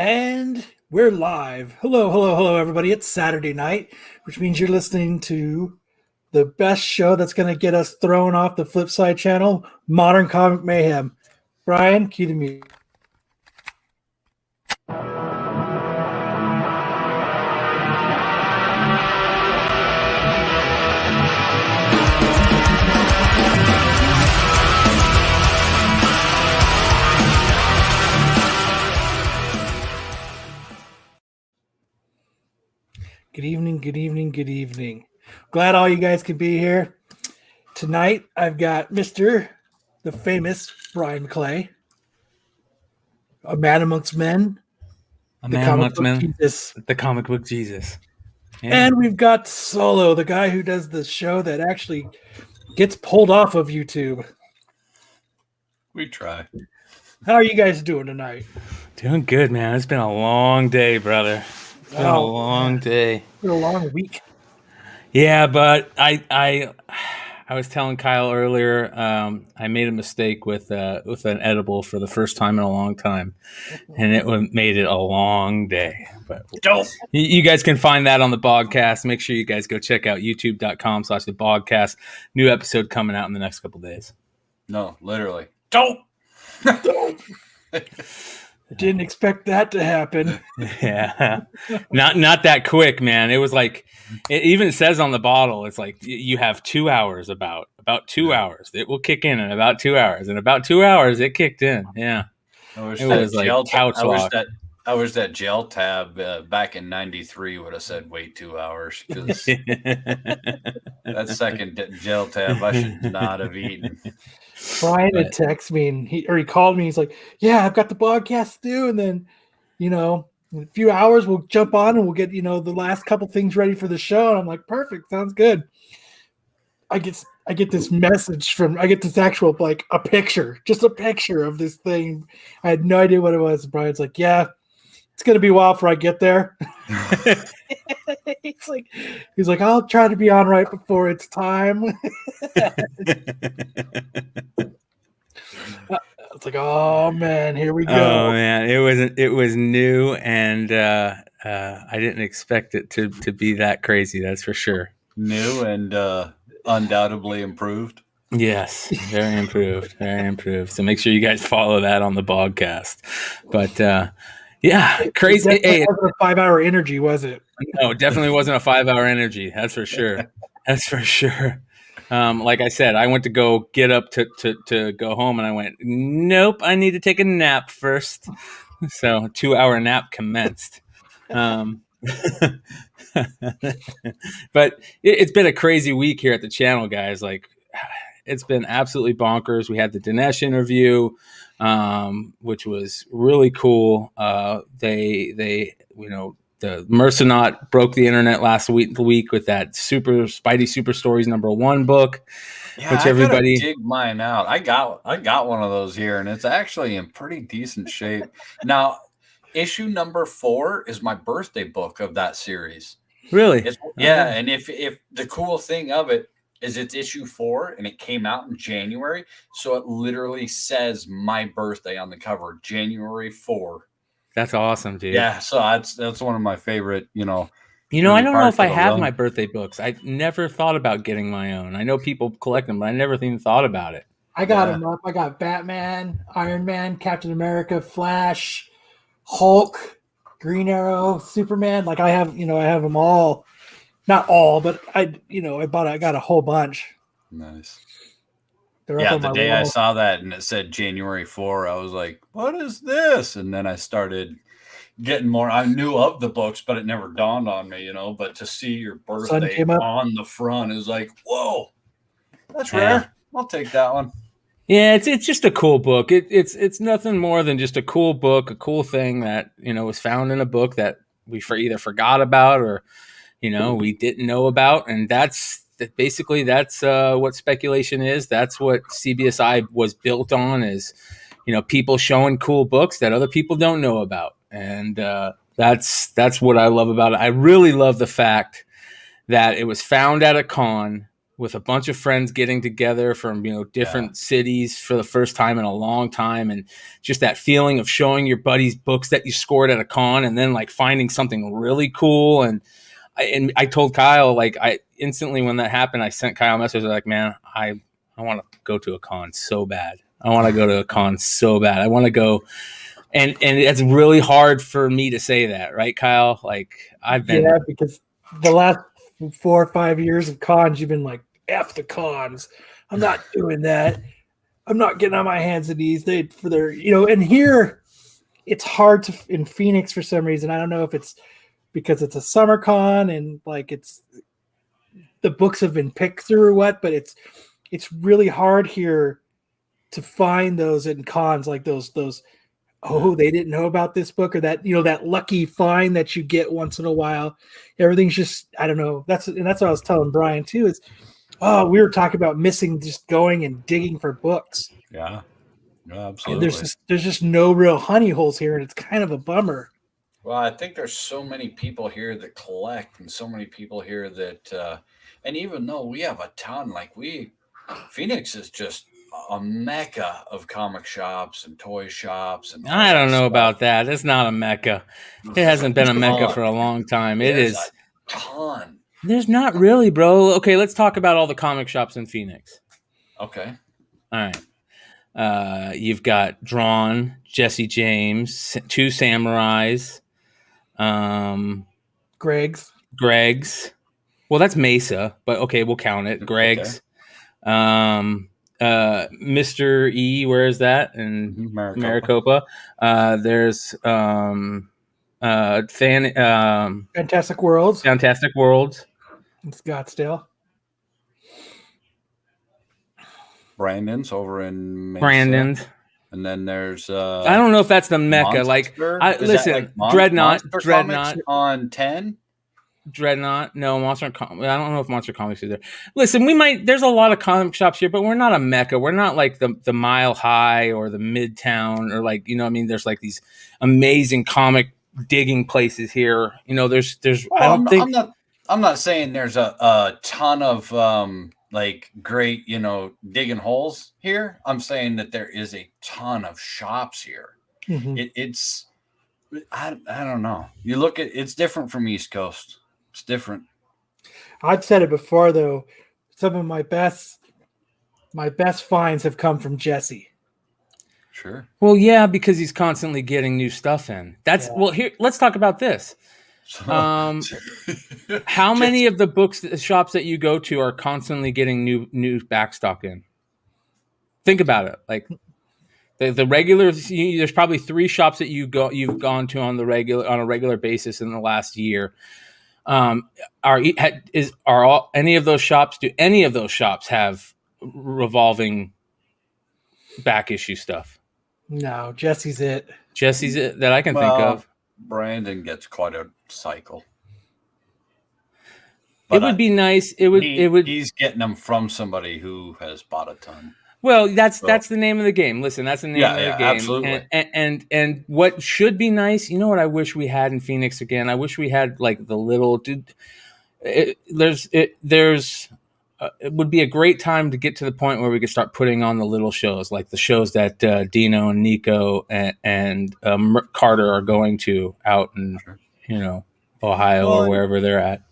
And we're live. Hello, everybody. It's Saturday night, which means you're listening to the best show that's going to get us thrown off the Flipside channel, Modern Comic Mayhem. Brian, cue the music. Good evening. Glad all you guys can be here. Tonight, I've got the famous Brian McClay, a man amongst men, the comic book Jesus. Yeah. And we've got Solo, the guy who does the show that actually gets pulled off of YouTube. We try. How are you guys doing tonight? Doing good, man. It's been a long day, brother. It's been a long day. It's been a long week. Yeah, but I was telling Kyle earlier, I made a mistake with an edible for the first time in a long time, and it made it a long day. But you guys can find that on the podcast. Make sure you guys go check out youtube.com/thebodcast. New episode coming out in the next couple days. No, literally. Don't. Didn't expect that to happen. Yeah, not that quick, man. It was like, it even says on the bottle, it's like you have 2 hours, about 2 hours. It will kick in about 2 hours, and about 2 hours it kicked in. Yeah, it was like couch walk. I wish that gel tab back in '93 would have said wait 2 hours, because that second gel tab I should not have eaten. Brian had texted me and he called me. He's like, "Yeah, I've got the podcast to do, and then, in a few hours we'll jump on and we'll get the last couple things ready for the show." And I'm like, "Perfect, sounds good." I get this message I get this actual a picture, just a picture of this thing. I had no idea what it was. Brian's like, "Yeah, it's gonna be a while before I get there." He's like, "I'll try to be on right before it's time." It's like, oh man, here we go. Oh man, it was new, and I didn't expect it to be that crazy. That's for sure. New and undoubtedly improved. Yes, very improved, very improved. So make sure you guys follow that on the podcast. But yeah, crazy. It wasn't a 5-hour energy, was it? No, it definitely wasn't a 5-hour energy. That's for sure. That's for sure. Like I said, I went to go get up to go home, and I went, nope, I need to take a nap first. So 2-hour nap commenced. But it's been a crazy week here at the channel, guys. Like, it's been absolutely bonkers. We had the Dinesh interview, which was really cool. The Mercenaut broke the internet last week with that Spidey Super Stories #1 book, which everybody dig mine out. I got one of those here, and it's actually in pretty decent shape. Now, issue #4 is my birthday book of that series. Really? And if the cool thing of it is it's issue 4, and it came out in January, so it literally says my birthday on the cover, January 4. That's awesome, dude. Yeah, so that's one of my favorite, I don't know if I have my birthday books. I never thought about getting my own. I know people collect them, but I never even thought about it. I got them up. I got Batman, Iron Man, Captain America, Flash, Hulk, Green Arrow, Superman. I have them all. Not all, but I got a whole bunch. Nice. The day wall. I saw that and it said January 4, I was like, what is this? And then I started getting more. I knew of the books, but it never dawned on me, but to see your birthday on the front is like, whoa, that's rare. I'll take that one. Yeah, it's just a cool book. It's nothing more than just a cool book, a cool thing that, was found in a book that we either forgot about or, we didn't know about. And that's what speculation is. That's what CBSI was built on, is, people showing cool books that other people don't know about. And that's what I love about it. I really love the fact that it was found at a con with a bunch of friends getting together from, different cities for the first time in a long time. And just that feeling of showing your buddies books that you scored at a con and then like finding something really cool. And I told Kyle, like, I instantly, when that happened, I sent Kyle a message like, man, I want to go to a con so bad. I want to go to a con so bad. I want to go. And it's really hard for me to say that, right, Kyle? Like, I've been. Yeah, because the last 4 or 5 years of cons, you've been like, F the cons. I'm not doing that. I'm not getting on my hands and knees. And here it's hard to, in Phoenix for some reason. I don't know if it's because it's a summer con and like the books have been picked through or what, but it's really hard here to find those in cons, like those they didn't know about this book, or that that lucky find that you get once in a while. Everything's just, I don't know. That's what I was telling Brian too. Is we were talking about missing just going and digging for books. Yeah, absolutely. And there's just no real honey holes here, and it's kind of a bummer. Well, I think there's so many people here that collect, and so many people here that, and even though we have a ton, like Phoenix is just a mecca of comic shops and toy shops. And I don't know about that. It's not a mecca. It hasn't been a mecca for a long time. It is a ton. There's not really, bro. Okay, let's talk about all the comic shops in Phoenix. Okay. All right. You've got Drawn, Jesse James, Two Samurais, Greg's. Well, that's Mesa, but okay, we'll count it. Greg's. Okay. Mr. E, where is that? In Maricopa. There's Fantastic Worlds. In Scottsdale. Brandon's over in Mesa. Brandon's. And then there's I don't know if that's the mecca. Monster? Listen, Dreadnought on 10. Dreadnought, no, Monster. I don't know if Monster Comics is there. Listen, there's a lot of comic shops here, but we're not a mecca. We're not like the Mile High or the Midtown or like, there's like these amazing comic digging places here. There's. Well, I'm not saying there's a ton of like great, digging holes here. I'm saying that there is a ton of shops here. Mm-hmm. It's I don't know. You look at it's different from East Coast. It's different. I've said it before though. Some of my best finds have come from Jesse. Sure. Well, yeah, because he's constantly getting new stuff in. Well, here, let's talk about this. How many of the shops that you go to are constantly getting new backstock in? Think about it. Like the regular, there's probably 3 shops that you've gone to on a regular basis in the last year. Any of those shops have revolving back issue stuff? No, Jesse's it that I can think of. Brandon gets quite a cycle. But it would be nice. He's getting them from somebody who has bought a ton. Well, that's the name of the game. Listen, that's the name of the game. Absolutely. And what should be nice, what I wish we had in Phoenix again? I wish we had like the little dude. It would be a great time to get to the point where we could start putting on the little shows, like the shows that Dino and Nico and Carter are going to out in Ohio or wherever they're at.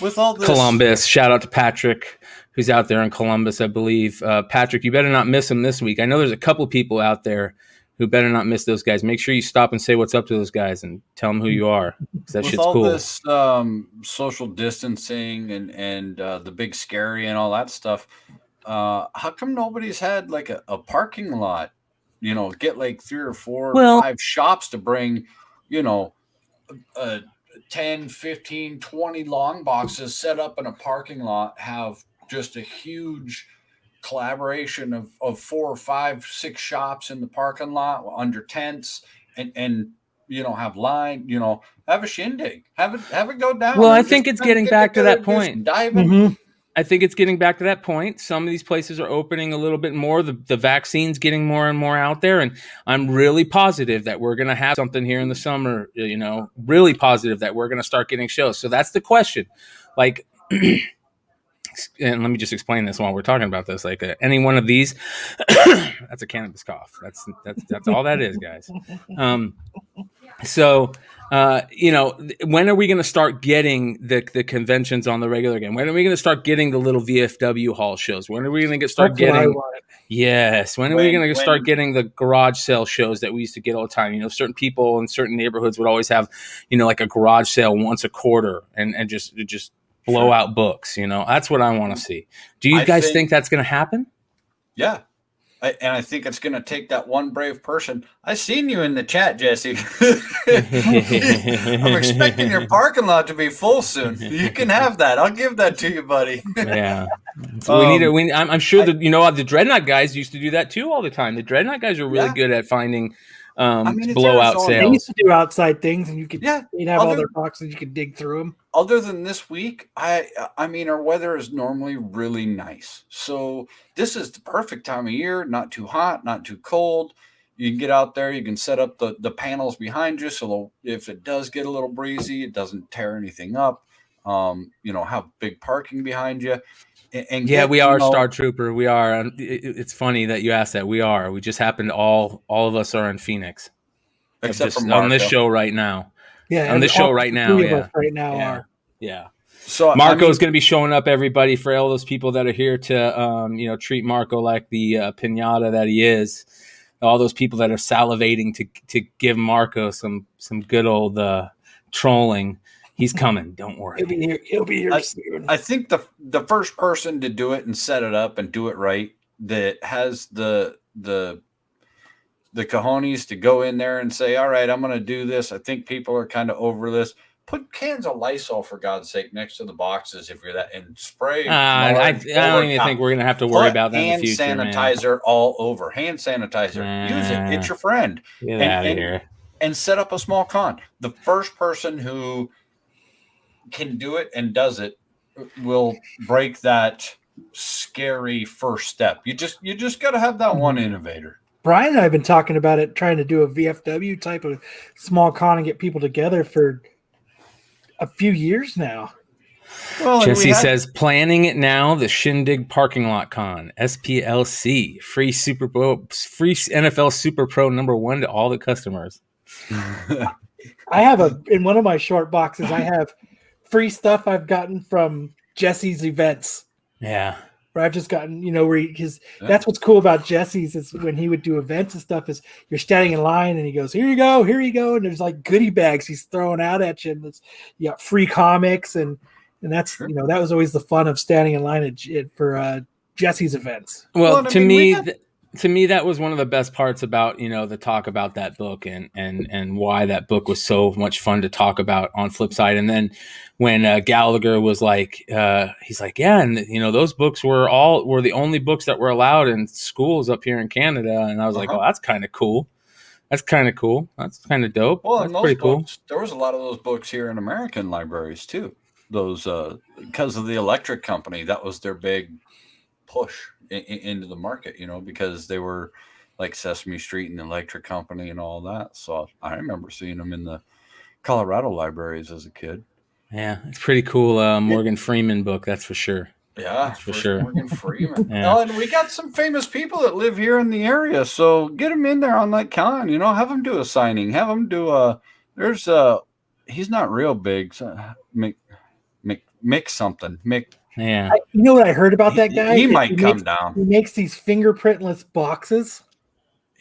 With all this, Columbus, shout out to Patrick, who's out there in Columbus, I believe. Patrick, you better not miss him this week. I know there's a couple people out there who better not miss those guys. Make sure you stop and say what's up to those guys and tell them who you are. That shit's cool. With all this social distancing and the big scary and all that stuff, how come nobody's had like a parking lot? Get like 3 or 4 or 5 shops to bring, 10, 15, 20 long boxes set up in a parking lot, have just a huge collaboration of 4 or 5, 6 shops in the parking lot under tents and have line, have a shindig, have it go down. Well, I think it's getting back to that point. Dive in. Mm-hmm. I think it's getting back to that point. Some of these places are opening a little bit more. The vaccine's getting more and more out there. And I'm really positive that we're going to have something here in the summer, really positive that we're going to start getting shows. So that's the question. Like, and let me just explain this while we're talking about this. Like any one of these, that's a cannabis cough. That's all that is, guys. So, when are we going to start getting the conventions on the regular again? When are we going to start getting the little VFW hall shows? When are we going to start getting? Yes. When are we going to start getting the garage sale shows that we used to get all the time? Certain people in certain neighborhoods would always have, like a garage sale once a quarter and just blow out books. That's what I want to see. Do you guys think that's going to happen? Yeah. I think it's going to take that one brave person. I seen you in the chat, Jesse. I'm expecting your parking lot to be full soon. You can have that. I'll give that to you, buddy. Yeah. So I'm sure that the Dreadnought guys used to do that too all the time. The Dreadnought guys are really good at finding blowout sales. They used to do outside things, and you could they'd have all their boxes. You could dig through them. Other than this week, I mean, our weather is normally really nice, so this is the perfect time of year. Not too hot, not too cold. You can get out there. You can set up the panels behind you, so if it does get a little breezy, it doesn't tear anything up. Have big parking behind you. And we are Star Trooper. We are. It's funny that you asked that. We are. We just happened. All of us are in Phoenix, except for on this show right now. Yeah, on this show right now. Are. Yeah. So Marco's going to be showing up, everybody, for all those people that are here to, treat Marco like the piñata that he is. All those people that are salivating to give Marco some good old trolling. He's coming. Don't worry. He'll be here soon. I think the first person to do it and set it up and do it right, that has the cojones to go in there and say, all right, I'm going to do this. I think people are kind of over this. Put cans of Lysol, for God's sake, next to the boxes if you're that, and spray. I don't even think we're going to have to worry about that in the future. Hand sanitizer all over. Hand sanitizer. Use it. It's your friend. Get out of here. And set up a small con. The first person who can do it and does it will break that scary first step. You just got to have that one innovator. Brian and I have been talking about it, trying to do a VFW type of small con and get people together for a few years now. Well, Jesse says, planning it now, the Shindig Parking Lot Con, SPLC, free NFL Super Pro #1 to all the customers. I have in one of my short boxes, I have free stuff I've gotten from Jesse's events. Yeah. Where I've just gotten, that's what's cool about Jesse's is when he would do events and stuff is you're standing in line and he goes, here you go. And there's like goodie bags he's throwing out at you. And you got free comics and that's, that was always the fun of standing in line for Jesse's events. Well, to me, that was one of the best parts about, the talk about that book and why that book was so much fun to talk about on Flipside. And then when Gallagher was like, he's like, yeah, and those books were the only books that were allowed in schools up here in Canada. And I was like, oh, that's kind of cool. That's kind of cool. That's kind of dope. Well, that's pretty cool. There was a lot of those books here in American libraries too. Those because of the electric company, that was their big push into the market, because they were like Sesame Street and the Electric Company and all that. So I remember seeing them in the Colorado libraries as a kid. Yeah, it's pretty cool. Morgan Freeman book, that's for sure. Yeah, that's for sure. Morgan Freeman. Yeah. And we got some famous people that live here in the area, so get them in there on that con. Have them do a signing. Have them do he's not real big. So Mick something. Mick. Yeah. You know what I heard about that guy? He might come down. He makes these fingerprintless boxes.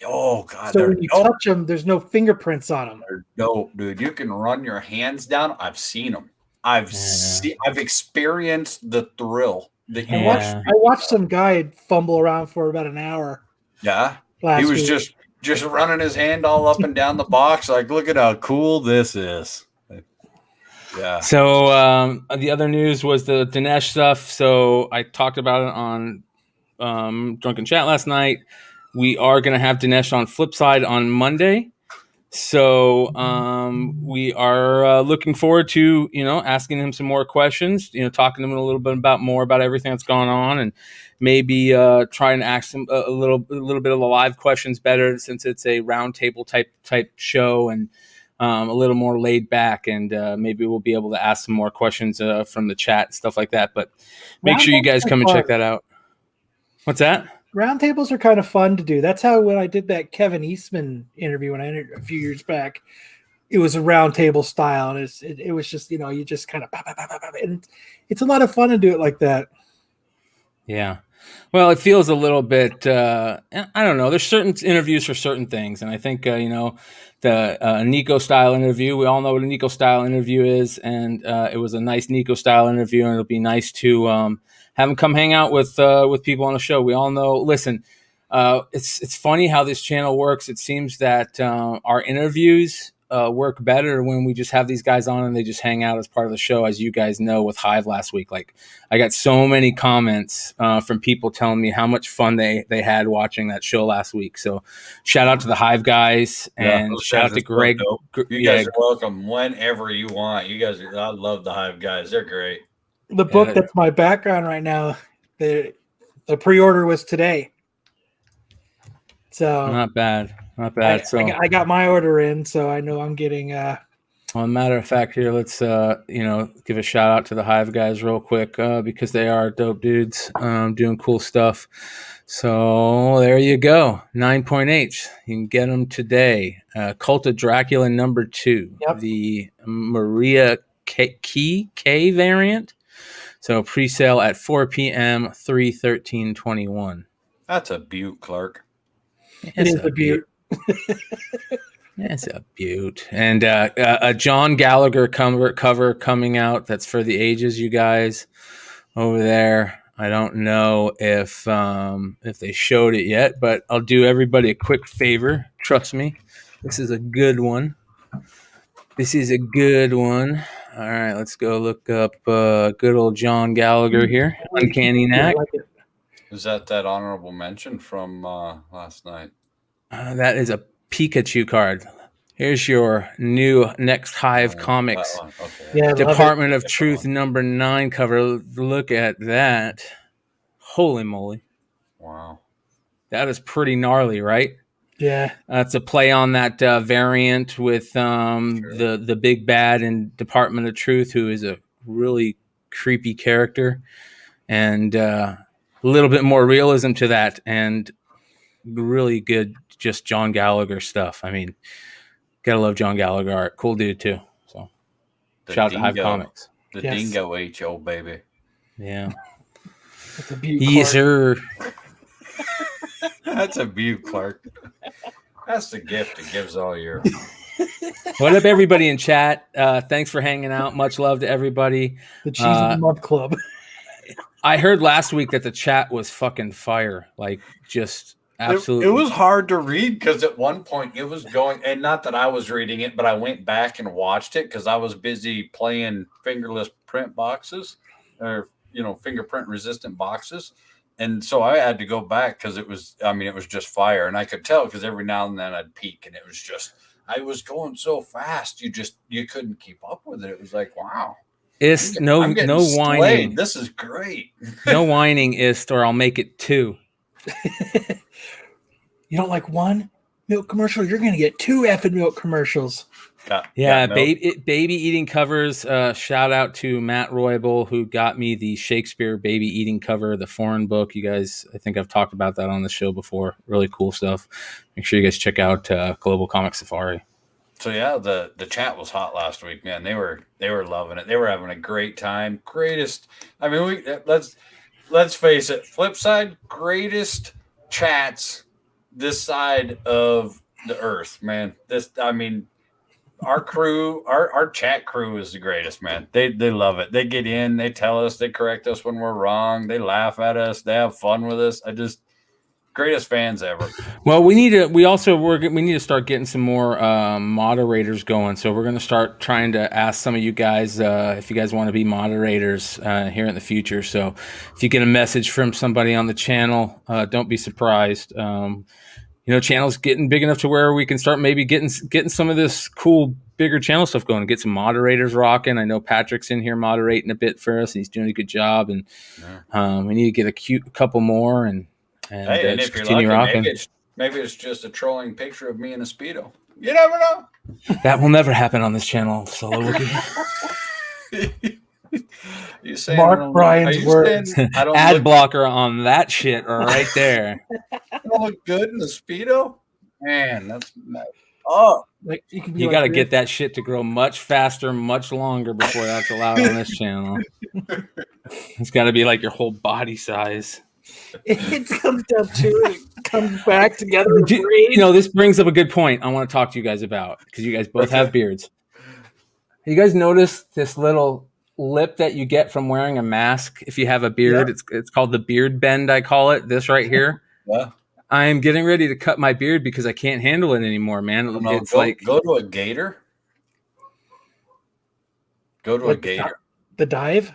Oh, God. So when you touch them, there's no fingerprints on them. They're dope, dude. You can run your hands down. I've seen them. I've experienced the thrill. I watched some guy fumble around for about an hour. Yeah. He was just running his hand all up and down the box. Like, look at how cool this is. Yeah. So the other news was the Dinesh stuff. So I talked about it on Drunken Chat last night. We are going to have Dinesh on Flipside on Monday. So we are looking forward to, asking him some more questions, talking to him a little bit more about everything that's going on and maybe trying to ask him a little bit of the live questions better since it's a roundtable type show. And a little more laid back, and maybe we'll be able to ask some more questions from the chat and stuff like that. But make sure you guys come and check that out. What's that? Roundtables are kind of fun to do. That's how when I did that Kevin Eastman interview when I entered a few years back, it was a roundtable style, and it was just, you just kind of and it's a lot of fun to do it like that. Yeah. Well, it feels a little bit, I don't know. There's certain interviews for certain things. And I think, the Nico style interview, we all know what a Nico style interview is. And it was a nice Nico style interview. And it'll be nice to have him come hang out with people on the show. We all know, listen, it's funny how this channel works. It seems that our interviews work better when we just have these guys on and they just hang out as part of the show, as you guys know with Hive last week. Like, I got so many comments from people telling me how much fun they had watching that show last week. So shout out to the Hive guys, and shout out to Greg. You guys are welcome whenever you want. You guys, I love the Hive guys. They're great. The book that's my background right now, the pre-order was today. So not bad. I got my order in, so I know I'm getting. Well, a matter of fact, here let's give a shout out to the Hive guys real quick because they are dope dudes doing cool stuff. So there you go, 9.8. You can get them today. Cult of Dracula #2, yep. The Maria K variant. So pre-sale at 4 p.m. 3/13/21. That's a beaut, Clark. It is a beaut. It's a beaut. And a John Gallagher cover coming out. That's for the ages, you guys over there. I don't know if they showed it yet, but I'll do everybody a quick favor. Trust me, this is a good one. All right, let's go look up good old John Gallagher here. Uncanny Knack. Is that honorable mention from last night? That is a Pikachu card. Here's your new next Hive Comics. Okay. Yeah, Department of Truth #9 cover. Look at that. Holy moly. Wow. That is pretty gnarly, right? Yeah. It's a play on that variant with the big bad in Department of Truth, who is a really creepy character, and a little bit more realism to that, and really good just John Gallagher stuff. I mean, gotta love John Gallagher art. Cool dude too. So shout out to Hive Comics. The Dingo HO, baby. Yeah. That's a beaut, yes, sir. That's a beaut, Clark. That's the gift it gives all year. What up, everybody in chat? Thanks for hanging out. Much love to everybody. The Cheese of the Month Club. I heard last week that the chat was fucking fire. Like, just absolutely. It was hard to read because at one point it was going, and not that I was reading it, but I went back and watched it because I was busy playing fingerless print boxes or, fingerprint resistant boxes. And so I had to go back because it was just fire. And I could tell because every now and then I'd peek and it was just, I was going so fast. You couldn't keep up with it. It was like, wow. Ist, no whining. This is great. No whining, Ist, or I'll make it 2. You don't like one milk commercial? You're going to get 2 effing milk commercials. Baby eating covers. Shout out to Matt Roybal, who got me the Shakespeare baby eating cover, the foreign book. You guys, I think I've talked about that on the show before. Really cool stuff. Make sure you guys check out Global Comic Safari. So yeah, the chat was hot last week, man. They were loving it. They were having a great time. Greatest. I mean, let's face it. Flipside, greatest chats this side of the earth, man. Our crew, our chat crew is the greatest, man. They love it. They get in, they tell us, they correct us when we're wrong, they laugh at us, they have fun with us. Greatest fans ever. Well, we need to start getting some more moderators going. So we're going to start trying to ask some of you guys if you guys want to be moderators here in the future. So if you get a message from somebody on the channel, don't be surprised. Channel's getting big enough to where we can start maybe getting some of this cool, bigger channel stuff going and get some moderators rocking. I know Patrick's in here moderating a bit for us. He's doing a good job, and we need to get a couple more and if you're lucky, maybe it's just a trolling picture of me in a Speedo. You never know. That will never happen on this channel, Solo Wookie. You saying Mark Bryan's words. Ad blocker on that shit right there. I don't look good in the Speedo? Man, that's nice. Oh, like you got to get that shit to grow much faster, much longer before that's allowed on this channel. It's got to be like your whole body size. It comes down to it comes back together. This brings up a good point I want to talk to you guys about because you guys both have beards. You guys notice this little lip that you get from wearing a mask if you have a beard? Yeah. It's called the beard bend, I call it. This right here. Yeah. I am getting ready to cut my beard because I can't handle it anymore, man. It's go to a gator. Go to a gator. The dive?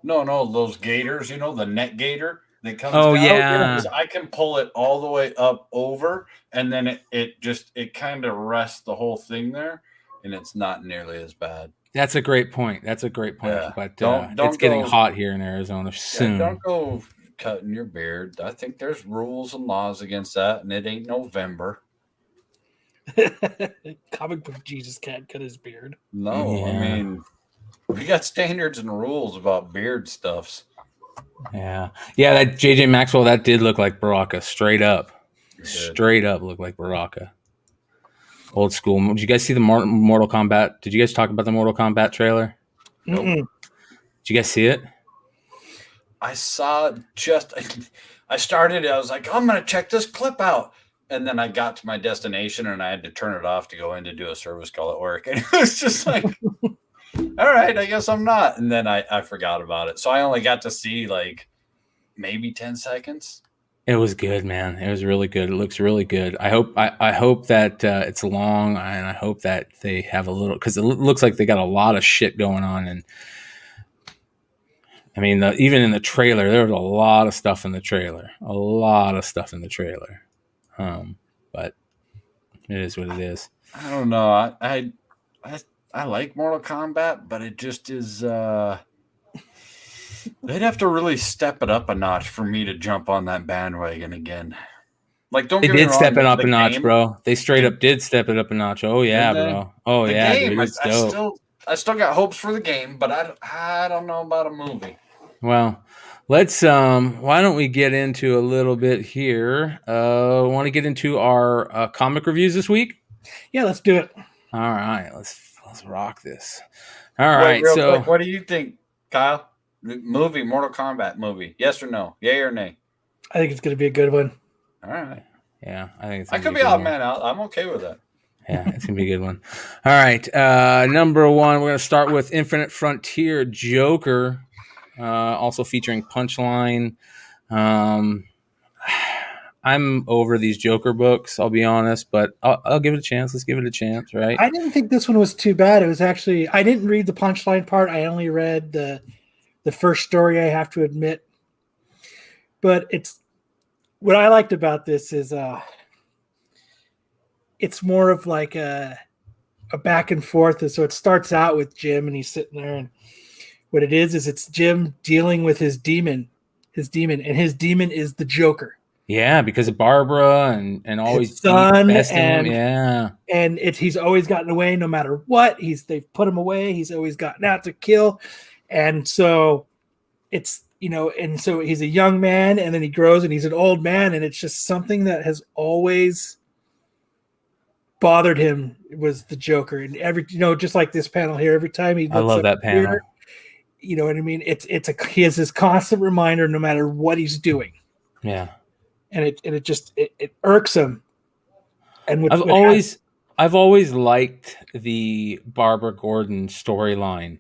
No, those gators, the net gator that comes down. Yeah. I can pull it all the way up over, and then it kind of rests the whole thing there, and it's not nearly as bad. That's a great point. Yeah. But don't it's getting hot here in Arizona soon. Don't go cutting your beard. I think there's rules and laws against that, and it ain't November. Comic book Jesus can't cut his beard. No, yeah. I mean, we got standards and rules about beard stuffs. Yeah. That JJ Maxwell, that did look like Baraka, straight up. Straight up looked like Baraka. Old school. Did you guys see the Mortal Kombat? Did you guys talk about the Mortal Kombat trailer? Nope. Did you guys see it? I saw I started, I was like, I'm going to check this clip out. And then I got to my destination and I had to turn it off to go in to do a service call at work. And it was just like, all right, I guess I'm not. And then I forgot about it. So I only got to see like maybe 10 seconds. It was good, man. It was really good. It looks really good. I hope that it's long, and I hope that they have a little, because it looks like they got a lot of shit going on. And I mean, even in the trailer, there was a lot of stuff in the trailer. But it is what it is. I don't know. I like Mortal Kombat, but it just is. They'd have to really step it up a notch for me to jump on that bandwagon again. Like, don't get me wrong, they did step it up a notch, bro. They straight up did step it up a notch. Oh yeah, bro. Oh yeah, game, dude, it's dope. I still got hopes for the game, but I don't know about a movie. Well, let's why don't we get into a little bit here? Want to get into our comic reviews this week? Yeah, let's do it. All right, let's rock this. All right, real quick, what do you think, Kyle? Movie, Mortal Kombat movie, yes or no? Yay or nay? I think it's going to be a good one. All right. Yeah, I think it's. I could be odd man out. I'm okay with that. Yeah, it's gonna be a good one. All right, number one, we're gonna start with Infinite Frontier Joker, also featuring Punchline. I'm over these Joker books, I'll be honest, but I'll give it a chance. Let's give it a chance, right? I didn't think this one was too bad. It was actually, I didn't read the Punchline part. I only read the first story, I have to admit. But it's what I liked about this is it's more of like a back and forth. So it starts out with Jim and he's sitting there, and what it is it's Jim dealing with his demon, and his demon is the Joker. Yeah, because of Barbara and always his son, and him. Yeah, and he's always gotten away no matter what. They've put him away. He's always gotten out to kill, and so it's and so he's a young man, and then he grows and he's an old man, and it's just something that has always bothered him was the Joker, and just like this panel here, every time he looks, I love that panel. You know what I mean? He has this constant reminder no matter what he's doing. Yeah. And it irks him. And I've always liked the Barbara Gordon storyline,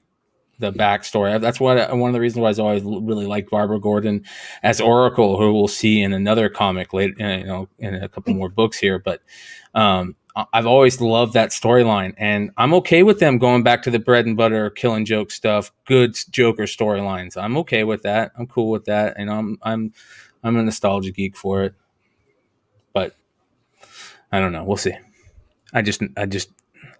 the backstory. That's one of the reasons why I've always really liked Barbara Gordon as Oracle, who we'll see in another comic later, in a couple more books here. But I've always loved that storyline, and I'm okay with them going back to the bread and butter killing joke stuff, good Joker storylines. I'm okay with that. I'm cool with that, and I'm a nostalgia geek for it, but I don't know. We'll see.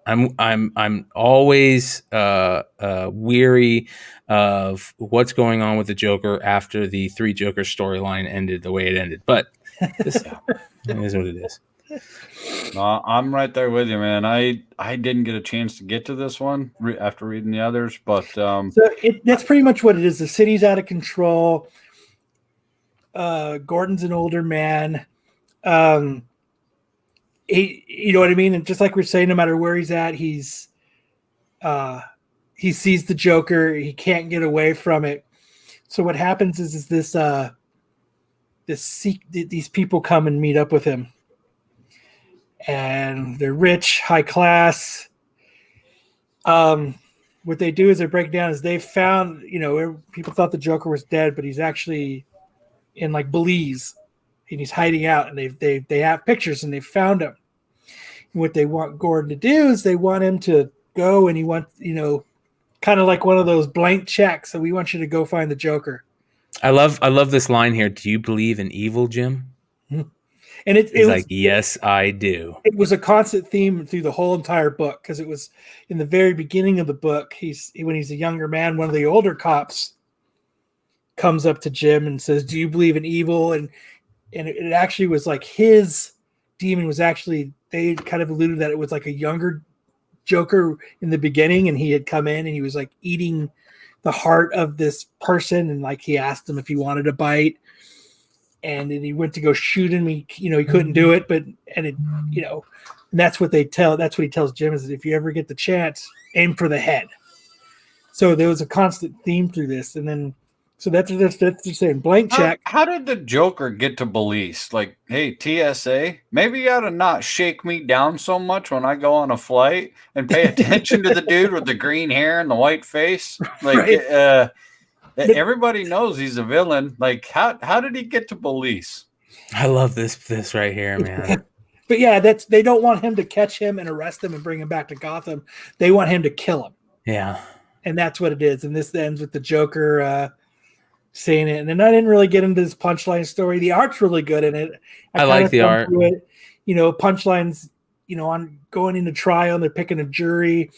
I'm always weary of what's going on with the Joker after the 3 Joker storyline ended the way it ended. But this it is what it is. No, I'm right there with you, man. I didn't get a chance to get to this one after reading the others, but So that's pretty much what it is. The city's out of control. Gordon's an older man. You know what I mean? And just like we're saying, no matter where he's at, he sees the Joker. He can't get away from it. So what happens is these people come and meet up with him, and they're rich, high class. What they do is they break down is they found, people thought the Joker was dead, but he's actually in like Belize, and he's hiding out, and they have pictures, and they found him. And what they want Gordon to do is they want him to go, and he wants, kind of like one of those blank checks. So we want you to go find the Joker. I love this line here. Do you believe in evil, Jim? Mm-hmm. And it was like, yes, I do. It was a constant theme through the whole entire book, because it was in the very beginning of the book. When he's a younger man, one of the older cops comes up to Jim and says, "Do you believe in evil?" And it actually was like his demon was actually, they kind of alluded that it was like a younger Joker in the beginning, and he had come in and he was like eating the heart of this person, and like he asked him if he wanted a bite. And then he went to go shoot him. He couldn't do it, and that's what he tells Jim is that if you ever get the chance, aim for the head. So there was a constant theme through this. And then, so that's just saying blank check. How did the Joker get to Belize? Like, hey, TSA, maybe you ought to not shake me down so much when I go on a flight and pay attention to the dude with the green hair and the white face. Like, right. Everybody knows he's a villain. Like, how did he get to Belize? I love this right here, man. But yeah, they don't want him to catch him and arrest him and bring him back to Gotham. They want him to kill him. Yeah. And that's what it is. And this ends with the Joker saying it. And then I didn't really get into this punchline story. The art's really good in it. I like the art. Punchlines, on going into trial, and they're picking a jury.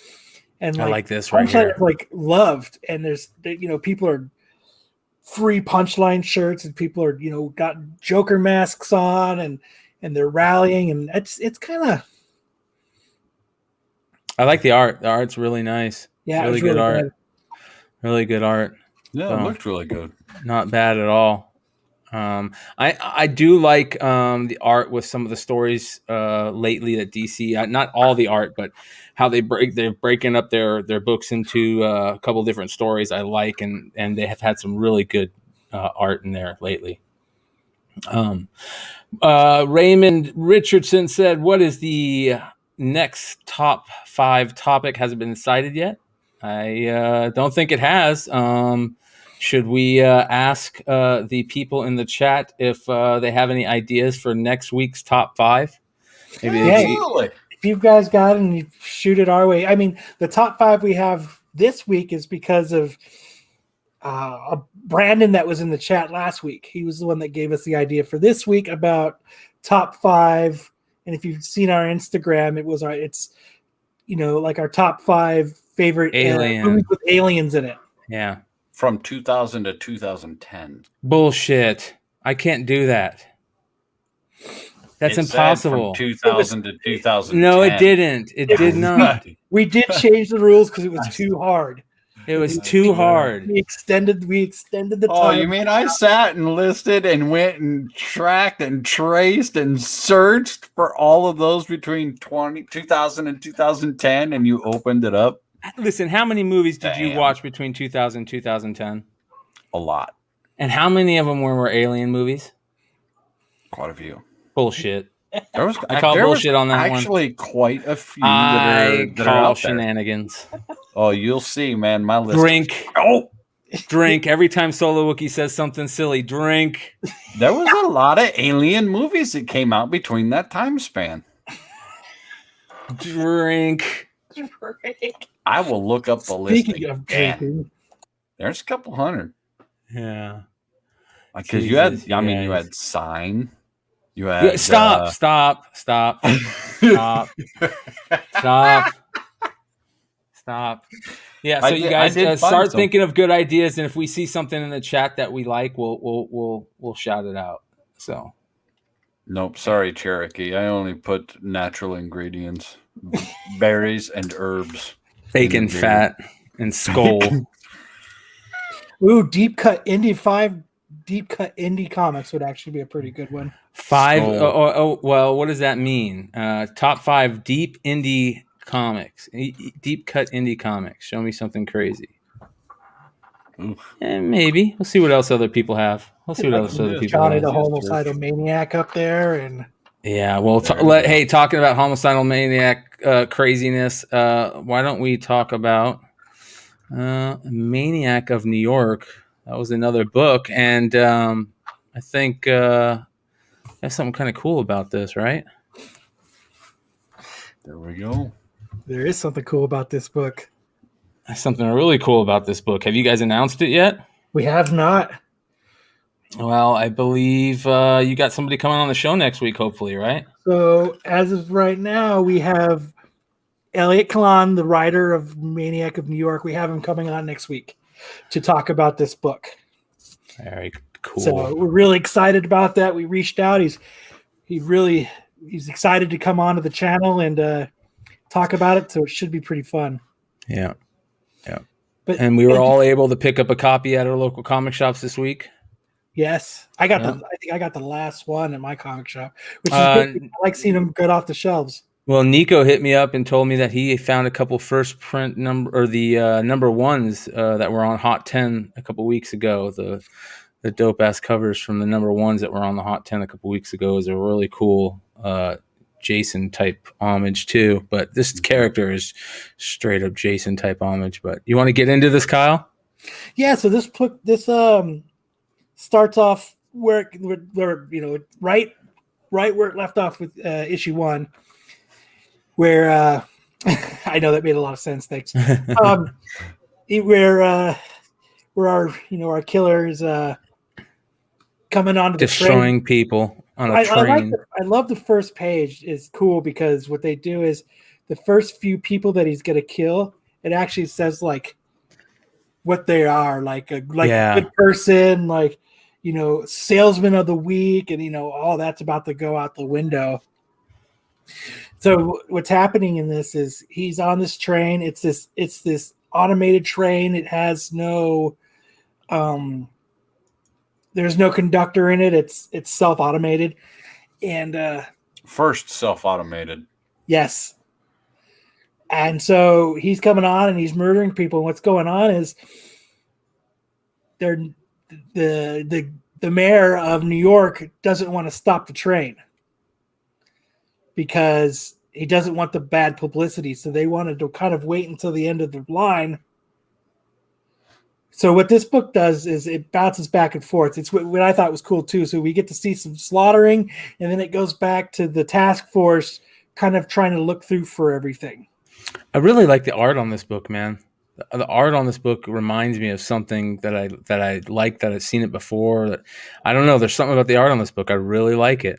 And I like this right here. Like loved, and there's people are free punchline shirts, and people are got Joker masks on, and they're rallying, and it's kind of. I like the art. The art's really nice. Yeah, really good art. Good. Really good art. Yeah, it looked really good. Not bad at all. I do like the art with some of the stories lately that DC, not all the art, but how they're breaking up their books into a couple different stories. I like, and they have had some really good art in there lately. Raymond Richardson said, "What is the next top 5 topic? Has it been decided yet?" I don't think it has. Should we ask the people in the chat if they have any ideas for next week's top 5? Maybe absolutely. If you guys got it and you shoot it our way. I mean, the top 5 we have this week is because of Brandon that was in the chat last week. He was the one that gave us the idea for this week about top 5. And if you've seen our Instagram, it's like our top 5 favorite movies with aliens in it. Yeah. From 2000 to 2010. Bullshit. I can't do that. That's impossible. From 2000 to 2010. No, it didn't. It did not. We did change the rules because it was too hard. It was too hard. We extended the time. Oh, you mean I sat and listed and went and tracked and traced and searched for all of those between 2000 and 2010, and you opened it up? Listen, how many movies did you watch between 2000 and 2010? A lot. And how many of them were alien movies? Quite a few. Bullshit. I call bullshit on that one. Actually, quite a few that are out shenanigans. There. Oh, you'll see, man. My list. Drink. Every time Solo Wookie says something silly, drink. There was a lot of alien movies that came out between that time span. Drink. I will look up the list. Speaking of drinking, there's a couple hundred. Yeah. Because you had Sign. You had Stop. Yeah, so you guys start thinking of good ideas, and if we see something in the chat that we like, we'll shout it out. So Nope, sorry, Cherokee. I only put natural ingredients, berries and herbs. Bacon fat and skull. Ooh, deep cut indie comics would actually be a pretty good one. 5. Skull. Well, what does that mean? Top 5 deep indie comics. Deep cut indie comics. Show me something crazy. And maybe we'll see what else other people have. We'll see what else other people Johnny have. the homicidal maniac up there, and Yeah, well, hey, talking about homicidal maniac craziness, why don't we talk about Maniac of New York? That was another book, and I think there's something kind of cool about this, right? There we go. there is something cool about this book. There's something really cool about this book. Have you guys announced it yet? We have not. Well, I believe you got somebody coming on the show next week, hopefully, right? So as of right now, we have Elliot Kalan, the writer of Maniac of New York. We have him coming on next week to talk about this book. Very cool. So we're really excited about that. We reached out. He's excited to come onto the channel and talk about it. So it should be pretty fun. Yeah. And we were all able to pick up a copy at our local comic shops this week. Yes, I think I got the last one at my comic shop, which is good. I like seeing them get off the shelves. Well, Nico hit me up and told me that he found a couple first print number ones that were on Hot 10 a couple weeks ago. The dope ass covers from the number ones that were on the Hot 10 a couple weeks ago is a really cool Jason type homage too. But this character is straight up Jason type homage. But you want to get into this, Kyle? Yeah. So this starts off where right where it left off with issue 1, where I know that made a lot of sense. Thanks. Where our killer is coming onto the destroying train. People on a train. I love the first page. Is cool because what they do is the first few people that he's gonna kill, it actually says like what they are, like a good person, like salesman of the week, and all that's about to go out the window. So what's happening in this is he's on this train. It's this automated train. It has no there's no conductor in it. It's self-automated. And first self-automated. Yes. And so he's coming on and he's murdering people. And what's going on is the mayor of New York doesn't want to stop the train because he doesn't want the bad publicity. So they wanted to kind of wait until the end of the line. So what this book does is it bounces back and forth. It's what I thought was cool too. So we get to see some slaughtering, and then it goes back to the task force kind of trying to look through for everything. I really like the art on this book, man. The art on this book reminds me of something that I like, that I've seen it before. I don't know. There's something about the art on this book. I really like it.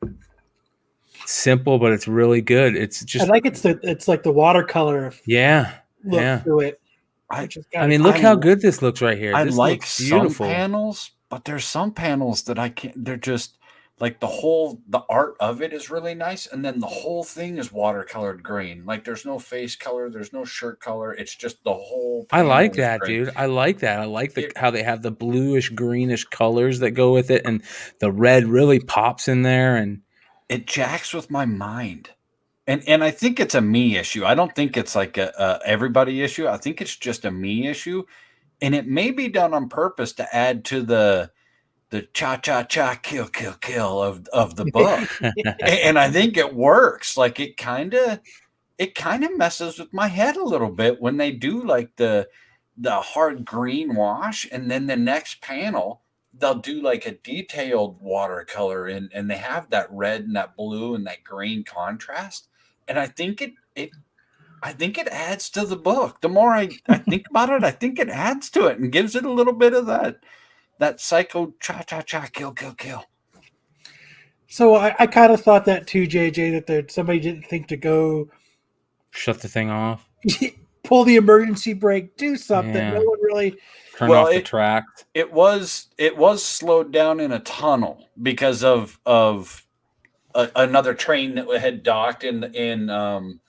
It's simple, but it's really good. It's just, I like it's like the watercolor. Look through it. I mean, look how good this looks right here. I this like looks beautiful. Some panels, but there's some panels that I can't. They're just like the art of it is really nice, and then the whole thing is watercolored green. Like there's no face color, there's no shirt color. It's just the whole. I like that, dude. I like that. I like how they have the bluish greenish colors that go with it, and the red really pops in there, and it jacks with my mind. And I think it's a me issue. I don't think it's like a everybody issue. I think it's just a me issue, and it may be done on purpose to add to the cha kill of the book. And I think it works. Like it kind of messes with my head a little bit when they do like the hard green wash, and then the next panel they'll do like a detailed watercolor and they have that red and that blue and that green contrast. And I think it adds to the book. The more I think about it, I think it adds to it and gives it a little bit of that psycho cha kill. So I kind of thought that too, JJ, that somebody didn't think to go shut the thing off. pull the emergency brake, do something. Yeah. No one really turn off the track. It was slowed down in a tunnel because of another train that had docked in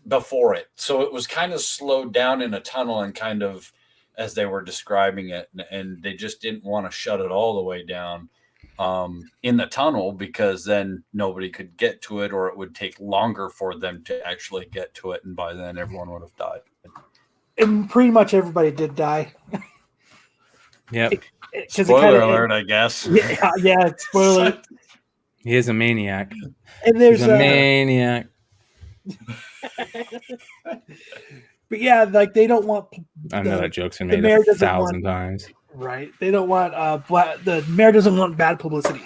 before it. So it was kind of slowed down in a tunnel and kind of as they were describing it, and they just didn't want to shut it all the way down in the tunnel because then nobody could get to it, or it would take longer for them to actually get to it, and by then everyone would have died. And pretty much everybody did die. Yep. Spoiler alert, I guess. Yeah, spoiler. He is a maniac. And there's He's a maniac. But yeah, like they don't want. I know that joke's been made 1,000 times. Right. They don't want the mayor doesn't want bad publicity.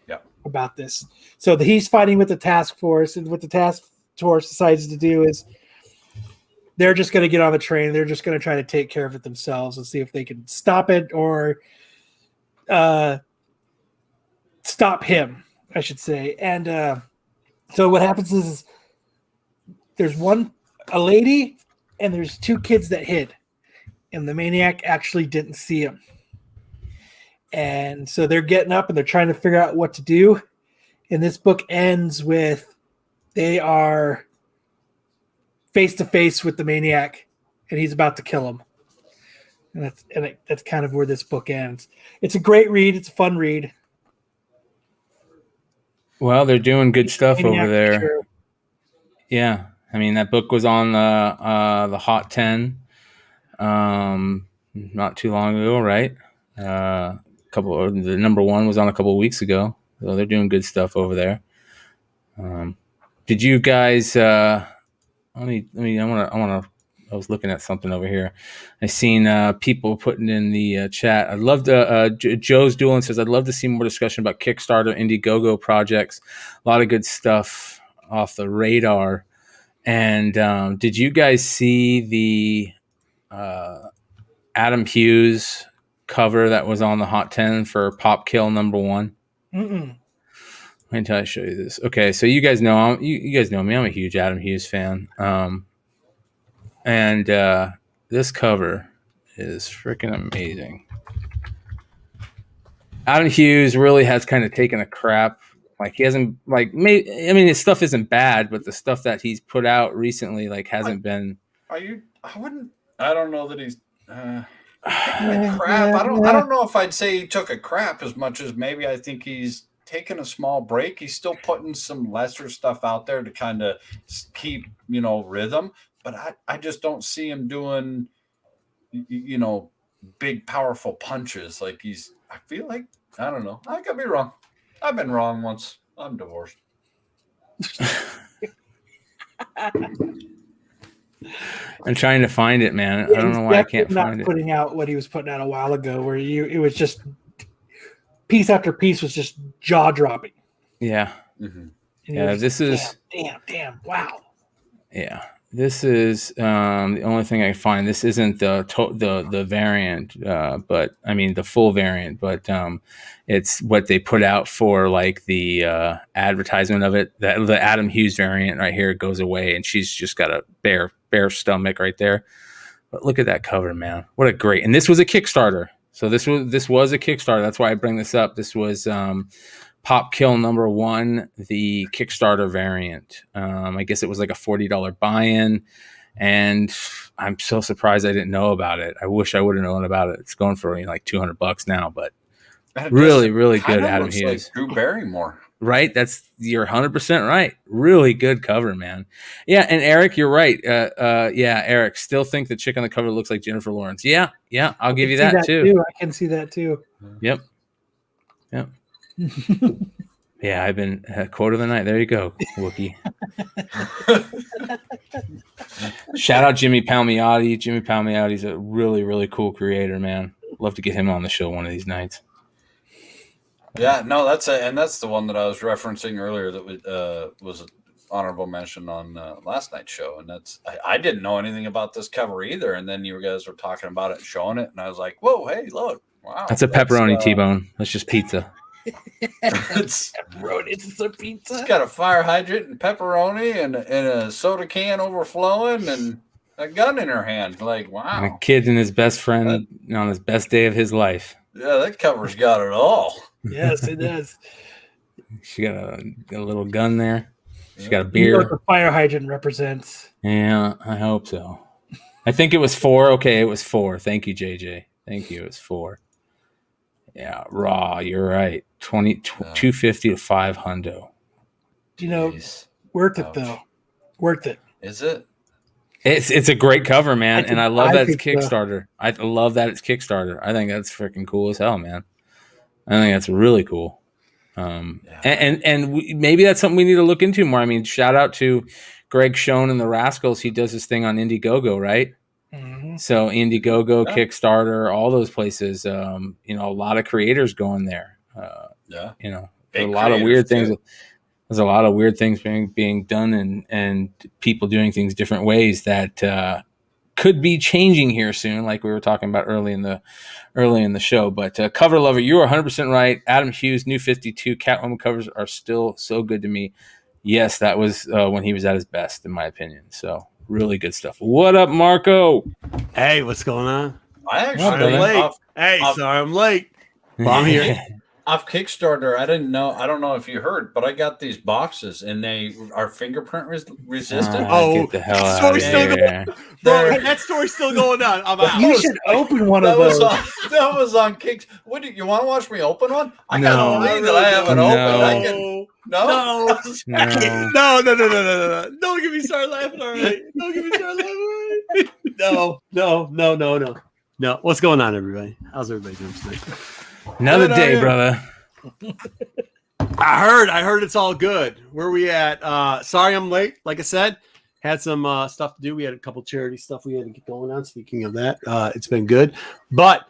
Yeah. About this. So he's fighting with the task force, and what the task force decides to do is they're just going to get on the train. They're just going to try to take care of it themselves and see if they can stop it or stop him, I should say. And so what happens is there's a lady and there's two kids that hid, and the maniac actually didn't see him. And so they're getting up and they're trying to figure out what to do. And this book ends with they are face to face with the maniac, and he's about to kill him. And that's kind of where this book ends. It's a great read. It's a fun read. Well, they're doing good stuff Maniac, over there. sure. Yeah, I mean that book was on the Hot 10 not too long ago, right? The number one was on a couple of weeks ago. So they're doing good stuff over there. Did you guys? I was looking at something over here. I seen people putting in the chat. I'd love to. Joe's Dueling says, "I'd love to see more discussion about Kickstarter, Indiegogo projects. A lot of good stuff off the radar." And did you guys see the Adam Hughes cover that was on the Hot 10 for Pop Kill number 1? Mm-mm. Wait until I show you this. Okay, so you guys know you guys know me. I'm a huge Adam Hughes fan. And this cover is freaking amazing. Adam Hughes really has kind of taken a crap. Like he hasn't his stuff isn't bad, but the stuff that he's put out recently hasn't been. I don't know that he's crap. I don't know if I'd say he took a crap as much as maybe I think he's taken a small break. He's still putting some lesser stuff out there to kind of keep rhythm, but I just don't see him doing big powerful punches like he's. I feel like I don't know. I could be wrong. I've been wrong once. I'm divorced. I'm trying to find it, man. I don't know why I can't find it. Putting out what he was putting out a while ago, where it was just piece after piece was just jaw dropping. Yeah. Mm-hmm. Yeah. This is damn. Wow. Yeah. This is the only thing I can find. This isn't the variant, but I mean the full variant. But it's what they put out for the advertisement of it. The Adam Hughes variant right here goes away, and she's just got a bare stomach right there. But look at that cover, man! What a great! And this was a Kickstarter. So this was a Kickstarter. That's why I bring this up. This was Pop Kill number 1, the Kickstarter variant. I guess it was like a $40 buy-in, and I'm so surprised I didn't know about it. I wish I would have known about it. It's going for like $200 now, but really, really good. Adam Hughes, like Drew Barrymore, right? You're 100% right. Really good cover, man. Yeah, and Eric, you're right. Eric, still think the chick on the cover looks like Jennifer Lawrence. Yeah, I'll give you that too. I can see that too. Yep. Yeah, I've been quote of the night. There you go, Wookie. Shout out Jimmy Palmiotti. Jimmy Palmiotti's a really, really cool creator, man. Love to get him on the show one of these nights. Yeah, no, that's the one that I was referencing earlier that was an honorable mention on last night's show, and I didn't know anything about this cover either, and then you guys were talking about it and showing it, and I was like, whoa, hey, look, wow, that's a pepperoni T-bone. That's just pizza. It's a pizza. It's got a fire hydrant and pepperoni and a soda can overflowing, and a gun in her hand. Like, And wow. a kid and his best friend on his best day of his life. Yeah, that cover's got it all. Yes, it does. She got a little gun there. She got a You know what beer. the fire hydrant represents. Yeah, I hope so. I think it was 4. Okay, it was 4. Thank you, JJ. Thank you. It was 4. Yeah, raw. You're right. 250 to 500. You know, Jeez. worth it Ouch. though. Worth it. Is it? It's a great cover, man, and I love that it's think so. Kickstarter. I love that it's Kickstarter. I think that's freaking cool as hell, man. I think that's really cool. Maybe that's something we need to look into more. I mean, shout out to Greg Schoen and the Rascals. He does this thing on Indiegogo, right? Mm-hmm. So Indiegogo, Kickstarter, all those places. A lot of creators going there. Big a lot of weird too. things. There's a lot of weird things being done and people doing things different ways that could be changing here soon, like we were talking about early in the show. But cover lover, you are 100% right. Adam Hughes, New 52, Catwoman covers are still so good to me. Yes, that was when he was at his best, in my opinion. So really good stuff. What up, Marco? Hey, what's going on? I'm late. Sorry I'm late. Well, I'm here. Off Kickstarter, I don't know if you heard, but I got these boxes and they are fingerprint resistant. Get the hell out of here. Bro, that story's still going on. I'm out. You should open one of those. That was on Kicks. What do you want to watch me open one? I No. can't believe that I haven't opened. No. Don't get me started laughing already. No. What's going on, everybody? How's everybody doing tonight? Another day, brother. I heard it's all good. Where we at? Sorry I'm late. Like I said, had some stuff to do. We had a couple charity stuff we had to get going on. Speaking of that, it's been good. But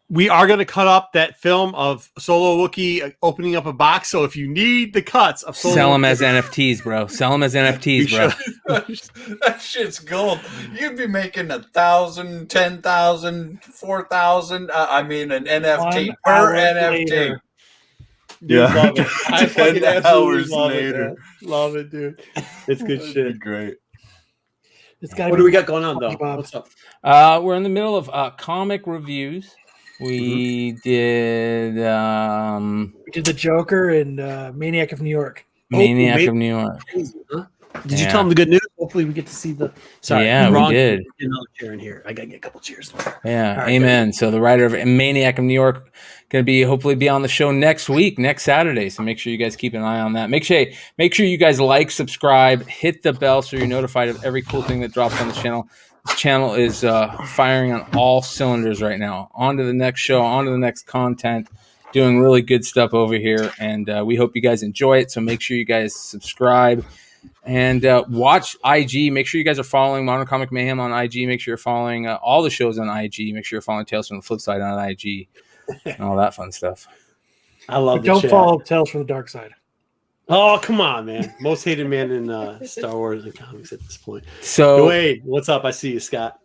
we are going to cut up that film of Solo Wookiee opening up a box. So if you need the cuts of Solo Sell them as NFTs, bro. Sell them as NFTs, bro. That shit's gold. You'd be making 1,000, 10,000, 4,000. I mean, an NFT per NFT. Later. Dude, love it. I fucking 10 absolutely hours love later. it. Man. Love it, dude. It's good shit. Great. What do we got going on, though? What's up? We're in the middle of comic reviews. We did the Joker and Maniac of New York. Maniac of New York. Did you tell them the good news? Hopefully, we get to see the. Sorry, yeah, we did. Another chair in here. I gotta get a couple cheers. Yeah, right, amen. Good. So the writer of Maniac of New York going to hopefully be on the show next week, next Saturday. So make sure you guys keep an eye on that. Make sure you guys like, subscribe, hit the bell so you're notified of every cool thing that drops on the channel. This channel is firing on all cylinders right now. On to the next show, on to the next content. Doing really good stuff over here, and we hope you guys enjoy it. So make sure you guys subscribe. And watch IG. Make sure you guys are following Modern Comic Mayhem on IG. Make sure you're following all the shows on IG. Make sure you're following Tales from the Flipside on IG and all that fun stuff. I love it. Don't follow Tales from the Dark Side. Oh, come on, man. Most hated man in Star Wars and comics at this point. So, wait, what's up? I see you, Scott.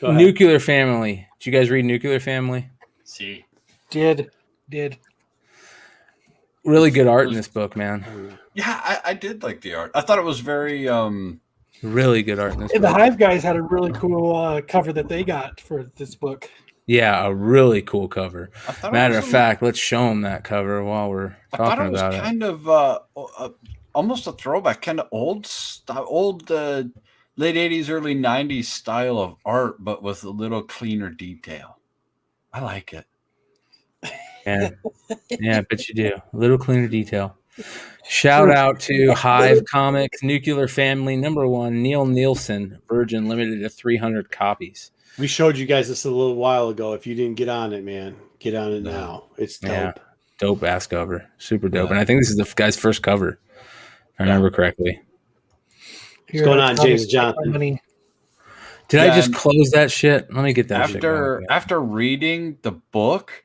Nuclear Family. Did you guys read Nuclear Family? See. Did. Really good art in this book, man. Yeah, I did like the art. I thought it was very really good art in this book. The Hive guys had a really cool cover that they got for this book. Yeah, a really cool cover. Matter of fact, let's show them that cover while we're talking about it. Kind of almost a throwback, kind of old late 80s, early 90s style of art, but with a little cleaner detail. I like it. Yeah, I bet you do. A little cleaner detail. Shout out to Hive Comics, Nuclear Family, #1, Neil Nielsen, Virgin, limited to 300 copies. We showed you guys this a little while ago. If you didn't get on it, man, get on it now. It's dope. Yeah, dope ass cover. Super dope. And I think this is the guy's first cover, if I remember correctly. What's going on, James Jonathan? Did I just close that shit? Let me get that shit. After reading the book,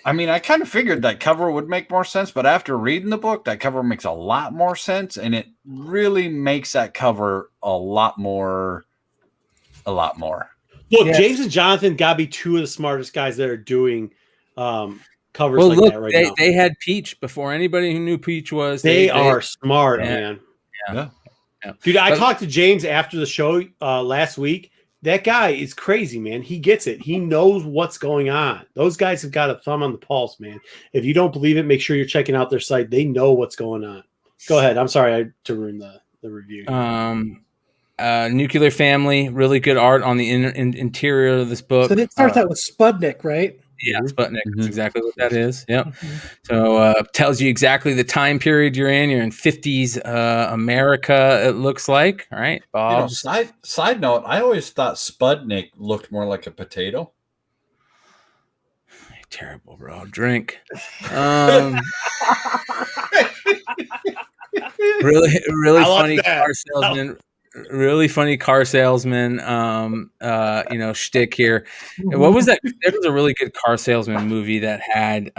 I mean, I kind of figured that cover would make more sense, but after reading the book, that cover makes a lot more sense, and it really makes that cover a lot more. Look, James and Jonathan got to be two of the smartest guys that are doing covers that right now. They had Peach before anybody who knew Peach was. They are smart, man. Yeah. Dude, I talked to James after the show last week. That guy is crazy, man. He gets it. He knows what's going on. Those guys have got a thumb on the pulse, man. If you don't believe it, make sure you're checking out their site. They know what's going on. Go ahead. I'm sorry to ruin the review. Nuclear Family, really good art on the interior of this book. So it starts out with Sputnik, right? Yeah, Sputnik. That's exactly what that is. Yep. So tells you exactly the time period you're in. You're in 50s America, it looks like. All right, Bob. Side note, I always thought Sputnik looked more like a potato. Terrible, bro. Drink. Really funny car salesman. Really funny car salesman, shtick here. What was that? There was a really good car salesman movie that had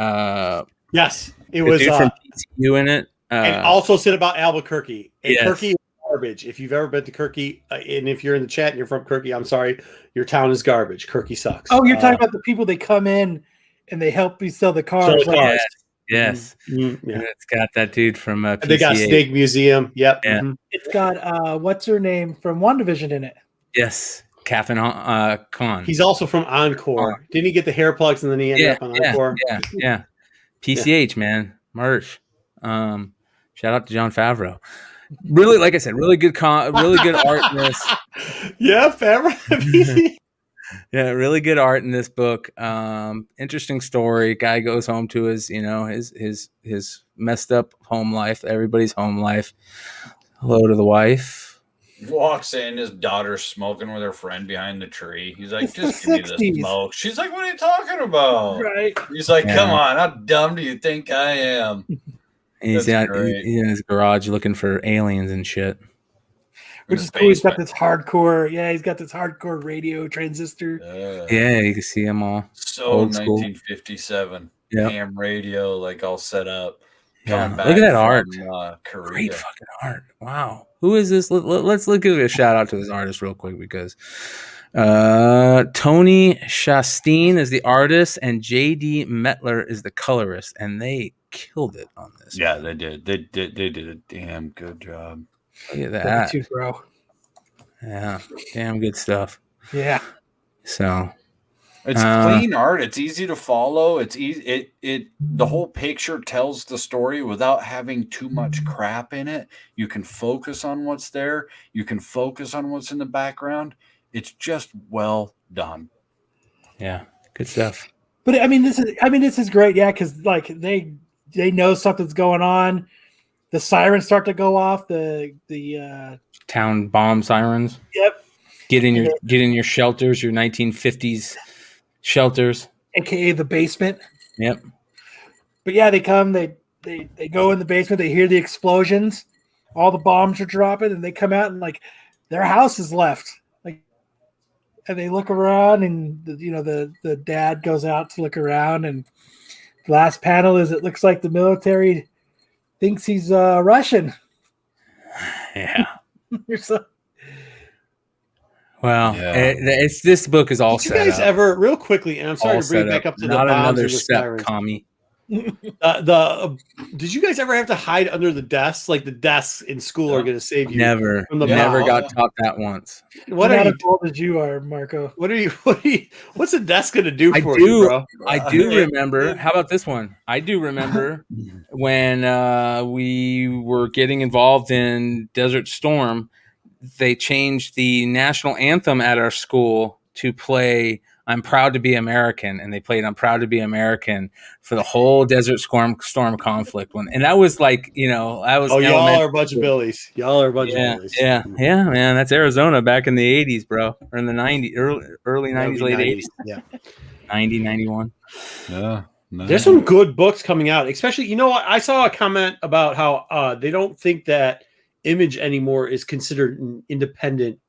yes, it was from PCU in it, and also said about Albuquerque. Yes. Kirky is garbage. If you've ever been to Kirky, and if you're in the chat and you're from Kirky, I'm sorry, your town is garbage. Kirky sucks. Oh, you're talking about the people that come in and they help you sell the cars. Yes. Mm-hmm. Yeah. It's got that dude from PCA. They got Snake Museum. Yep. Yeah. Mm-hmm. It's got what's her name from WandaVision in it. Yes. Catherine Kahn. He's also from Encore. Didn't he get the hair plugs and then he ended up on Encore? Yeah. PCH, man. Merch. Shout out to Jon Favreau. Really, like I said, really good really good art in this. Yeah, Favreau. Yeah, really good art in this book. Interesting story. Guy goes home to his messed up home life, everybody's home life. Hello to the wife. Walks in, his daughter's smoking with her friend behind the tree. He's like, just give me the smoke. She's like, what are you talking about? Right. He's like, come on, how dumb do you think I am? He's in his garage looking for aliens and shit. Which is cool. He's got this hardcore. Yeah, he's got this hardcore radio transistor. Yeah, you can see them all. So old 1957. Yeah. Ham radio, like all set up. Yeah. Look at that art. Great fucking art. Wow. Who is this? Let's give a shout out to this artist real quick because Tony Shasteen is the artist and J.D. Metler is the colorist, and they killed it on this. Yeah, they did. They did a damn good job. Look at that. Too, bro. Yeah, damn good stuff. Yeah. So it's clean art. It's easy to follow. It's easy. The whole picture tells the story without having too much crap in it. You can focus on what's there. You can focus on what's in the background. It's just well done. Yeah, good stuff. But this is great. Yeah, because like they know something's going on. The sirens start to go off. The town bomb sirens. Yep. Get in your shelters, your 1950s shelters, aka the basement. Yep. But yeah, they come. They go in the basement. They hear the explosions. All the bombs are dropping, and they come out and like their house is left. Like, and they look around, and the dad goes out to look around, and the last panel is it looks like the military thinks he's Russian. Yeah. It's this book is all set up. Did you guys ever, real quickly, and I'm sorry to bring it back up to not the bombs another or the step, sirens. commie. Did you guys ever have to hide under the desks? Like the desks in school are going to save you. Never. Never got taught that once. What are you old as you are, Marco? What's a desk going to do for you, bro? I do remember. How about this one? I do remember when we were getting involved in Desert Storm. They changed the national anthem at our school to play I'm Proud to Be American, and they played I'm Proud to Be American for the whole Desert Storm conflict one. And that was like, I was y'all are a bunch of billies. Y'all are a bunch of billies. Yeah, man. That's Arizona back in the 80s, bro. Or in the 90s, early 90s, late 80s. Yeah. 90, 91. Yeah. No. There's some good books coming out, especially, I saw a comment about how they don't think that Image anymore is considered an independent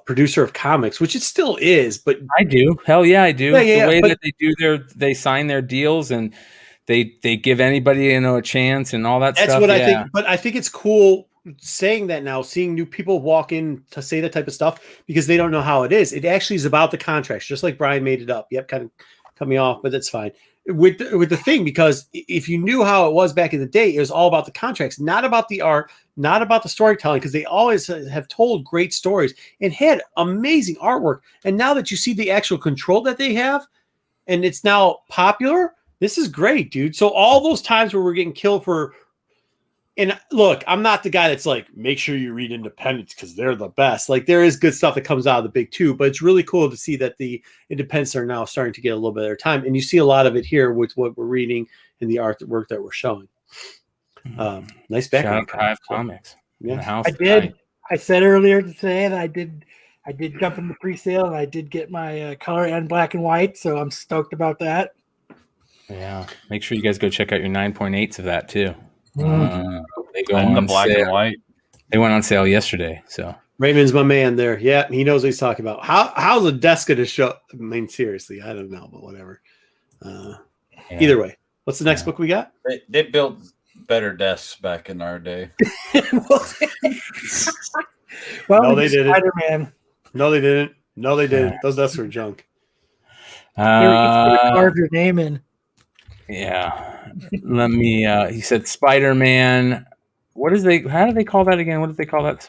producer of comics, which it still is, but I do. Hell yeah, I do. Yeah, the way that they do they sign their deals and they give anybody a chance and all that stuff. That's what I think. But I think it's cool saying that now, seeing new people walk in to say that type of stuff because they don't know how it is. It actually is about the contracts, just like Brian made it up. Yep, kind of cut me off, but that's fine. With the thing, because if you knew how it was back in the day, it was all about the contracts, not about the art, not about the storytelling, because they always have told great stories and had amazing artwork. And now that you see the actual control that they have, and it's now popular, this is great, dude. So all those times where we're getting killed for, and look, I'm not the guy that's like, make sure you read independents because they're the best. Like, there is good stuff that comes out of the big two, but it's really cool to see that the independents are now starting to get a little bit of their time. And you see a lot of it here with what we're reading and the artwork that we're showing. Nice background. Shout out to Hive Comics. Yeah, I did. I said earlier today that I did jump into pre-sale, and I did get my color and black and white, so I'm stoked about that. Yeah, make sure you guys go check out your 9.8s of that too. They go and on the black sale. and white. They went on sale yesterday, so Raymond's my man there. Yeah, he knows what he's talking about. How's a desk going to show? I mean, seriously, I don't know, but whatever. Either way, what's the next book we got? They built better desks back in our day. Well, No, they didn't. Spider-Man. No, they didn't. No, they didn't. Those desks were junk. Carve your name in. Yeah. Let me he said Spider-Man. How do they call that again? What did they call that?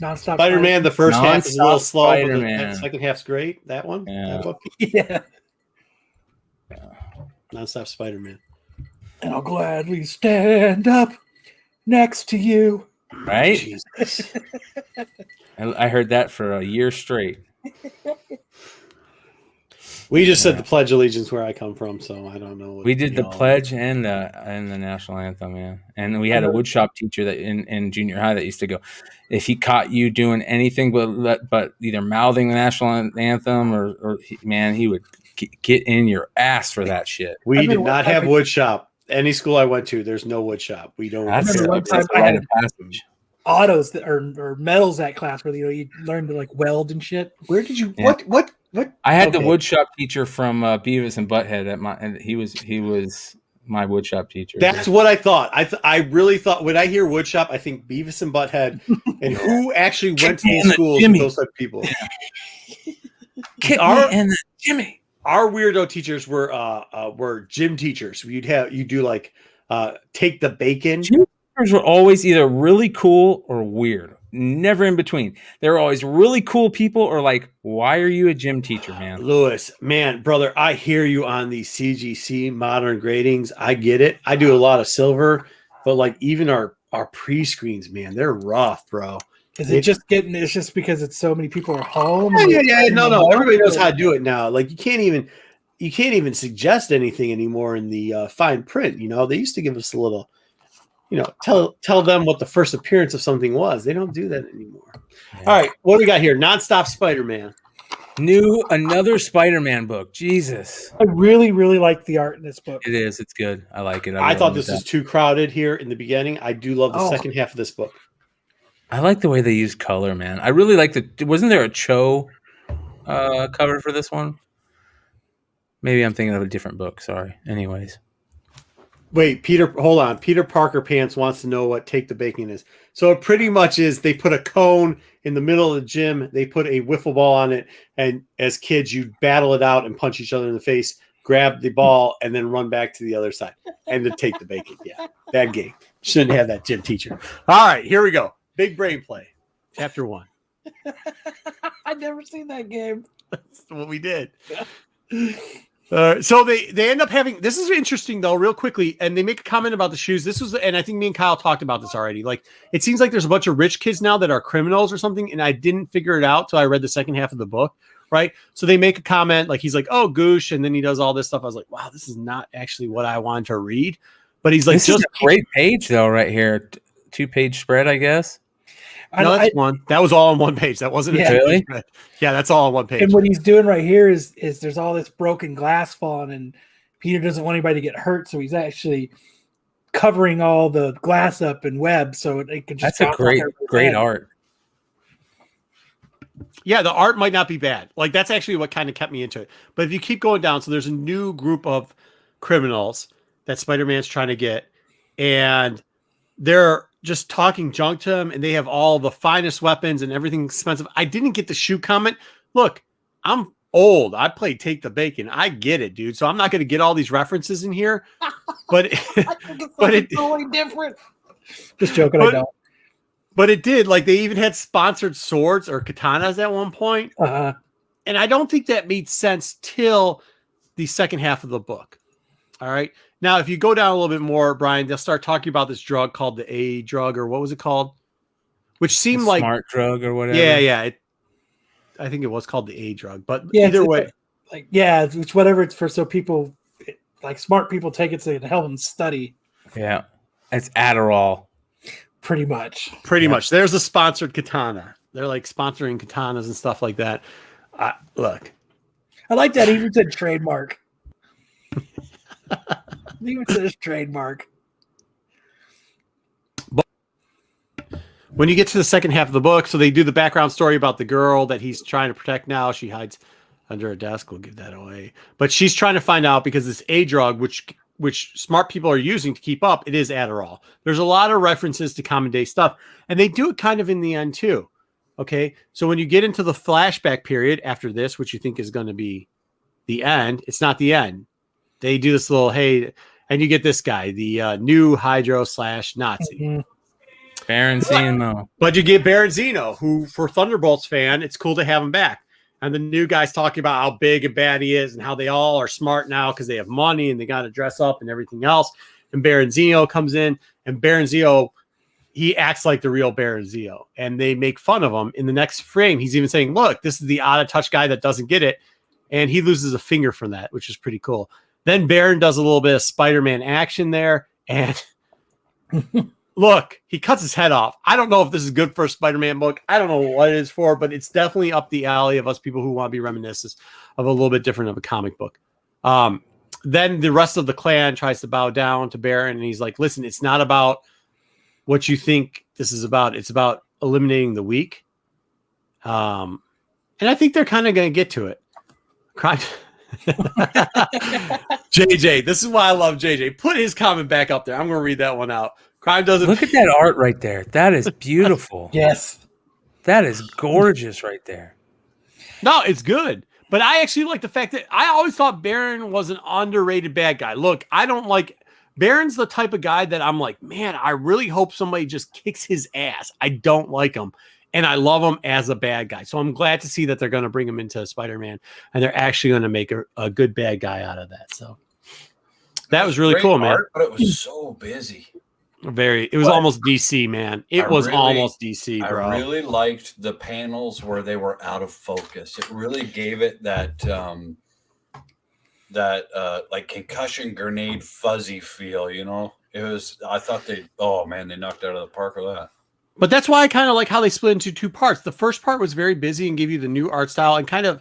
Non-stop Spider-Man, the first half is a little slow, but Spider-Man. the second half's great. That one? Yeah. That book? Yeah. Non-stop Spider-Man. And I'll gladly stand up next to you. Right? Jesus. I heard that for a year straight. We just said the Pledge of Allegiance where I come from, so I don't know. We did the pledge and the national anthem, man. And we had a woodshop teacher that in junior high that used to go, if he caught you doing anything but either mouthing the national anthem or he would get in your ass for that shit. We did not have woodshop. Any school I went to, there's no woodshop. We don't. That's I had a passage. Autos or metals that class where you learn to like weld and shit. Where did you? Yeah. What? I had the woodshop teacher from Beavis and Butthead and he was my woodshop teacher. That's what I thought. I really thought when I hear woodshop, I think Beavis and Butthead, and who actually went to these schools with those type of people. Kit and Jimmy. Our weirdo teachers were gym teachers. You do like take the bacon. Gym teachers were always either really cool or weird. Never in between. They were always really cool people or like, why are you a gym teacher, man? Lewis, man, brother, I hear you on these CGC modern gradings. I get it. I do a lot of silver, but like even our pre-screens, man, they're rough, bro. It's just because it's so many people are home. Yeah. No. Everybody knows how to do it now. Like you can't even suggest anything anymore in the fine print. You know, they used to give us a little, tell them what the first appearance of something was. They don't do that anymore. Yeah. All right, what do we got here? Nonstop Spider-Man. Another Spider-Man book. Jesus. I really, really like the art in this book. It is. It's good. I like it. I thought this was too crowded here in the beginning. I do love the second half of this book. I like the way they use color, man. I really like wasn't there a Cho cover for this one? Maybe I'm thinking of a different book. Sorry. Anyways. Wait, hold on. Peter Parker Pants wants to know what Take the Bacon is. So it pretty much is they put a cone in the middle of the gym. They put a wiffle ball on it. And as kids, you battle it out and punch each other in the face, grab the ball, and then run back to the other side. And then take the bacon. Yeah, bad game. Shouldn't have that gym teacher. All right, here we go. Big Brain Play. Chapter 1. I've never seen that game. That's what we did. So they end up having, this is interesting though, real quickly, and they make a comment about the shoes. This was, and I think me and Kyle talked about this already. Like, it seems like there's a bunch of rich kids now that are criminals or something, and I didn't figure it out till I read the second half of the book, right? So they make a comment, like he's like, "Oh, goosh," and then he does all this stuff. I was like, wow, this is not actually what I wanted to read. But he's like, this is a great page though, right here. 2-page spread, I guess. No, that's one. That was all on one page. That wasn't really? Yeah, that's all on one page. And what he's doing right here is there's all this broken glass falling, and Peter doesn't want anybody to get hurt, so he's actually covering all the glass up in web so it can just. That's a great art. Yeah, the art might not be bad. Like that's actually what kind of kept me into it. But if you keep going down, so there's a new group of criminals that Spider-Man's trying to get, and they're just talking junk to him, and they have all the finest weapons and everything expensive. I didn't get the shoe comment. Look, I'm old. I played Take the Bacon. I get it, dude. So I'm not going to get all these references in here, but it's totally different. Just joking. I don't. But it did. Like they even had sponsored swords or katanas at one point. Uh-huh. And I don't think that made sense till the second half of the book. All right. Now, if you go down a little bit more, Brian, they'll start talking about this drug called the A drug, or what was it called? Which seemed like smart drug or whatever. Yeah. I think it was called the A drug, but either way, it's whatever it's for. So people, like smart people, take it so it can help them study. Yeah, it's Adderall. Pretty much. There's a sponsored katana. They're like sponsoring katanas and stuff like that. Look, I like that. He even said trademark. He even says trademark. But when you get to the second half of the book, so they do the background story about the girl that he's trying to protect now. She hides under a desk. We'll give that away. But she's trying to find out because this A drug, which smart people are using to keep up, it is Adderall. There's a lot of references to common day stuff. And they do it kind of in the end too. Okay. So when you get into the flashback period after this, which you think is going to be the end, it's not the end. They do this little, hey, and you get this guy, the new Hydro / Nazi. Mm-hmm. Baron Zemo. But you get Baron Zemo, who for Thunderbolts fan, it's cool to have him back. And the new guy's talking about how big and bad he is and how they all are smart now because they have money and they got to dress up and everything else. And Baron Zemo comes in, and Baron Zemo, he acts like the real Baron Zemo. And they make fun of him. In the next frame, he's even saying, look, this is the out of touch guy that doesn't get it. And he loses a finger from that, which is pretty cool. Then Baron does a little bit of Spider-Man action there. And look, he cuts his head off. I don't know if this is good for a Spider-Man book. I don't know what it is for, but it's definitely up the alley of us people who want to be reminiscent of a little bit different of a comic book. Then the rest of the clan tries to bow down to Baron, and he's like, listen, it's not about what you think this is about. It's about eliminating the weak. And I think they're kind of going to get to it. JJ, this is why I love JJ. Put his comment back up there. I'm going to read that one out. Crime doesn't Look at that art right there. That is beautiful. Yes. That is gorgeous right there. No, it's good. But I actually like the fact that I always thought Baron was an underrated bad guy. Look, I don't like Baron's the type of guy that I'm like, man, I really hope somebody just kicks his ass. I don't like him. And I love him as a bad guy. So I'm glad to see that they're going to bring him into Spider-Man and they're actually going to make a good bad guy out of that. So that was really cool, man. But it was so busy. It was almost DC, man. It was almost DC, bro. I really liked the panels where they were out of focus. It really gave it that like concussion grenade fuzzy feel, you know? I thought they knocked it out of the park with that. But that's why I kind of like how they split into two parts. The first part was very busy and gave you the new art style and kind of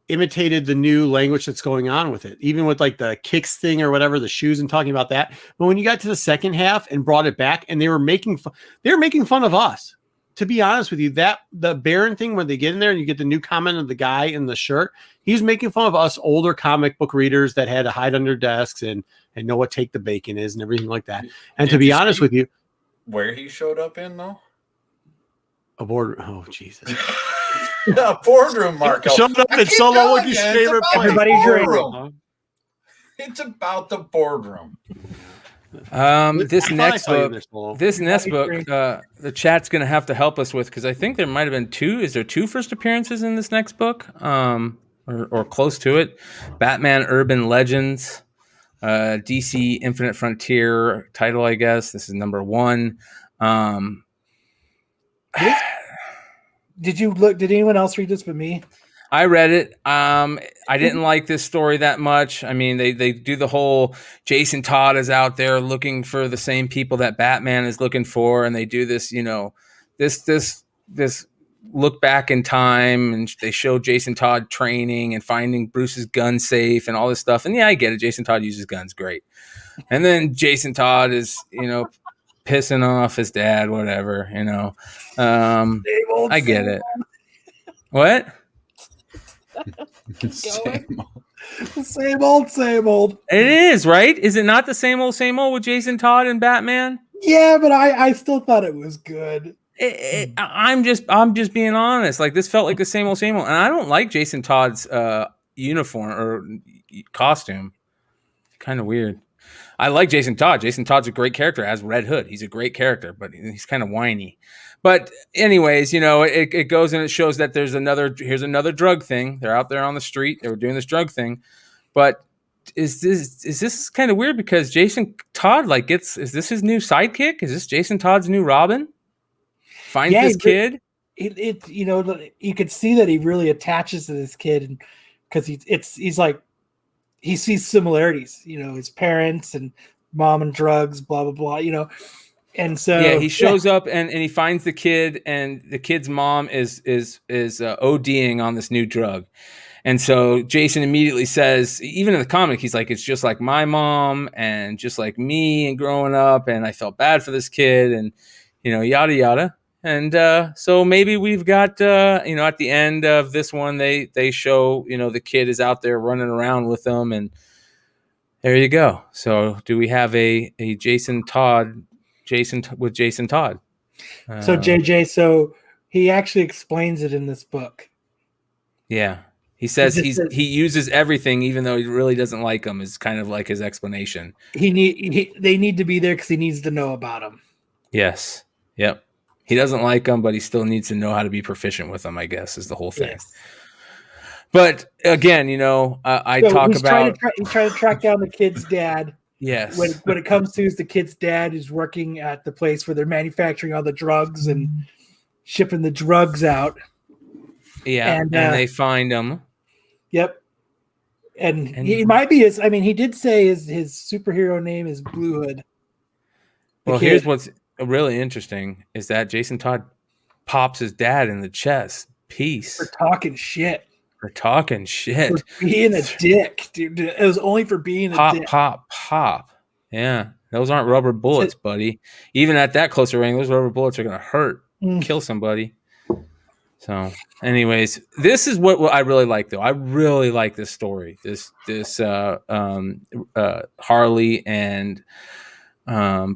imitated the new language that's going on with it, even with like the kicks thing or whatever, the shoes and talking about that. But when you got to the second half and brought it back and they were making fun of us, to be honest with you, that the Baron thing, when they get in there and you get the new comment of the guy in the shirt, he's making fun of us older comic book readers that had to hide under desks and know what take the bacon is and everything like that. And to be honest with you, where he showed up in though? A board. Oh, Jesus. A boardroom, Marco. Showed up in Solo with his favorite place. Everybody's dream. It's about the boardroom. This next book, the chat's going to have to help us with, because I think there might have been two. Is there two first appearances in this next book, or close to it? Batman Urban Legends, DC Infinite Frontier title, I guess. This is number 1. Did you look? Did anyone else read this but me? I read it. I didn't like this story that much. I mean, they do the whole Jason Todd is out there looking for the same people that Batman is looking for, and they do this, this look back in time, and they show Jason Todd training and finding Bruce's gun safe and all this stuff. And yeah, I get it. Jason Todd uses guns, great. And then Jason Todd is, pissing off his dad, whatever, I get it. What? Same old. It is, right? Is it not the same old with Jason Todd and Batman? Yeah, but I still thought it was good. I'm just being honest. Like, this felt like the same old, and I don't like Jason Todd's uniform or costume. Kind of weird. I like Jason Todd. Jason Todd's a great character as Red Hood. He's a great character, but he's kind of whiny. But anyways, it goes and it shows that here's another drug thing. They're out there on the street. They were doing this drug thing. But is this kind of weird because Jason Todd is this his new sidekick? Is this Jason Todd's new Robin? Finds this kid. You could see that he really attaches to this kid because he's like he sees similarities, his parents and mom and drugs, blah blah blah, and so he shows up and he finds the kid, and the kid's mom is ODing on this new drug. And so Jason immediately says, even in the comic, he's like, it's just like my mom and just like me and growing up, and I felt bad for this kid, and yada yada. And so maybe we've got at the end of this one, they show the kid is out there running around with them, and there you go. So do we have a Jason Todd with Jason Todd? So JJ, so he actually explains it in this book. Yeah. He says he uses everything, even though he really doesn't like them, is kind of like his explanation. They need to be there because he needs to know about them. Yes. Yep. He doesn't like them, but he still needs to know how to be proficient with them, I guess, is the whole thing. Yes. But again, he's trying to track down the kid's dad. Yes. When it comes to the kid's dad is working at the place where they're manufacturing all the drugs and shipping the drugs out. Yeah, and they find him. Yep. And he might be he did say his superhero name is Blue Hood. Well, here's what's really interesting is that Jason Todd pops his dad in the chest. Peace. For talking shit. For being a dick, dude. It was only for being a dick. Pop. Yeah. Those aren't rubber bullets, buddy. Even at that closer range, those rubber bullets are going to hurt. Kill somebody. So, anyways, this is what I really like, though. I really like this story. This Harley and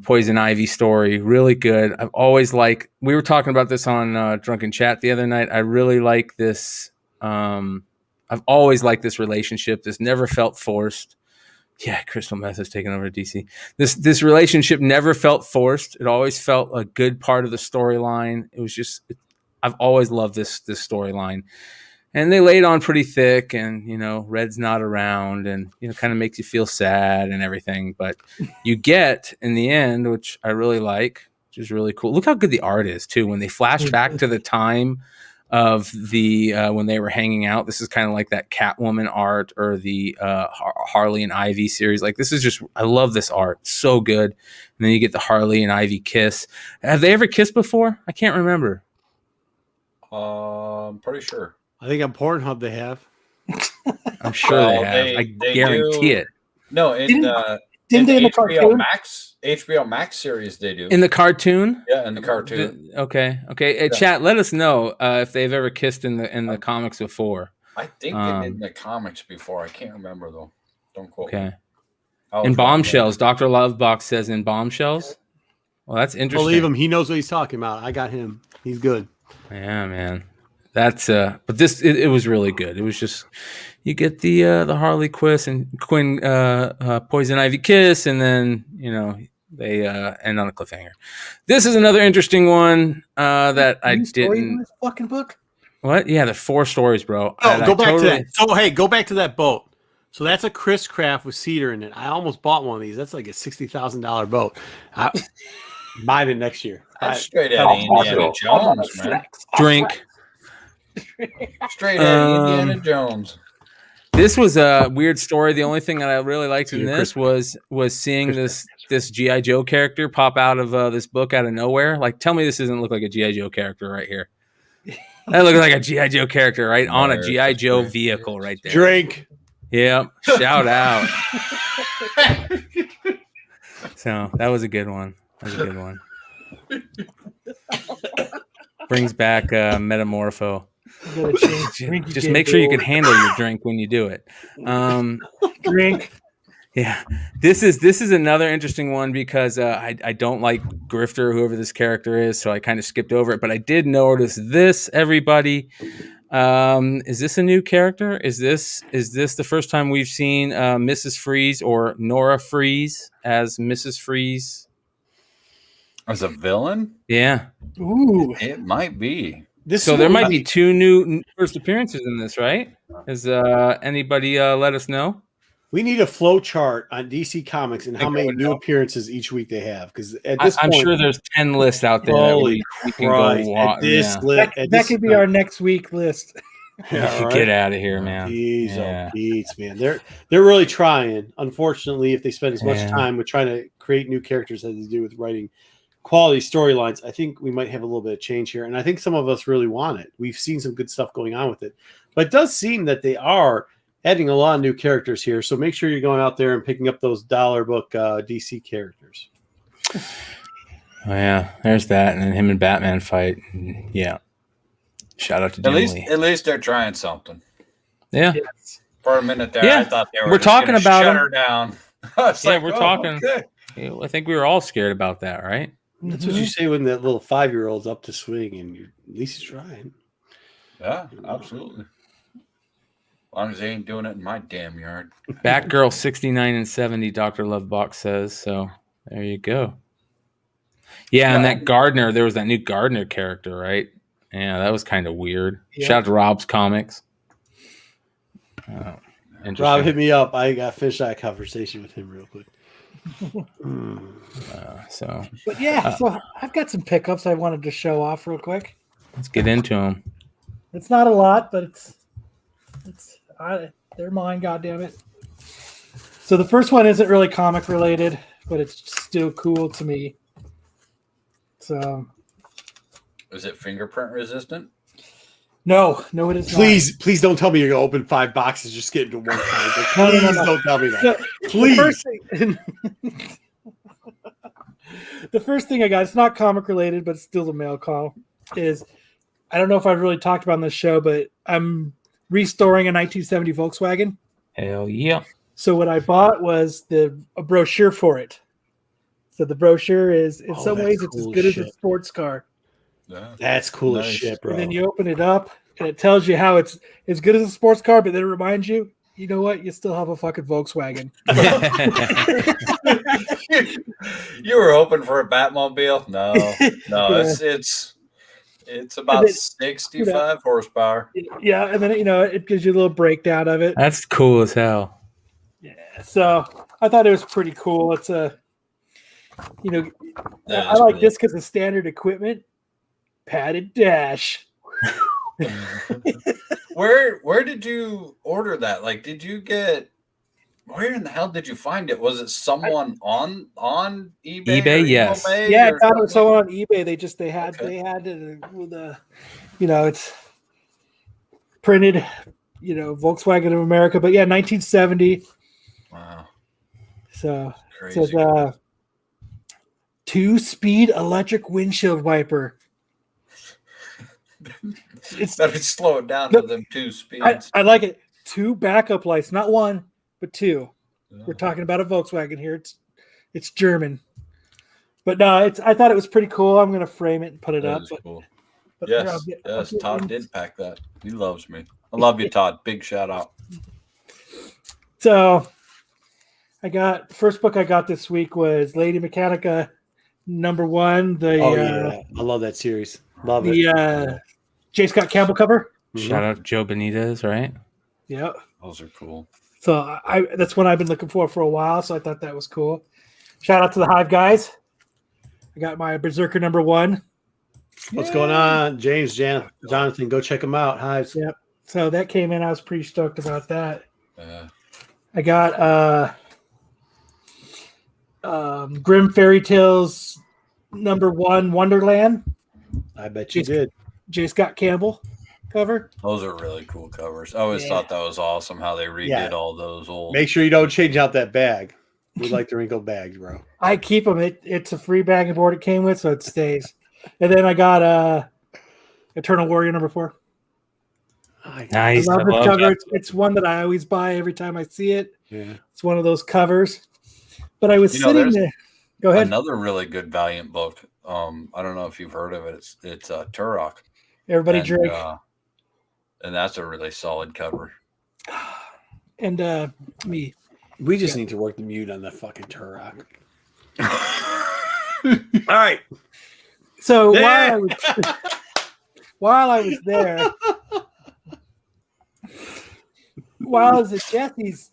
Poison Ivy story, really good. I've always we were talking about this on Drunken Chat the other night. I really like this. I've always liked this relationship. This never felt forced. Yeah, Crystal Meth has taken over DC. This relationship never felt forced. It always felt a good part of the storyline. It was just. I've always loved this storyline, and they laid on pretty thick, and Red's not around, and kind of makes you feel sad and everything. But you get in the end, which I really like, which is really cool. Look how good the art is too. When they flash back to the time of the when they were hanging out, this is kind of like that Catwoman art or the Harley and Ivy series. Like this is just, I love this art, so good. And then you get the Harley and Ivy kiss. Have they ever kissed before? I can't remember. I'm pretty sure. I think on Pornhub they have. I'm sure they have. I guarantee it. No, in the HBO Max series they do. In the cartoon? Yeah, in the cartoon. Okay. Yeah. Chat, let us know if they've ever kissed in the comics before. I think they did in the comics before. I can't remember though. Don't quote me. In Bombshells, Dr. Lovebox says in Bombshells. Well, that's interesting. Believe him, he knows what he's talking about. I got him. He's good. Yeah, man. That's but this it was really good. It was just you get the Harley Quinn Poison Ivy kiss, and then they end on a cliffhanger. This is another interesting one that I didn't. In this fucking book. What? Yeah, there's 4 stories, bro. Oh, go back to that. So hey, go back to that boat. So that's a Chris Craft with cedar in it. I almost bought one of these. That's like a $60,000 boat. Buy it next year. That's straight out of Indiana Jones, man. Drink. Straight out of Indiana Jones. This was a weird story. The only thing that I really liked in this was seeing this G.I. Joe character pop out of this book out of nowhere. Like, tell me this doesn't look like a G.I. Joe character right here. That looks like a G.I. Joe character, right? On a G.I. Joe vehicle right there. Drink. Yep. Shout out. So that was a good one. Brings back Metamorpho. Just make sure you can handle your drink when you do it. Drink. Yeah, this is another interesting one because I don't like Grifter, whoever this character is, so I kind of skipped over it. But I did notice this, everybody. Is this a new character? Is this the first time we've seen Mrs. Freeze or Nora Freeze as Mrs. Freeze? As a villain? Yeah. Ooh. It might be. So there might be 2 new first appearances in this, right? Has anybody let us know? We need a flow chart on DC Comics and how many new appearances each week they have. Because at this I'm point, sure there's 10 lists out there. Holy we can Christ! go At this that could be our next week list. Yeah, Get out of here, man. Jeez, oh, Pete's, man. They're really trying. Unfortunately, if they spend as much time with trying to create new characters as they do with writing quality storylines, I think we might have a little bit of change here. And I think some of us really want it. We've seen some good stuff going on with it. But it does seem that they are adding a lot of new characters here. So make sure you're going out there and picking up those dollar book DC characters. Oh, yeah, there's that. And then him and Batman fight. Yeah. Shout out to Jim Lee. At least they're trying something. Yeah. Yes. For a minute there, I thought they were talking about shut her down. We're talking. Okay. I think we were all scared about that, right? That's what you say when that little 5-year-old's up to swing and you're at least he's trying. Yeah, absolutely. As long as they ain't doing it in my damn yard. Batgirl 69 and 70, Dr. Lovebox says. So there you go. Yeah, and that Gardner, there was that new Gardner character, right? Yeah, that was kind of weird. Yeah. Shout out to Rob's Comics. Rob, hit me up. I got to finish that conversation with him real quick. But yeah, so I've got some pickups I wanted to show off real quick. Let's get into them. It's not a lot, but they're mine. Goddamn it! So the first one isn't really comic related, but it's still cool to me. So, is it fingerprint resistant? No, it is not. Please don't tell me you're gonna open 5 boxes, just get into one time. Please don't tell me that. Please. The first thing I got, it's not comic related, but it's still a mail call, is I don't know if I've really talked about on this show, but I'm restoring a 1970 Volkswagen. Hell yeah. So what I bought was a brochure for it. So the brochure is, in some ways, it's as good as a sports car. Yeah. That's cool as shit, bro. And then you open it up, and it tells you how it's as good as a sports car, but then it reminds you, you know what? You still have a fucking Volkswagen. You were hoping for a Batmobile? No. It's about 65 horsepower. Yeah, and then it gives you a little breakdown of it. That's cool as hell. Yeah, so I thought it was pretty cool. It's I like this because of standard equipment. Padded dash. Where did you order that? Like, where in the hell did you find it? Was it someone on eBay? eBay, yes. Yeah, I found it was someone on eBay. They had it with it's printed, Volkswagen of America. But yeah, 1970. Wow. So it says 2-speed electric windshield wiper. Better slow it down to them 2 speeds. I like it. 2 backup lights, not 1, but 2. Yeah. We're talking about a Volkswagen here. It's German, but no, I thought it was pretty cool. I'm gonna frame it and put it up. Cool. Yes, Todd did pack that. He loves me. I love you, Todd. Big shout out. So, the first book I got this week was Lady Mechanica #1. I love that series. Love it. The J. Scott Campbell cover. Shout out to Joe Benitez, right? Yeah, those are cool. So that's one I've been looking for a while. So I thought that was cool. Shout out to the Hive guys. I got my Berserker #1. What's going on, James, Jonathan? Go check them out. Hives. Yep. So that came in. I was pretty stoked about that. I got Grimm Fairy Tales #1 Wonderland. I bet you did. J. Scott Campbell cover. Those are really cool covers. I always thought that was awesome how they redid all those old. Make sure you don't change out that bag. We like the wrinkled bags, bro. I keep them. It's a free bag and board it came with, so it stays. And then I got Eternal Warrior #4. Nice. I love the cover. It's one that I always buy every time I see it. Yeah. It's one of those covers. But I was sitting there. Go ahead. Another really good Valiant book. I don't know if you've heard of it. It's Turok. Everybody drink. And that's a really solid cover. And me. We just need to work the mute on the fucking Turok. All right. So while I was there, while I was at Jesse's,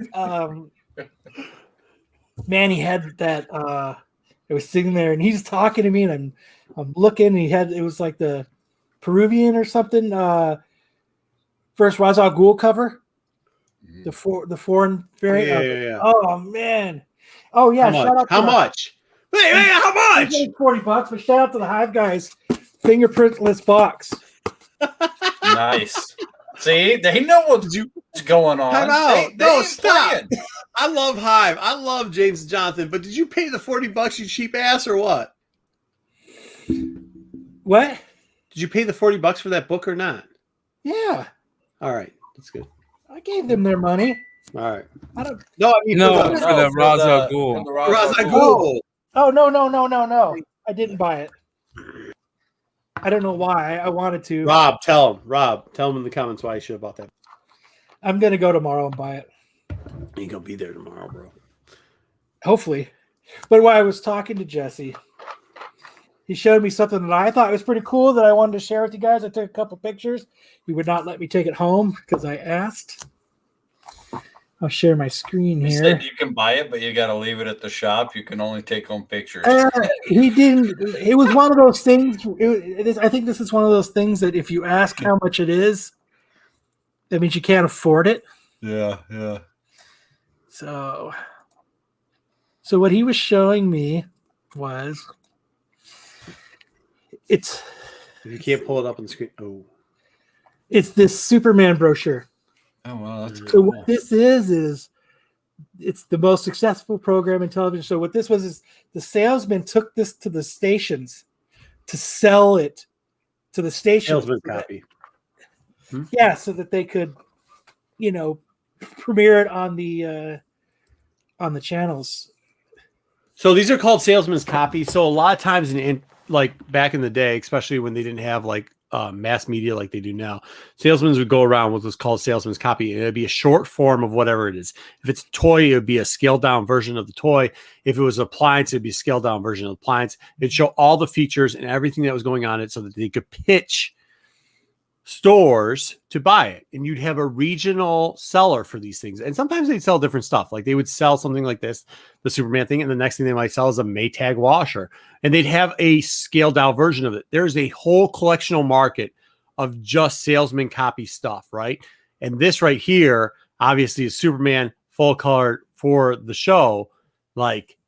man, he had that. I was sitting there, and he's talking to me, and I'm looking. And it was like the Peruvian or something. First Ra's al Ghul cover, the foreign variant. Yeah. Oh man. Oh yeah. How much? Wait, how much? $40, but shout out to the Hive guys. Fingerprintless box. Nice. See, they know what's going on. Time out. They Stop. playing. I love Hive. I love James and Jonathan, but did you pay the $40, you cheap ass, or what? What? Did you pay the $40 for that book or not? Yeah. All right. That's good. I gave them their money. All right. I don't. No, I mean, for the Ra's al Ghul. Ra's al Ghul. Oh no! I didn't buy it. I don't know why. I wanted to. Rob, tell him in the comments why you should have bought that. I'm gonna go tomorrow and buy it. You gonna be there tomorrow, bro? Hopefully. But while I was talking to Jesse, he showed me something that I thought was pretty cool that I wanted to share with you guys. I took a couple pictures. He would not let me take it home because I asked. I'll share my screen here. He said you can buy it, but you got to leave it at the shop. You can only take home pictures. He didn't. It was one of those things. I think this is one of those things that if you ask how much it is, that means you can't afford it. Yeah. So what he was showing me was it's. You can't pull it up on the screen. Oh, it's this Superman brochure. Oh well, that's So cool. what this is it's the most successful program in television. So what this was is the salesman took this to the stations to sell it to the stations. salesman copy. Yeah, so that they could, premiere it on the channels. So these are called salesman's copies. So a lot of times in like back in the day, especially when they didn't have like mass media like they do now, salesmen would go around with what's called salesman's copy, and it'd be a short form of whatever it is. If it's a toy, it would be a scaled down version of the toy. If it was an appliance, it'd be a scaled down version of the appliance. It'd show all the features and everything that was going on it so that they could pitch stores to buy it, and you'd have a regional seller for these things. And sometimes they'd sell different stuff. Like they would sell something like this, the Superman thing, and the next thing they might sell is a Maytag washer, and they'd have a scaled down version of it. There's a whole collectional market of just salesman copy stuff, right? And this right here obviously is Superman full color for the show. Like,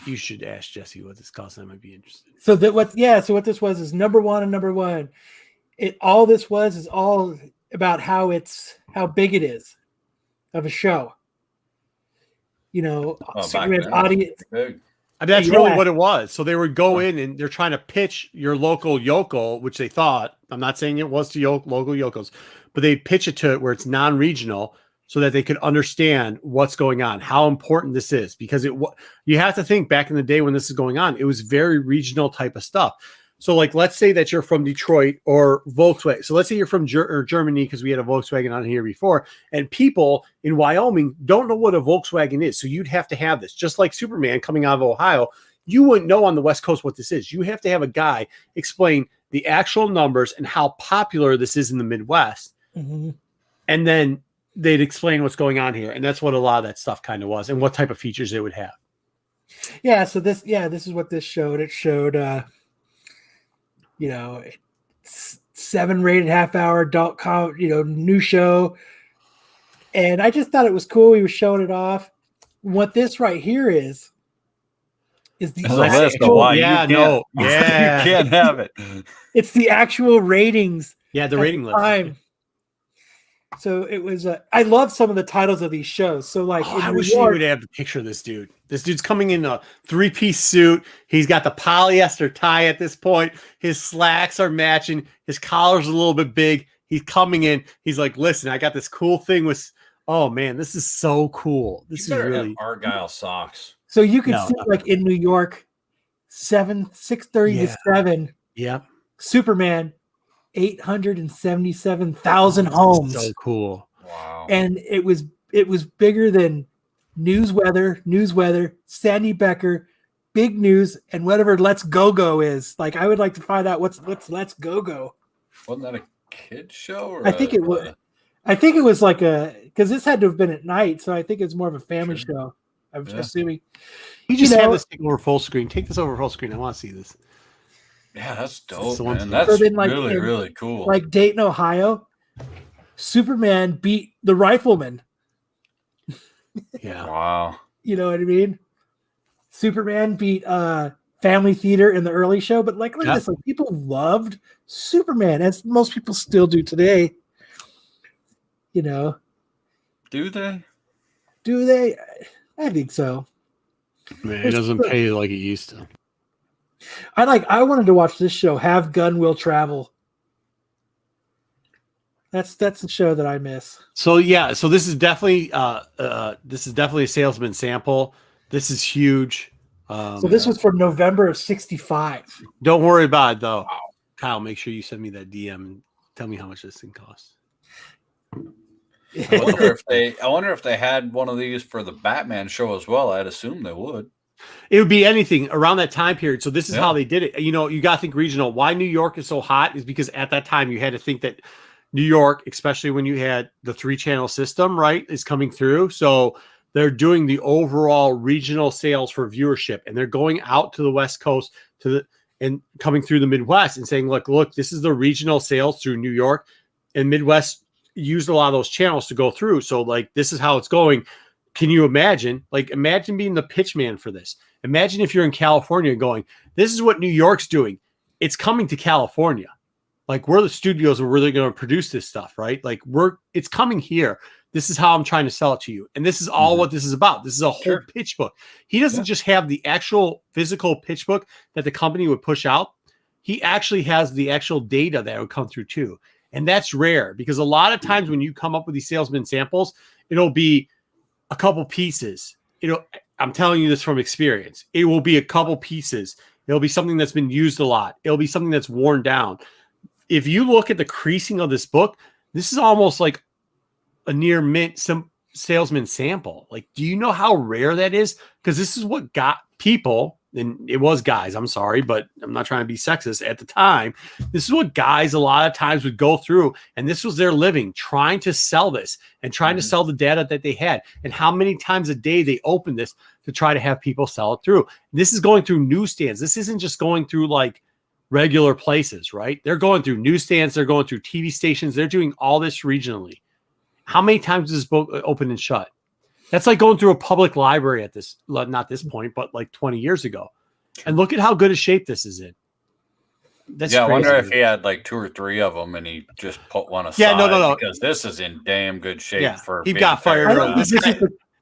you should ask Jesse what this costs. I might be interested. So what this was is number one and number one. All this was is all about how big it is of a show. Superman's audience. Big. I mean, that's really what it was. So they would go in and they're trying to pitch your local yokel, which they thought, I'm not saying it was to local yokels, but they pitch it to it where it's non-regional so that they could understand what's going on, how important this is. Because you have to think back in the day when this is going on, it was very regional type of stuff. So like, let's say that you're from Detroit or Volkswagen. So let's say you're from Germany, because we had a Volkswagen on here before, and people in Wyoming don't know what a Volkswagen is. So you'd have to have this, just like Superman coming out of Ohio. You wouldn't know on the West Coast what this is. You have to have a guy explain the actual numbers and how popular this is in the Midwest. Mm-hmm. And then they'd explain what's going on here. And that's what a lot of that stuff kind of was, and what type of features it would have. Yeah. So this is what this showed. It showed, 7 rated half-hour adult new show. And I just thought it was cool. He was showing it off. What this right here is the actual, you can't have it. It's the actual ratings. Yeah, the rating list. So it was. I love some of the titles of these shows. So like, I wish you would have the picture of this dude. This dude's coming in a 3-piece suit. He's got the polyester tie at this point. His slacks are matching. His collar's a little bit big. He's coming in. He's like, "Listen, I got this cool thing with." Oh man, this is so cool. This is really Argyle socks. So you can see like in New York, 6:30 to 7. Yep. Superman, 877,000 homes. So cool. Wow. And it was bigger than News Weather, Sandy Becker, Big News, and whatever Let's Go is. Like, I would like to find out what's Let's Go. Wasn't that a kid show? Or I think it was. I think it was like because this had to have been at night, so I think it's more of a family show. I'm assuming. You just have this thing over full screen. Take this over full screen. I want to see this. Yeah, that's dope, So man. That's really cool. Like Dayton, Ohio, Superman beat the Rifleman. Yeah. Wow. You know what I mean? Superman beat Family Theater in the early show, but look at this. Like, people loved Superman, as most people still do today. You know. Do they? Do they? I think so. Man, it doesn't pay like it used to. I wanted to watch this show, Have Gun Will Travel. That's the show that I miss. So this is definitely a salesman sample. This is huge. So this was from November of '65. Don't worry about it though. Wow. Kyle, make sure you send me that DM and tell me how much this thing costs. I wonder if they had one of these for the Batman show as well. I'd assume they would. It would be anything around that time period. So this is how they did it. You know, you got to think regional. Why New York is so hot is because at that time you had to think that New York, especially when you had the 3-channel system, right, is coming through. So they're doing the overall regional sales for viewership, and they're going out to the West Coast and coming through the Midwest and saying, look, this is the regional sales through New York, and Midwest used a lot of those channels to go through. So like, this is how it's going. Can you imagine? Like, imagine being the pitch man for this. Imagine if you're in California going, this is what New York's doing. It's coming to California. Like, we're the studios where we're going to produce this stuff, right? Like, it's coming here. This is how I'm trying to sell it to you. And this is all what this is about. This is a whole pitch book. He doesn't just have the actual physical pitch book that the company would push out. He actually has the actual data that would come through too. And that's rare because a lot of times when you come up with these salesman samples, it'll be a couple pieces. I'm telling you this from experience. It will be a couple pieces. It'll be something that's been used a lot. It'll be something that's worn down. If you look at the creasing of this book, this is almost like a near mint salesman sample. Like, do you know how rare that is? Because this is what got people, and it was guys, I'm sorry, but I'm not trying to be sexist at the time. This is what guys a lot of times would go through, and this was their living, trying to sell this and trying to sell the data that they had, and how many times a day they opened this to try to have people sell it through. This is going through newsstands. This isn't just going through like regular places, right? They're going through newsstands. They're going through TV stations. They're doing all this regionally. How many times does this book open and shut? That's like going through a public library at this, not this point, but like 20 years ago. And look at how good a shape this is in. That's crazy. I wonder if he had like 2 or 3 of them and he just put one aside. Yeah, no. Because this is in damn good shape for. He got fired.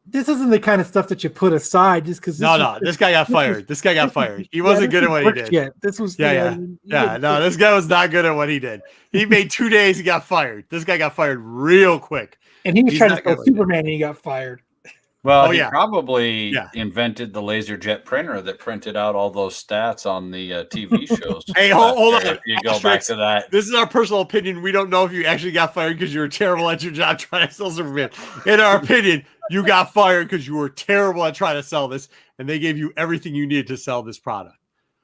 This isn't the kind of stuff that you put aside just because. No. This guy got fired. This guy got fired. He wasn't good at what he did. Yeah, this was. No, this guy was not good at what he did. He made 2 days. He got fired. This guy got fired real quick. And he was trying to sell Superman, and he got fired. Well, he probably invented the laser jet printer that printed out all those stats on the TV shows. Hey, hold on. If you go back to that. This is our personal opinion. We don't know if you actually got fired because you were terrible at your job trying to sell Superman. In our opinion, you got fired because you were terrible at trying to sell this, and they gave you everything you needed to sell this product.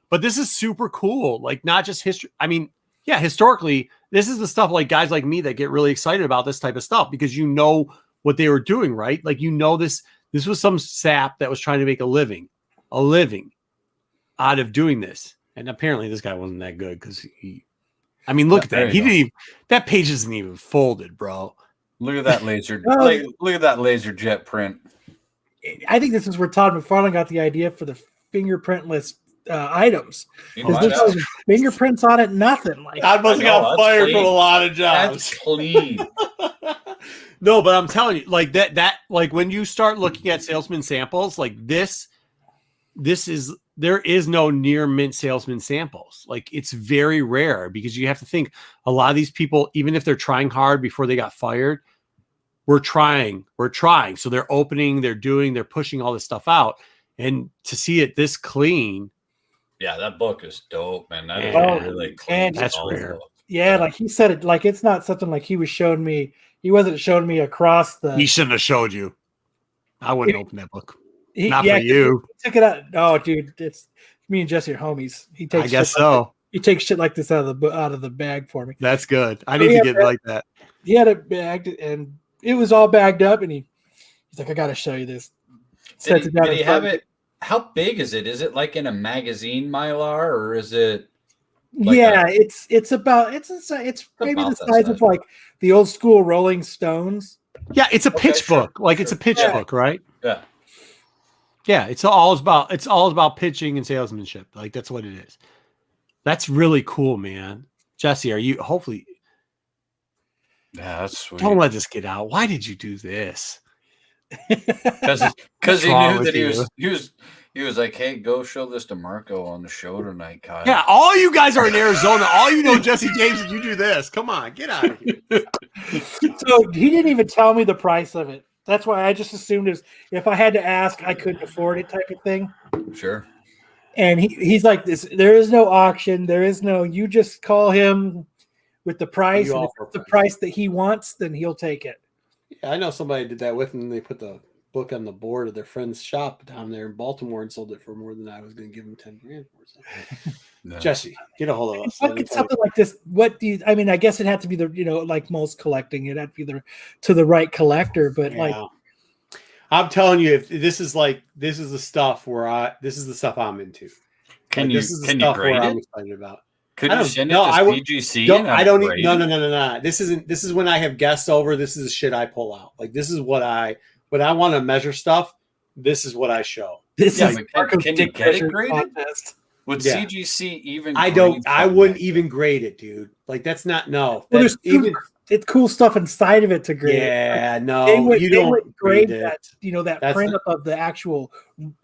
But this is super cool. Like, not just history. I mean, yeah, historically, this is the stuff like guys like me that get really excited about this type of stuff because you know what they were doing, right? Like, you know, this was some sap that was trying to make a living out of doing this. And apparently this guy wasn't that good because look at that. That page isn't even folded, bro. Look at that laser. Look at that laser jet print. I think this is where Todd McFarlane got the idea for the fingerprintless items. Because there's fingerprints on it, nothing. Like, I must have got fired from a lot of jobs. That's clean. No, but I'm telling you, like that, like when you start looking at salesman samples, like there is no near mint salesman samples. Like, it's very rare because you have to think a lot of these people, even if they're trying hard before they got fired, we're trying. So they're opening, they're pushing all this stuff out. And to see it this clean. Yeah, that book is dope, man. That is really clean. And that's rare. Yeah, like he said it, like it's not something like he was showing me. He wasn't showing me across the. He shouldn't have showed you. I wouldn't open that book. Not yeah, for you. He took it out. Oh, dude, it's me and Jesse are homies. He takes. I guess shit so. Like he takes shit like this out of the bag for me. That's good. I need to get like that. He had it bagged, and it was all bagged up, and he's like, "I got to show you this." Did he have it? How big is it? Is it like in a magazine Mylar, or is it? Like it's maybe the size of like the old school Rolling Stones. Yeah, it's a pitch book. Like it's a pitch book, right? Yeah. Yeah, it's all about pitching and salesmanship. Like that's what it is. That's really cool, man. Jesse, are you hopefully? Yeah, that's sweet. Don't let this get out. Why did you do this? Because he knew that he was like, hey, go show this to Marco on the show tonight, Kyle. Yeah, all you guys are in Arizona. All you know, Jesse James, and you do this. Come on, get out of here. So he didn't even tell me the price of it. That's why I just assumed it was, if I had to ask, I couldn't afford it type of thing. Sure. And he's like this. There is no auction. There is no. You just call him with the price. And if it's the price that he wants, then he'll take it. Yeah, I know somebody did that with him. They put the book on the board of their friend's shop down there in Baltimore and sold it for more than I was going to give him $10,000 for. So. No. Jesse, get a hold of us. Look at something like this. What do you? I mean, I guess it had to be the like most collecting. It had to be to the right collector. But like, I'm telling you, if this is the stuff this is the stuff I'm into. Can you grade it? I'm excited about. Could you send it to PGC? I don't. No. This is when I have guests over. This is the shit I pull out. Like this is when I want to measure stuff. This is what I show. Can you get it graded? Would CGC even? I wouldn't even grade it, dude. Like that's not Well, there's it's cool stuff inside of it to grade. Yeah, no, they don't grade that. That print up of the actual.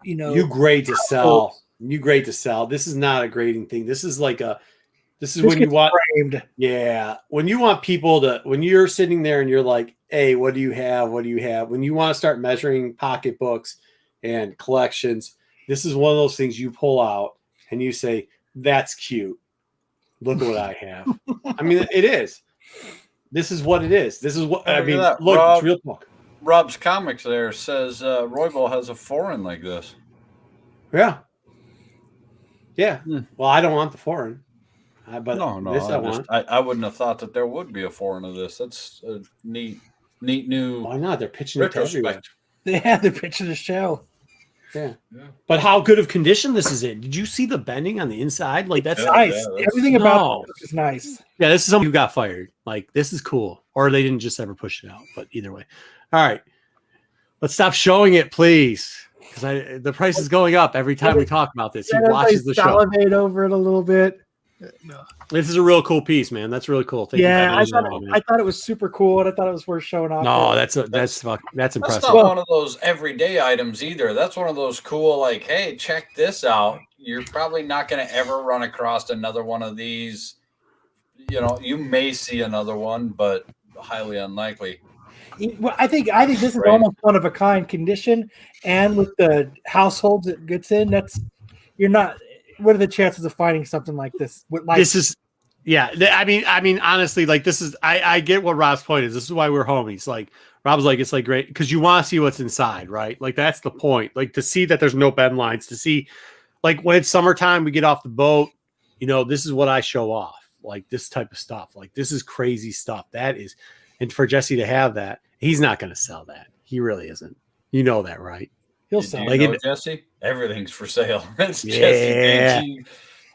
You grade to sell. You grade to sell. This is not a grading thing. This is when you want framed. Yeah, when you want people to, when you're sitting there and you're like, hey, what do you have? What do you have? When you want to start measuring pocketbooks and collections, this is one of those things you pull out and you say, that's cute. Look what I have. I mean, it is. This is what it is. This is what I mean. Look, it's real talk. Rob's Comics there says Roybal has a foreign like this. Yeah. Yeah. Well, I don't want the foreign. But no, this I wouldn't have thought that there would be a foreign of this. That's a neat new. Why not? They're pitching it to everywhere. Yeah, they're pitching the show. Yeah. But how good of condition this is in? Did you see the bending on the inside? Like that's nice. Everything about it is nice. Yeah, this is someone who got fired. Like this is cool, or they didn't just ever push it out. But either way, all right. Let's stop showing it, please, because the price is going up every time we talk about this. He watches the show. Salivate over it a little bit. No. This is a real cool piece, man. That's really cool. I thought it was super cool, and I thought it was worth showing off. No, that's impressive. That's not one of those everyday items either. That's one of those cool, like, hey, check this out. You're probably not going to ever run across another one of these. You may see another one, but highly unlikely. Well, I think this is almost one of a kind condition, and with the households it gets in, what are the chances of finding something like this? This is, I mean, honestly, like this is, I get what Rob's point is. This is why we're homies. Like Rob's like, it's like great because you want to see what's inside, right? Like that's the point. Like to see that there's no bend lines. To see, like when it's summertime, we get off the boat. This is what I show off. Like this type of stuff. Like this is crazy stuff. That is, and for Jesse to have that, he's not going to sell that. He really isn't. You know that, right? He'll sell. Jesse, everything's for sale. That's Jesse.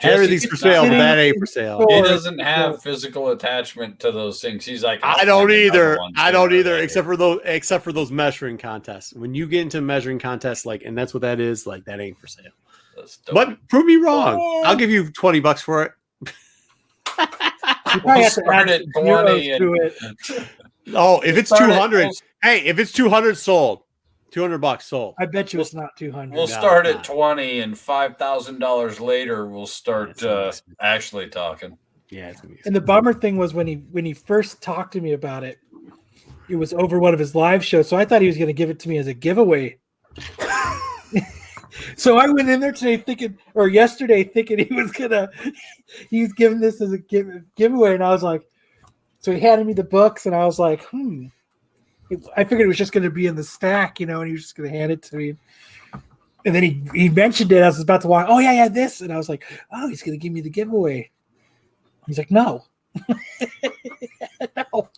Everything's for sale, but that ain't for sale. He doesn't have physical attachment to those things. He's like, I don't either. Except for those measuring contests. When you get into measuring contests, and that's what that is. Like that ain't for sale. But prove me wrong. I'll give you $20 for it. We'll start at 20 if it's 200, if it's 200 sold. $200 sold. I bet you it's not 200. We'll start at 20, and $5,000 later, we'll start actually talking. Yeah, it's gonna be. And the bummer thing was when he first talked to me about it, it was over one of his live shows. So I thought he was going to give it to me as a giveaway. So I went in there yesterday thinking he was giving this as a giveaway, and I was like, so he handed me the books, and I was like, I figured it was just going to be in the stack, and he was just going to hand it to me. And then he mentioned it. I was about to walk. Oh yeah, this, and I was like, oh, he's going to give me the giveaway. He's like, no, no.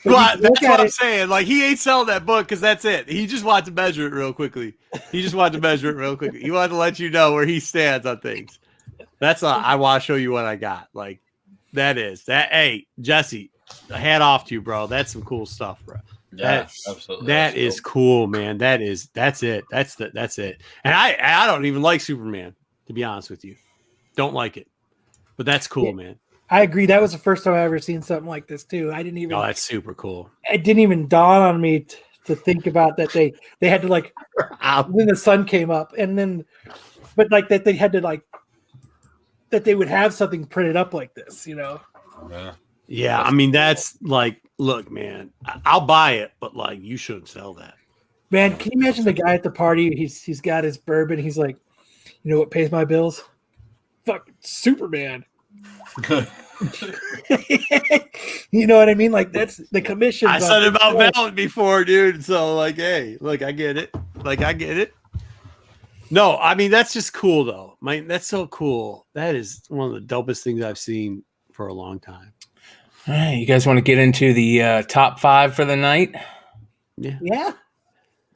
Well, that's what I'm saying. Like, he ain't selling that book because that's it. He just wanted to measure it real quickly. He wanted to let you know where he stands on things. I want to show you what I got. Like, hey, Jesse, hat off to you, bro. That's some cool stuff, bro. Yeah, absolutely. That is cool, man. That's it. That's it. And I don't even like Superman, to be honest with you. Don't like it. But that's cool, man. I agree. That was the first time I ever seen something like this too. Oh, that's super cool. It didn't even dawn on me to think about that they had to like when the sun came up, but like that they had to that they would have something printed up like this, Yeah. I mean, that's like, look, man, I'll buy it, but like, you shouldn't sell that. Man, can you imagine the guy at the party? He's got his bourbon. He's like, you know what pays my bills? Fuck Superman. You know what I mean? Like, that's the commission. I said about Valent before, dude. So like, hey, look, I get it. No, I mean, that's just cool though. That's so cool. That is one of the dopest things I've seen for a long time. All right, you guys want to get into the top 5 for the night? Yeah.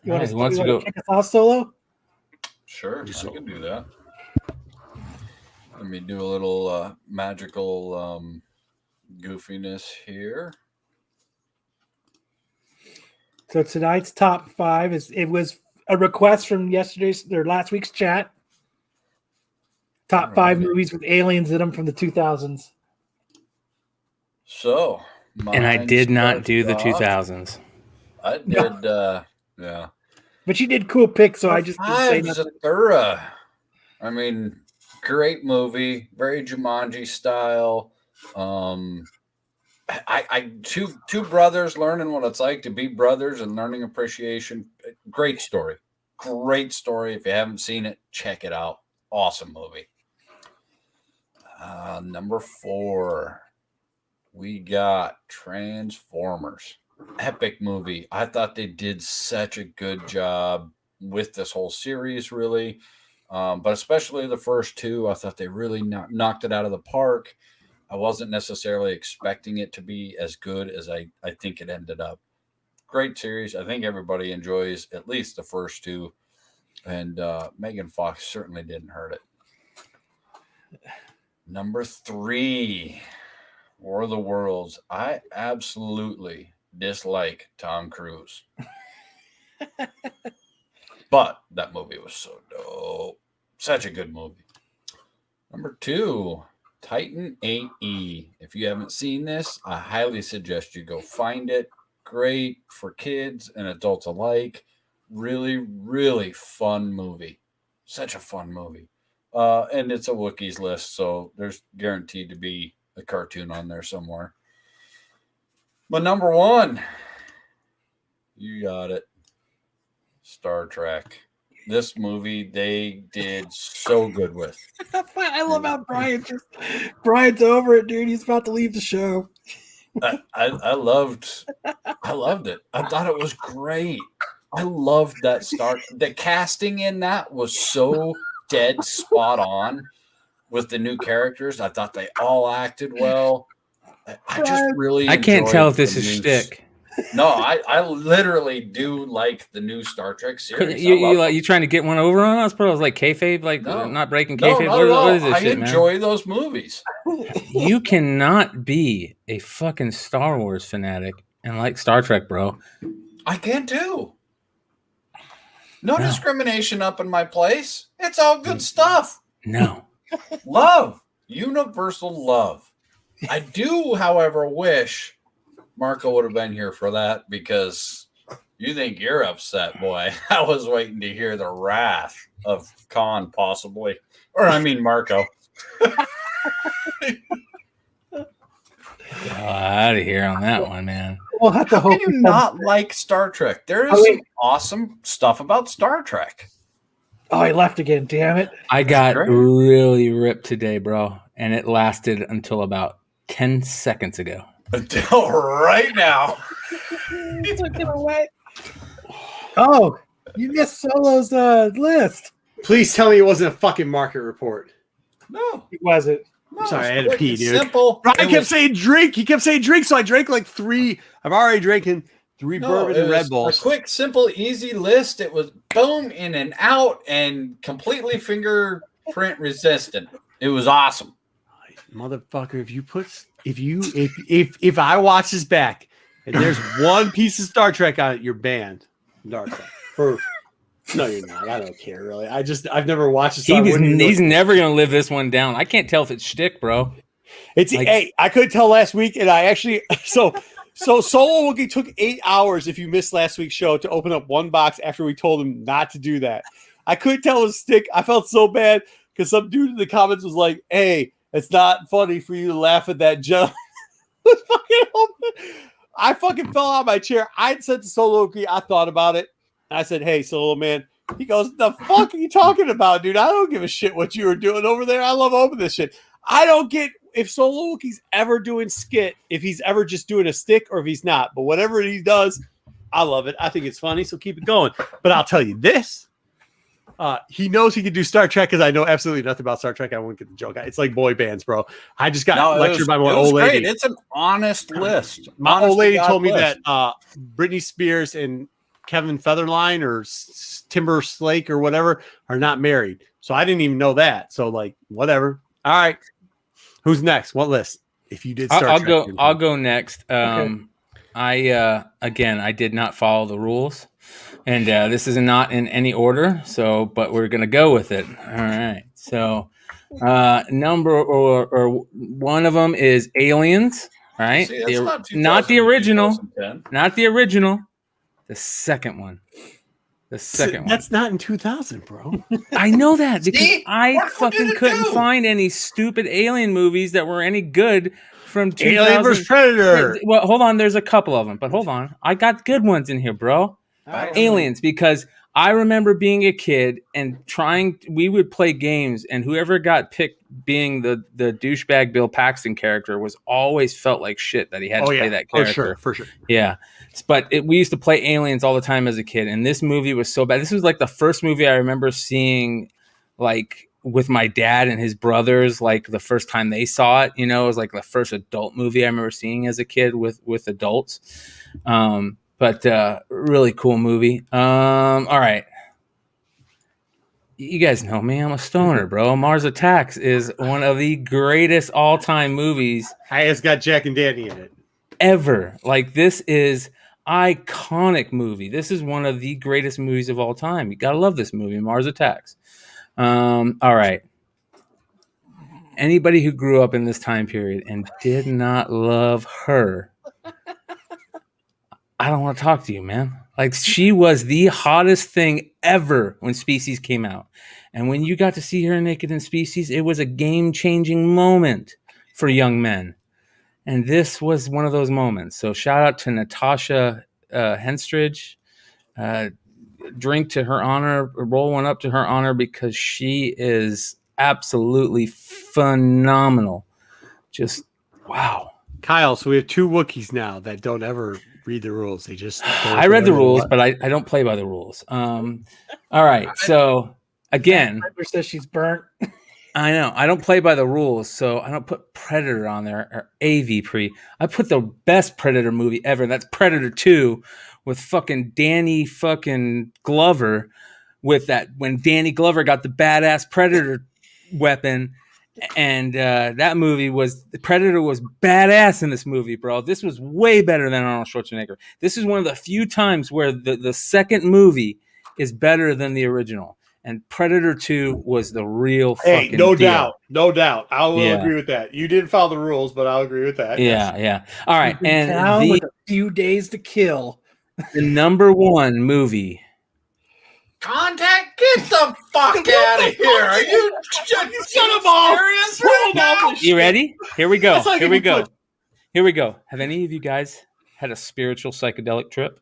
You want to go kick us off solo? Sure, I can do that. Let me do a little magical goofiness here. So tonight's top 5 was a request from last week's chat. Top 5 movies with aliens in them from the 2000s. So, and I did not do the 2000s. I did, yeah. But you did cool picks, so I just didn't say nothing. Zathura. I mean, great movie, very Jumanji style. Two brothers learning what it's like to be brothers and learning appreciation. Great story. If you haven't seen it, check it out. Awesome movie. Number 4, we got Transformers. Epic movie. I thought they did such a good job with this whole series, really. But especially the first 2, I thought they really knocked it out of the park. I wasn't necessarily expecting it to be as good as I think it ended up. Great series. I think everybody enjoys at least the first 2. And Megan Fox certainly didn't hurt it. Number 3, War of the Worlds. I absolutely dislike Tom Cruise. But that movie was so dope. Such a good movie. Number 2, Titan 8E. If you haven't seen this, I highly suggest you go find it. Great for kids and adults alike. Really, really fun movie. Such a fun movie. And it's a Wookiees list, so there's guaranteed to be a cartoon on there somewhere. But number 1, you got it. Star Trek. This movie they did so good with. I love how Brian's over it, dude. He's about to leave the show. I loved it. I thought it was great. I loved that the casting in that was so dead spot on with the new characters. I thought they all acted well. I just really I can't tell if this is shtick. No, I literally do like the new Star Trek series. You trying to get one over on us, bro? I was like kayfabe, not breaking kayfabe. No. What is this shit, man? I enjoy those movies. You cannot be a fucking Star Wars fanatic and like Star Trek, bro. I can too. No discrimination up in my place. It's all good stuff. No. Love. Universal love. I do, however, wish Marco would have been here for that because you think you're upset, boy. I was waiting to hear the wrath of Khan, possibly. Or, I mean, Marco. Out of here on that one, man. We'll have to How can you not like Star Trek? There is some awesome stuff about Star Trek. Oh, he left again. Damn it! I got really ripped today, bro, and it lasted until about 10 seconds ago. Until right now. He took it away. Oh, you missed Solo's list. Please tell me it wasn't a fucking market report. No, It wasn't. no, Sorry, I it's had to quick pee, and dude. Simple. Brian It kept was- saying drink. He kept saying drink, so I drank like 3. I've already drinking 3 No, bourbon it and Red was Bulls. a quick, simple, easy list. It was boom, in and out, and completely fingerprint resistant. It was awesome. Motherfucker, if I watch this back and there's one piece of Star Trek on it, you're banned. Dark Side. No, you're not. I don't care really. I've never watched it. So He's never gonna live this one down. I can't tell if it's shtick, bro. It's like- hey, I couldn't tell last week, and I actually so Solo Wookie took 8 hours if you missed last week's show to open up one box after we told him not to do that. I couldn't tell it was stick. I felt so bad because some dude in the comments was like, "Hey, it's not funny for you to laugh at that gentleman." I fucking fell out of my chair. I said to Solo Wookie, I thought about it. I said, "Hey, Solo man." He goes, "The fuck are you talking about, dude? I don't give a shit what you were doing over there. I love opening this shit. I don't get if Solo Wookie's ever doing skit, if he's ever just doing a stick or if he's not. But whatever he does, I love it. I think it's funny, so keep it going. But I'll tell you this. He knows he can do Star Trek because I know absolutely nothing about Star Trek. I won't get the joke. It's like boy bands, bro. I just got lectured by my old lady. It's an honest list. My old lady told me list. that Britney Spears and Kevin Featherline or Timber Slake or whatever are not married. So I didn't even know that. So like, whatever. All right. Who's next? What list? If you did Star Trek. I'll go next. Okay. I did not follow the rules, and this is not in any order. So, but we're gonna go with it. All right. So, number or one of them is Aliens. Right? See, that's Not the 2000, original. 2010. Not the original. The second one. The second one. That's not in 2000, bro. I know that because See? I What fucking did it couldn't do? find any stupid alien movies that were any good from 2000. Alien vs. Predator. Well, hold on. There's a couple of them, but hold on. I got good ones in here, bro. Aliens, because I remember being a kid and we would play games, and whoever got picked being the douchebag Bill Paxton character was always felt like shit that he had to play that character. For sure. Yeah. But we used to play Aliens all the time as a kid, and this movie was so bad. This was like the first movie I remember seeing, like, with my dad and his brothers, like the first time they saw it. You know, it was like the first adult movie I remember seeing as a kid with adults. But really cool movie. All right. You guys know me. I'm a stoner, bro. Mars Attacks is one of the greatest all-time movies It's got Jack and Danny in it. ever. Like, this is iconic movie. This is one of the greatest movies of all time. You gotta love this movie, Mars Attacks. All right. Anybody who grew up in this time period and did not love her, I don't want to talk to you, man. Like, she was the hottest thing ever when Species came out. And when you got to see her naked in Species, it was a game-changing moment for young men. And this was one of those moments. So shout out to Natasha Henstridge. Drink to her honor, roll one up to her honor, because she is absolutely phenomenal. Just, wow. Kyle, so we have 2 Wookiees now that don't ever read the rules. They just I read the rules, but I don't play by the rules. All right. So again, Piper says she's burnt. I know I don't play by the rules, so I don't put Predator on there or AV Pre. I put the best Predator movie ever. That's Predator 2 with fucking Danny fucking Glover, with that when Danny Glover got the badass Predator weapon. And that movie was Predator was badass in this movie, bro. This was way better than Arnold Schwarzenegger. This is one of the few times where the second movie is better than the original. And Predator 2 was the real fucking no deal. doubt. I will agree with that. You didn't follow the rules, but I'll agree with that. Yeah. All right. And Down with a few days to kill. the number one movie. Contact, get the fuck out of here! Are you Son of a serious right now? You ready? Here we go. That's like Here we if you go. put- Here we go. Have any of you guys had a spiritual psychedelic trip?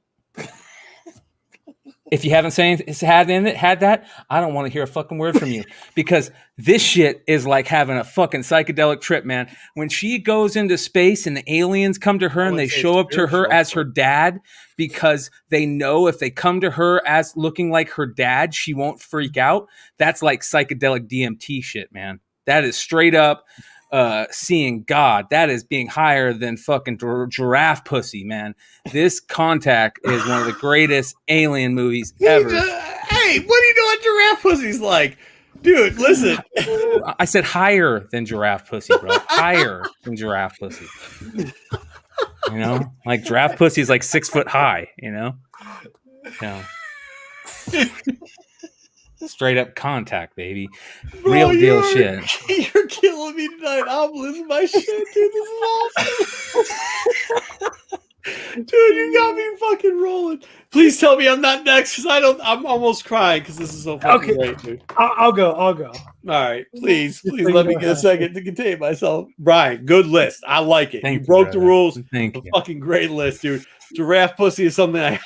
If you haven't had that, I don't want to hear a fucking word from you, because this shit is like having a fucking psychedelic trip, man. When she goes into space and the aliens come to her and they show up to her as her dad, because they know if they come to her as looking like her dad, she won't freak out. That's like psychedelic DMT shit, man. That is straight up seeing God. That is being higher than fucking giraffe pussy, man. This Contact is one of the greatest alien movies ever. Hey, what do you know what giraffe pussy's like? Dude, listen. I said higher than giraffe pussy, bro. Higher than giraffe pussy. You know? Like giraffe pussy is like 6 foot high, you know? Yeah. Straight up Contact, baby. Bro, real deal shit. You're killing me tonight. I'm losing my shit, dude. This is awesome. Dude, you got me fucking rolling. Please tell me I'm not next, because I'm almost crying because this is so fucking great, dude. I'll go. All right, please let me get a second to contain myself. Brian, good list. I like it. You broke the rules. Thank you. Fucking great list, dude. Giraffe pussy is something I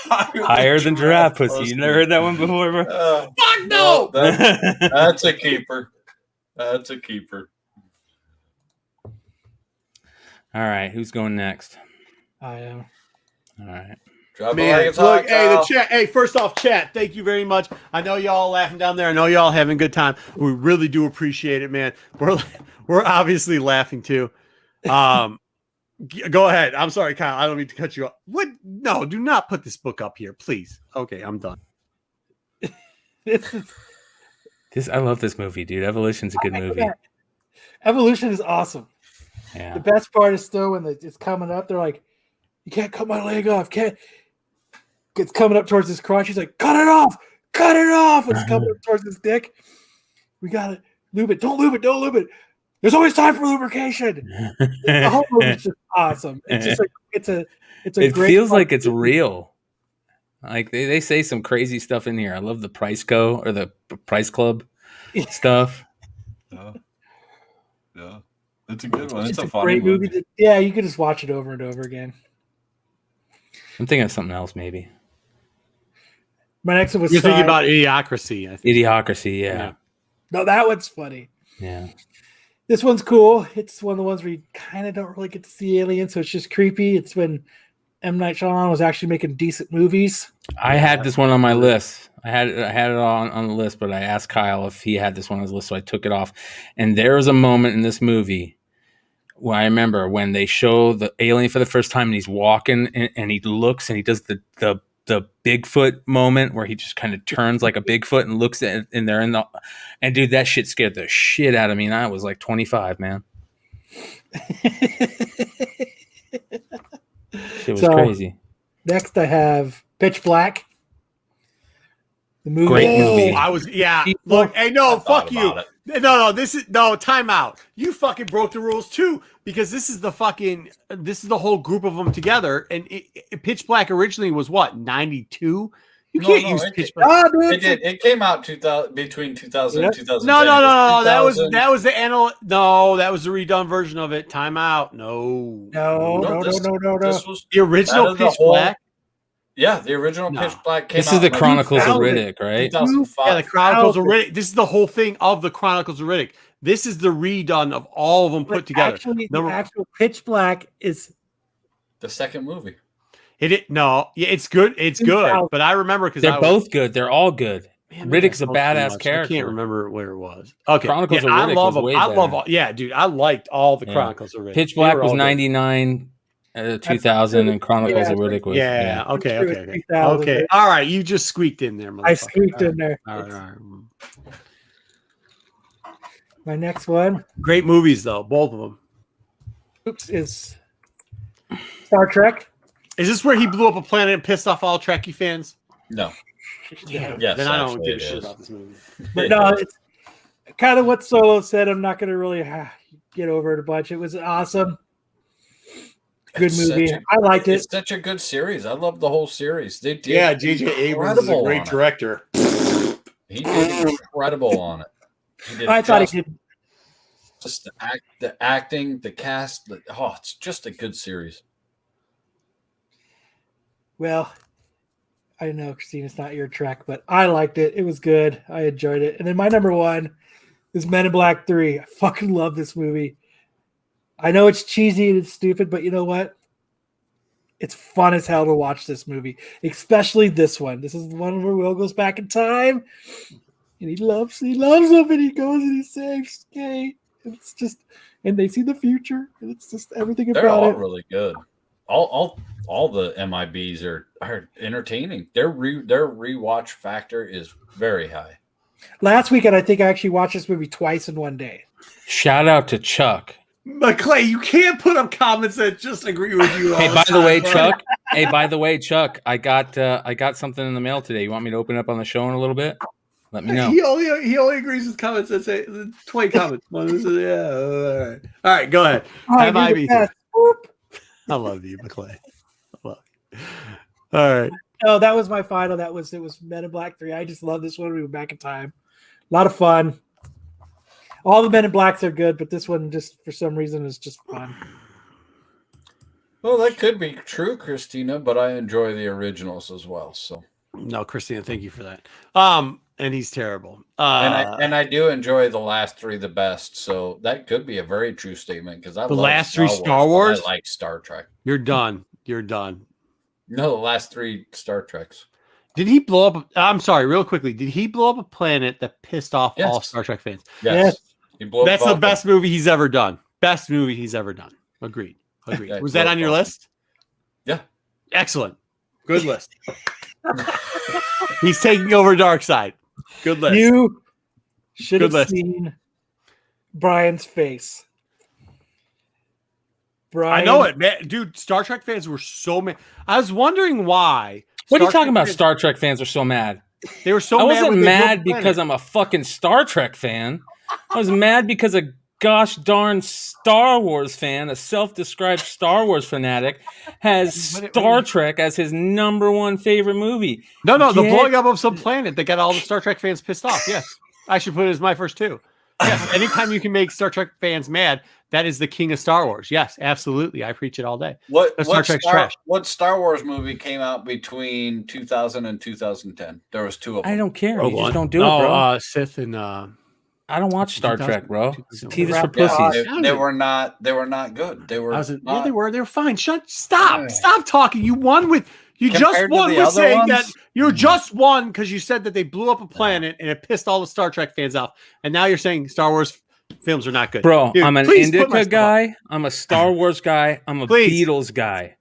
higher than giraffe pussy. You never heard that one before, bro? Fuck no! That's a keeper. That's a keeper. All right, who's going next? I am. All right. Man, look, hey, the chat. Hey, first off, chat, thank you very much. I know y'all laughing down there. I know y'all having a good time. We really do appreciate it, man. We're obviously laughing too. Go ahead. I'm sorry, Kyle. I don't mean to cut you off. What? No, do not put this book up here, please. Okay, I'm done. I love this movie, dude. Evolution's a good movie. Yeah. Evolution is awesome. Yeah. The best part is still when it's coming up. They're like, "You can't cut my leg off." It's coming up towards his crotch. He's like, "Cut it off! Cut it off!" It's coming up towards his dick. We gotta lube it. Don't lube it. Don't lube it. There's always time for lubrication. The whole movie's just awesome. It's just like it's a it great feels like it's real. Like they say some crazy stuff in here. I love the Price Club stuff. Yeah. It's a good one. It's a funny great movie. You could just watch it over and over again. I'm thinking of something else, maybe. My next one was You're thinking about Idiocracy, I think. Idiocracy, yeah. No, that one's funny. Yeah. This one's cool. It's one of the ones where you kind of don't really get to see aliens, so it's just creepy. It's when M. Night Shyamalan was actually making decent movies. I had this one on my list. I had it on the list, but I asked Kyle if he had this one on his list, so I took it off. And there was a moment in this movie where I remember when they show the alien for the first time, and he's walking, and he looks, and he does the Bigfoot moment where he just kind of turns like a Bigfoot and looks at, and they're in the, and dude, that shit scared the shit out of me. And I was like 25, man. Shit was crazy. Next, I have Pitch Black. The movie. Great movie. Look, hey, no, fuck you. No, time out. You fucking broke the rules too, because this is the whole group of them together. And Pitch Black originally was what, 92? You can't use Pitch Black. It came out between 2000 and 2010. No. That was the that was the redone version of it. Time out. No. This was the original Pitch Black. Yeah, the original Pitch Black came out. This is the Chronicles of Riddick, right? 2005. Yeah, the Chronicles of Riddick. This is the whole thing of the Chronicles of Riddick. This is the redone of all of them put together. Actually, the actual Pitch Black is the second movie. It's good. It's good. But I remember because they're both good. They're all good. Man, Riddick's a badass character. I can't remember where it was. Okay, Chronicles of Riddick was way better. I love all. Yeah, dude, I liked all the Chronicles of Riddick. Pitch Black was 99. 2000 and Chronicles of Riddick was Okay. All right, you just squeaked in there, motherfucker. I squeaked in there. All right. My next one. Great movies though, both of them. Is Star Trek. Is this where he blew up a planet and pissed off all Trekkie fans? No. Yeah. Yes, then I don't give a shit about this movie. But no, it's kind of what Solo said. I'm not going to really get over it a bunch. It was awesome. Good movie. I liked it. It's such a good series. I love the whole series. They did. Yeah, J.J. Abrams is a great director. He did incredible on it. I thought he did. Just the acting, the cast. It's just a good series. Well, I know, Christine, it's not your track, but I liked it. It was good. I enjoyed it. And then my number one is Men in Black 3. I fucking love this movie. I know it's cheesy and it's stupid, but you know what? It's fun as hell to watch this movie, especially this one. This is the one where Will goes back in time, and he loves him, and he goes and he saves Kate. It's just, and they see the future, and it's just everything about it. They're all really good. All the MIBs are entertaining. Their rewatch factor is very high. Last weekend, I think I actually watched this movie twice in one day. Shout out to Chuck. McClay, you can't put up comments that just agree with you. Hey, by the way, Chuck. Hey, by the way, Chuck. I got something in the mail today. You want me to open it up on the show in a little bit? Let me know. He only agrees with comments that say 20 comments. Yeah, all right, go ahead. Have I love you, McClay. I love you. All right. No, that was my final. It was Men in Black 3. I just love this one. We were back in time. A lot of fun. All the Men in Blacks are good, but this one just for some reason is just fun. Well, that could be true, Christina, but I enjoy the originals as well. So no, Christina, thank you for that. And he's terrible. And I do enjoy the last three the best. So that could be a very true statement because I the love last three Star Wars. I like Star Trek. You're done. You're done. No, the last three Star Treks. Did he blow up? I'm sorry, real quickly. Did he blow up a planet that pissed off all Star Trek fans? Yes. That's the best movie he's ever done. Best movie he's ever done. Agreed. Yeah, was that on your list? Yeah. Excellent. Good list. He's taking over Darkseid. Good list. You should have seen Brian's face. Brian, I know it, man. Dude, Star Trek fans were so mad. I was wondering why. What are you talking about? Star Trek fans are so mad. They were so mad. I wasn't mad because I'm a fucking Star Trek fan. I was mad because a gosh darn Star Wars fan, a self-described Star Wars fanatic, has Star Trek as his number one favorite movie. No, the blowing up of some planet that got all the Star Trek fans pissed off. Yes. I should put it as my first two. Yes. Anytime you can make Star Trek fans mad, that is the king of Star Wars. Yes, absolutely. I preach it all day. What Star Wars movie came out between 2000 and 2010? There was two of them. I don't care. You just don't do it, bro. Sith and I don't watch Star Trek, bro. TV's for pussies. They were not good. They were. They were fine. Stop talking. You won with. You just won with saying that you just won because you said that they blew up a planet and it pissed all the Star Trek fans off. And now you're saying Star Wars films are not good. Bro, dude, I'm an Indica guy. I'm a Star Wars guy. I'm a Beatles guy.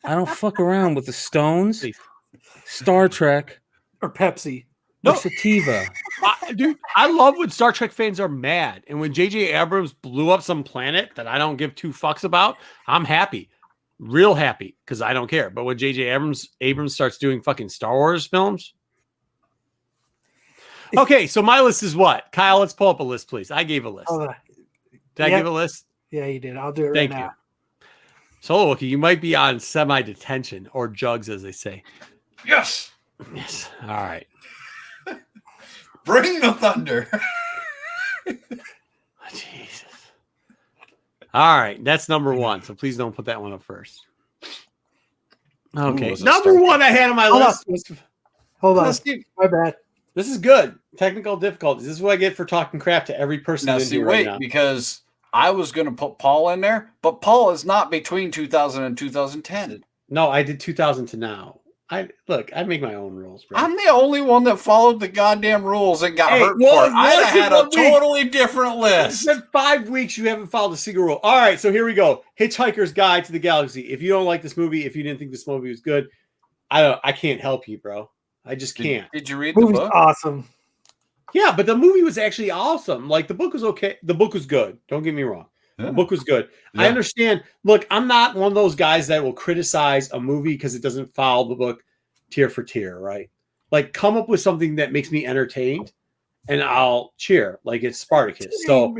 I don't fuck around with the Stones, Star Trek, or Pepsi. No, sativa. Dude, I love when Star Trek fans are mad. And when J.J. Abrams blew up some planet that I don't give two fucks about, I'm happy. Real happy because I don't care. But when J.J. Abrams starts doing fucking Star Wars films. Okay, so my list is what? Kyle, let's pull up a list, please. I gave a list. Did I give a list? Yeah, you did. I'll do it right now. Thank you. So, okay, you might be on semi-detention or jugs, as they say. Yes. Yes. All right. Bring the thunder. Jesus. All right, that's number one. So please don't put that one up first. Okay, number one I had on my list. Hold on. My bad. This is good. Technical difficulties. This is what I get for talking crap to every person. Now, because I was going to put Paul in there, but Paul is not between 2000 and 2010. No, I did 2000 to now. I make my own rules, bro. I'm the only one that followed the goddamn rules and got hurt for it. I had a totally different list. It's been 5 weeks you haven't followed a single rule. All right, so here we go. Hitchhiker's Guide to the Galaxy. If you don't like this movie, if you didn't think this movie was good, I can't help you, bro. I just can't. Did you read the book? Awesome. Yeah, but the movie was actually awesome. Like the book was okay. The book was good. Don't get me wrong. Yeah. The book was good. Yeah. I understand. Look, I'm not one of those guys that will criticize a movie because it doesn't follow the book tier for tier, right? Like, come up with something that makes me entertained, and I'll cheer. Like it's Spartacus. So,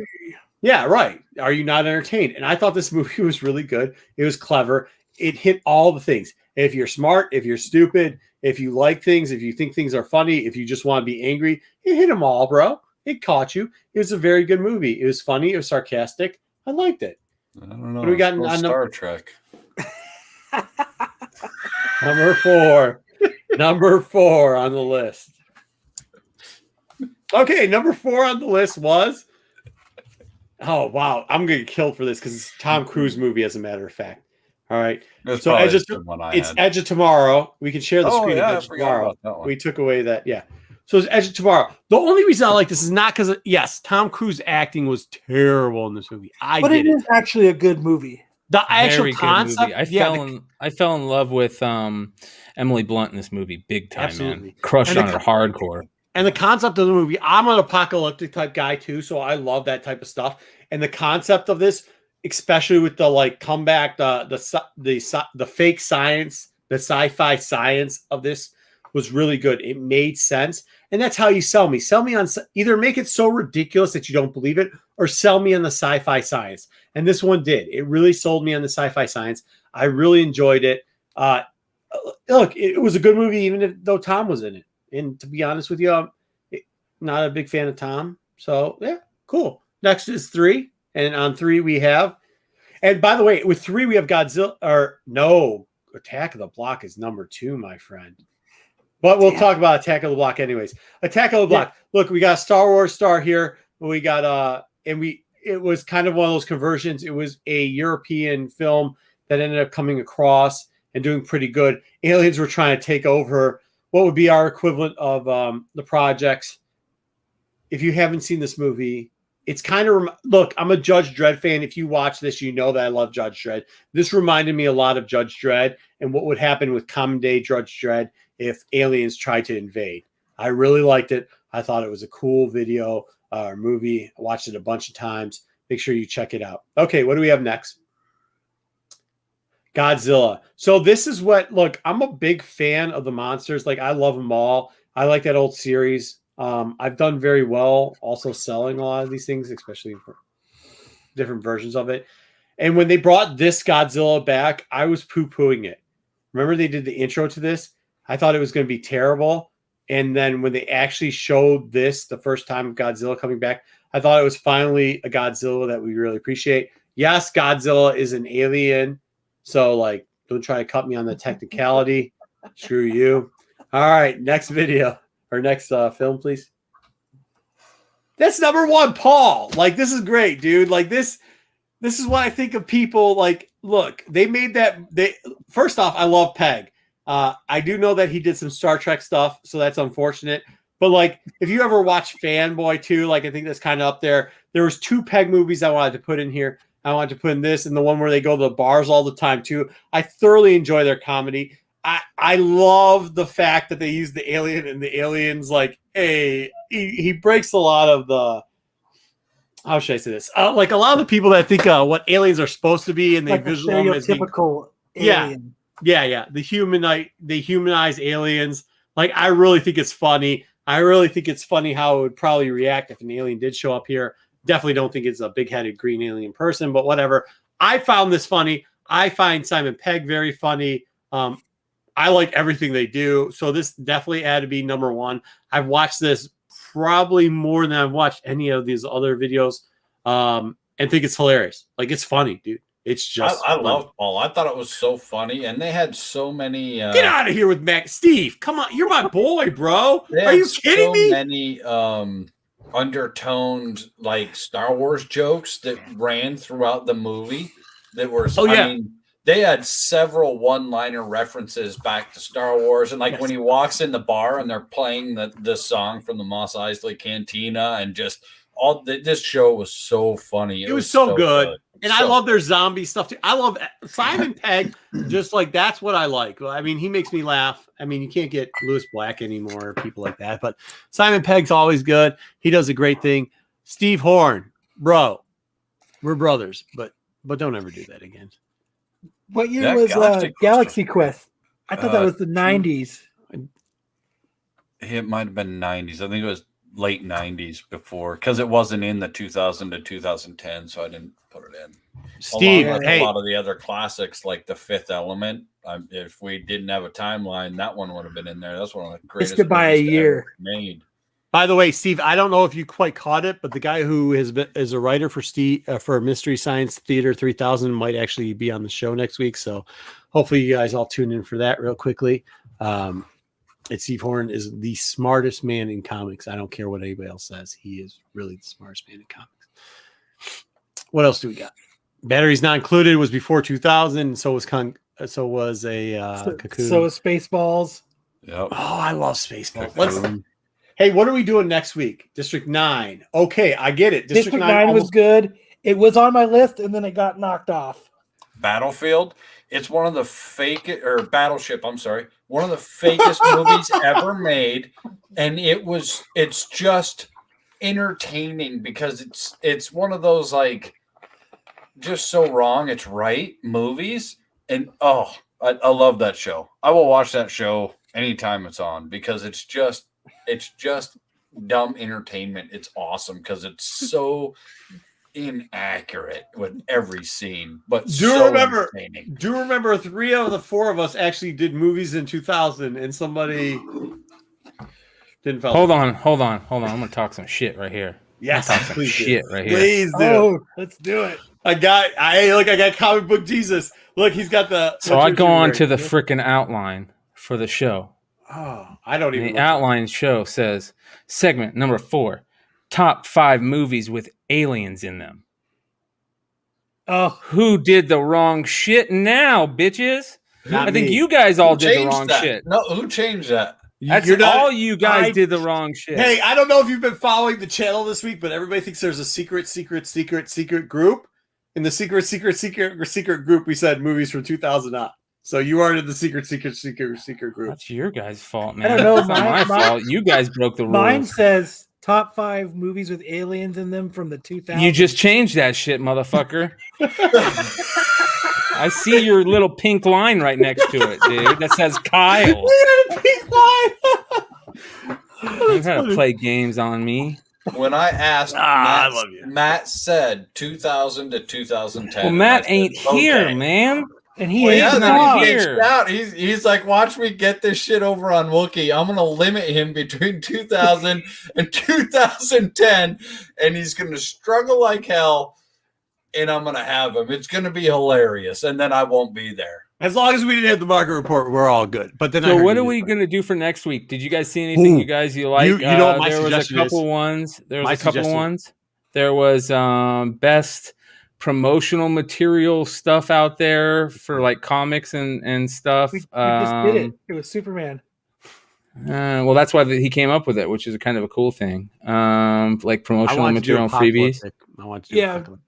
yeah, right. Are you not entertained? And I thought this movie was really good. It was clever. It hit all the things. If you're smart, if you're stupid, if you like things, if you think things are funny, if you just want to be angry, it hit them all, bro. It caught you. It was a very good movie. It was funny. It was sarcastic. I liked it. I don't know. What do we got on Star Trek? Number 4. Number 4 on the list. Okay, number 4 on the list was. Oh wow, I'm gonna get killed for this because it's a Tom Cruise movie, as a matter of fact. All right, so Edge of Tomorrow. We can share the screen of Edge of Tomorrow. We took away that, yeah. So it's Edge of Tomorrow. The only reason I like this is not because yes, Tom Cruise acting was terrible in this movie. But it is actually a good movie. The actual concept. I fell in love with Emily Blunt in this movie, big time, absolutely. Man. Crushed on her hardcore. And the concept of the movie, I'm an apocalyptic type guy too, so I love that type of stuff. And the concept of this, especially with the like comeback, the fake science, the sci-fi science of this was really good. It made sense, and that's how you sell me. Sell me on either make it so ridiculous that you don't believe it, or sell me on the sci-fi science. And this one did. It really sold me on the sci-fi science. I really enjoyed it. Look, it was a good movie, even though Tom was in it. And to be honest with you, I'm not a big fan of Tom. So, yeah, cool. Next is 3. And on 3, we have... And by the way, with 3, we have Godzilla... Or, no, Attack of the Block is number 2, my friend. But we'll talk about Attack of the Block anyways. Attack of the Block. Yeah. Look, we got a Star Wars star here. We got... It was kind of one of those conversions. It was a European film that ended up coming across and doing pretty good. Aliens were trying to take over... What would be our equivalent of the projects? If you haven't seen this movie, it's kind of look. I'm a Judge Dredd fan. If you watch this, you know that I love Judge Dredd. This reminded me a lot of Judge Dredd and what would happen with common day Judge Dredd if aliens tried to invade. I really liked it. I thought it was a cool video or movie. I watched it a bunch of times. Make sure you check it out. Okay, what do we have next? Godzilla. So this is what, look, I'm a big fan of the monsters. Like, I love them all. I like that old series. I've done very well also selling a lot of these things, especially for different versions of it. And when they brought this Godzilla back, I was poo-pooing it. Remember they did the intro to this? I thought it was going to be terrible. And then when they actually showed this the first time of Godzilla coming back, I thought it was finally a Godzilla that we really appreciate. Yes, Godzilla is an alien. So, like, don't try to cut me on the technicality. Screw you. All right, next video or next film, please. That's number 1, Paul. Like, this is great, dude. Like, this is what I think of people. Like, look, they made that. First off, I love Peg. I do know that he did some Star Trek stuff, so that's unfortunate. But, like, if you ever watch Fanboy too, like, I think that's kind of up there. There was 2 Peg movies I wanted to put in here. I wanted to put in this and the one where they go to the bars all the time too. I thoroughly enjoy their comedy. I love the fact that they use the alien and the alien's like, hey, he breaks a lot of the, how should I say this? Like a lot of the people that think what aliens are supposed to be and they like visualize them as typical alien. Yeah. The humanize aliens. Like, I really think it's funny. I really think it's funny how it would probably react if an alien did show up here. Definitely don't think it's a big-headed green alien person, but whatever. I found this funny. I find Simon Pegg very funny. I like everything they do. So this definitely had to be number 1. I've watched this probably more than I've watched any of these other videos and think it's hilarious. Like, it's funny, dude. It's just I love Paul. I thought it was so funny, and they had so many. Get out of here with Mac. Steve, come on. You're my boy, bro. Are you kidding me? Many undertoned like Star Wars jokes that ran throughout the movie that were I mean, they had several one-liner references back to Star Wars, and like when he walks in the bar and they're playing the song from the Mos Eisley Cantina, and just all this show was so funny. It was so good. And I love their zombie stuff too. I love Simon Pegg. Just like, that's what I like. I mean, he makes me laugh. I mean, you can't get Louis Black anymore, or people like that. But Simon Pegg's always good. He does a great thing. Steve Horn, bro, we're brothers, but don't ever do that again. What year was Galaxy Quest? I thought that was the 90s. It might have been 90s. I think it was late 90s before, because it wasn't in the 2000 to 2010, so I didn't put it in. Steve, a lot of the other classics like The Fifth Element. If we didn't have a timeline, that one would have been in there. That's one of the greatest. Missed it by a year. Made. By the way, Steve, I don't know if you quite caught it, but the guy who is a writer for for Mystery Science Theater 3000 might actually be on the show next week. So hopefully you guys all tune in for that real quickly. And Steve Horn is the smartest man in comics. I don't care what anybody else says. He is really the smartest man in comics. What else do we got? Batteries Not Included was before 2000. So was Cocoon. So was Spaceballs. Yep. Oh, I love Spaceballs. Hey, what are we doing next week? District 9. Okay, I get it. District 9 was good. It was on my list, and then it got knocked off. Battlefield. It's one of the Battleship. I'm sorry. One of the fakest movies ever made, and it's just entertaining because it's one of those like just so wrong it's right movies, and I love that show. I will watch that show anytime it's on because it's just dumb entertainment. It's awesome because it's so inaccurate with every scene, but do you remember 3 out of the 4 of us actually did movies in 2000 and somebody didn't follow. Hold on. I'm gonna talk some shit right here. Yes, please shit right here. Please do. Oh, let's do it. I got comic book Jesus. Look, he's got the. So I go on to the freaking outline for the show. Oh, I don't even. The outline show says segment number 4, top 5 movies with aliens in them. Oh, who did the wrong shit now, bitches? I think you guys all did the wrong shit. No, who changed that? All you guys did the wrong shit. Hey, I don't know if you've been following the channel this week, but everybody thinks there's a secret group. In the secret group, we said movies from 2000 on. So you aren't in the secret group. That's your guys' fault, man. I don't know. It's not my fault. You guys broke the rules. Mine says top 5 movies with aliens in them from the 2000s. You just changed that shit, motherfucker. I see your little pink line right next to it, dude. That says Kyle. We had a pink line. You're trying to play games on me. When I asked, I love you. Matt said 2000 to 2010. Well, Matt ain't here, man. And he's not here. He's like, watch me get this shit over on Wookiee. I'm going to limit him between 2000 and 2010, and he's going to struggle like hell, and I'm going to have him. It's going to be hilarious, and then I won't be there. As long as we didn't have the market report, we're all good. But then, so what are we going to do for next week? Did you guys see anything you like? You know what my there was a couple ones. There was best promotional material stuff out there for like comics and stuff. We just did it. It was Superman. Well, that's why he came up with it, which is kind of a cool thing. Like promotional material and freebies. I want to do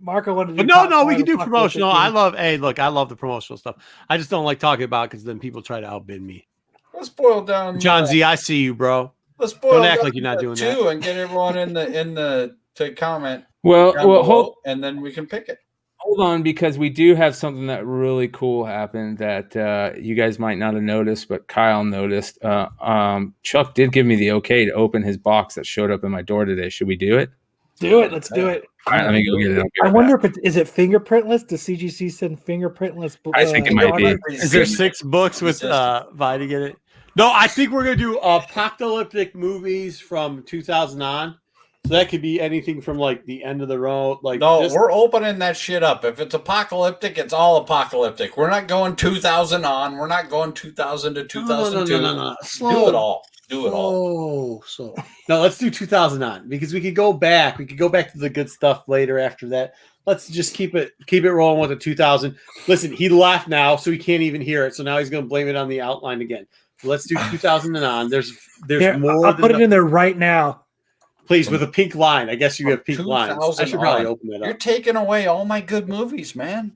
Marco wanted to do no, we can do promotional. I love the promotional stuff. I just don't like talking about it because then people try to outbid me. Let's boil down. John Z, I see you, bro. Let's boil don't down act like you're not doing that. And get everyone in the to comment. Well, hold, and then we can pick it. Hold on, because we do have something that really cool happened that you guys might not have noticed, but Kyle noticed. Chuck did give me the okay to open his box that showed up in my door today. Should we do it? Do it. Let's do it. All right, let me go get it. I wonder if is it fingerprintless? Does CGC send fingerprintless? I think it might be. Is there 6 books with Vi to get it? No, I think we're gonna do apocalyptic movies from 2000 on. So that could be anything from like the end of the road. We're opening that shit up. If it's apocalyptic, it's all apocalyptic. We're not going 2000 on. We're not going 2000 to 2002. No. Do it all. Do it all. No, let's do 2000 on because we could go back. We could go back to the good stuff later after that. Let's just keep it rolling with the 2000. Listen, he laughed now, so he can't even hear it. So now he's going to blame it on the outline again. So let's do 2000 and on. There's more. I'll put it in there right now. Please, with a pink line. I guess you have pink lines. I should probably open that up. You're taking away all my good movies, man.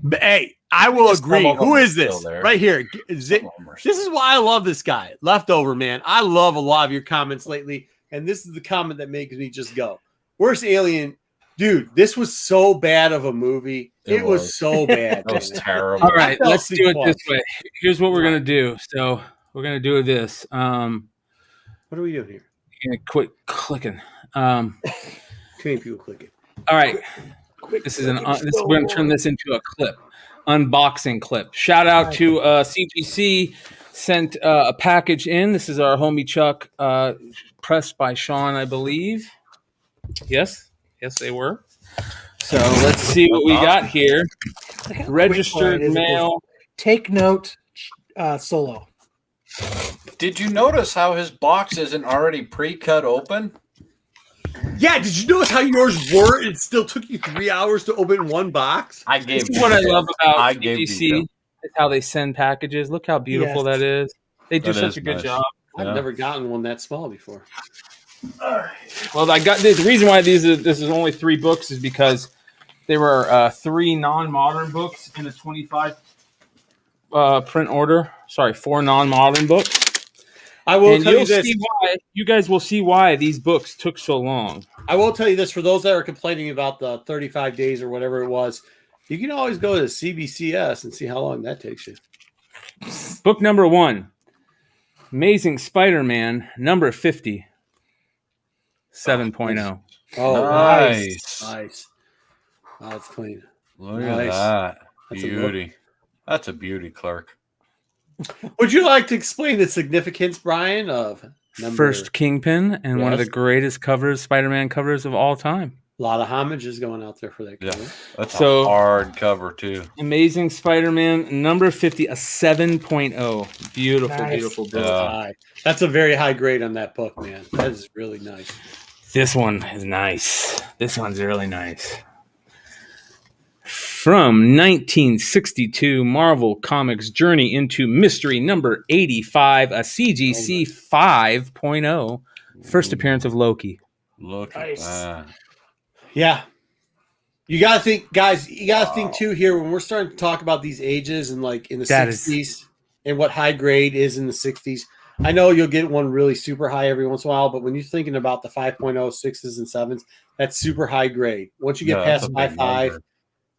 But, hey, I will agree. Who is this? Right here. This is why I love this guy. Leftover, man. I love a lot of your comments lately. And this is the comment that makes me just go. Worst Alien. Dude, this was so bad of a movie. It was so bad. That was terrible. All right, let's do it this way. Here's what we're going to do. So we're going to do this. What are we doing here? You're going to quit clicking. Too many people clicking. All right. We're going to turn this into a clip. Unboxing clip. Shout out to CGC sent a package in. This is our homie Chuck, pressed by Sean, I believe. Yes, they were. So let's see what we got here. Registered mail. Take note, Solo. Did you notice how his box isn't already pre-cut open? Yeah, did you notice how yours were? It still took you 3 hours to open one box. This is what I love about CGC is how they send packages. Look how beautiful that is. They do such a good job. I've never gotten one that small before. All right. Well, I got the reason why this is only 3 books is because there were 3 non-modern books in a 25 print order. Sorry, 4 non-modern books. I will tell you this. You guys will see why these books took so long. I will tell you this. For those that are complaining about the 35 days or whatever it was, you can always go to CBCS and see how long that takes you. Book number 1, Amazing Spider-Man, number 50, 7.0. Oh, nice. Oh, that's clean. Look at that. Beauty. That's a beauty, Clark. Would you like to explain the significance, Brian, of first Kingpin and one of the greatest Spider-Man covers of all time? A lot of homages going out there for that cover. Yeah, that's a hard cover, too. Amazing Spider-Man, number 50, a 7.0. Beautiful, beautiful book. That's a very high grade on that book, man. That is really nice. This one is nice. This one's really nice. From 1962, Marvel Comics Journey into Mystery number 85, a CGC 5.0. First appearance of Loki. Look at that. Yeah. You got to think, guys, think too here when we're starting to talk about these ages and like in the 60s and what high grade is in the 60s. I know you'll get one really super high every once in a while, but when you're thinking about the 5.0, 6s, and 7s, that's super high grade. Once you get past 5.5,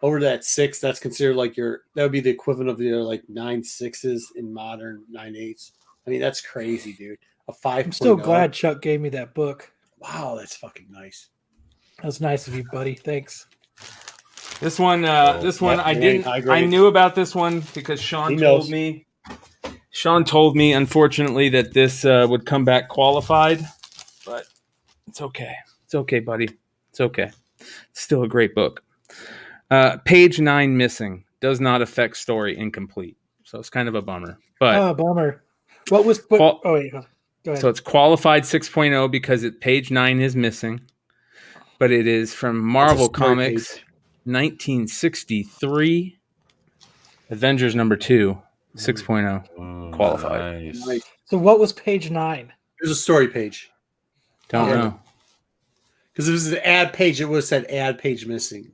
over to that 6, that's considered like that would be the equivalent of your like 9 6s in modern 9 8s. I mean, that's crazy, dude. A 5. I'm so glad Chuck gave me that book. Wow, that's fucking nice. That was nice of you, buddy. Thanks. This one, I knew about this one because Sean told me. Sean told me, unfortunately, that this would come back qualified, but it's okay. It's okay, buddy. It's okay. It's still a great book. Page 9 missing. Does not affect story. Incomplete. So it's kind of a bummer. But bummer. What was? Go ahead. So it's qualified 6.0 because page 9 is missing. But it is from Marvel Comics, 1963. Avengers number 2, 6.0. Qualified. Nice. So what was page 9? It was a story page. Don't know. Because if it was an ad page, it would have said ad page missing.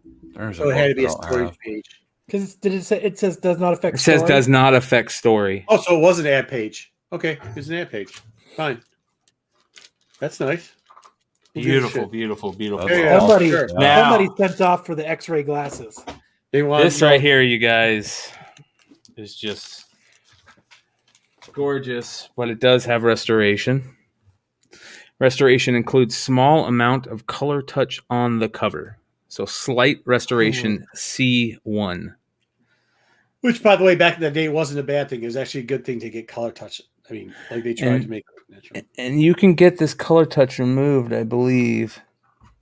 So it had to be a story page. Because it says does not affect story? It says does not affect story. Oh, so it was an ad page. Okay, it's an ad page. Fine. That's nice. Beautiful. Somebody sent off for the X-ray glasses. This right here, you guys, is just gorgeous, but it does have restoration. Restoration includes small amount of color touch on the cover. So slight restoration C1. Which, by the way, back in the day wasn't a bad thing. It was actually a good thing to get color touch. I mean, like they tried to make it natural. And you can get this color touch removed, I believe,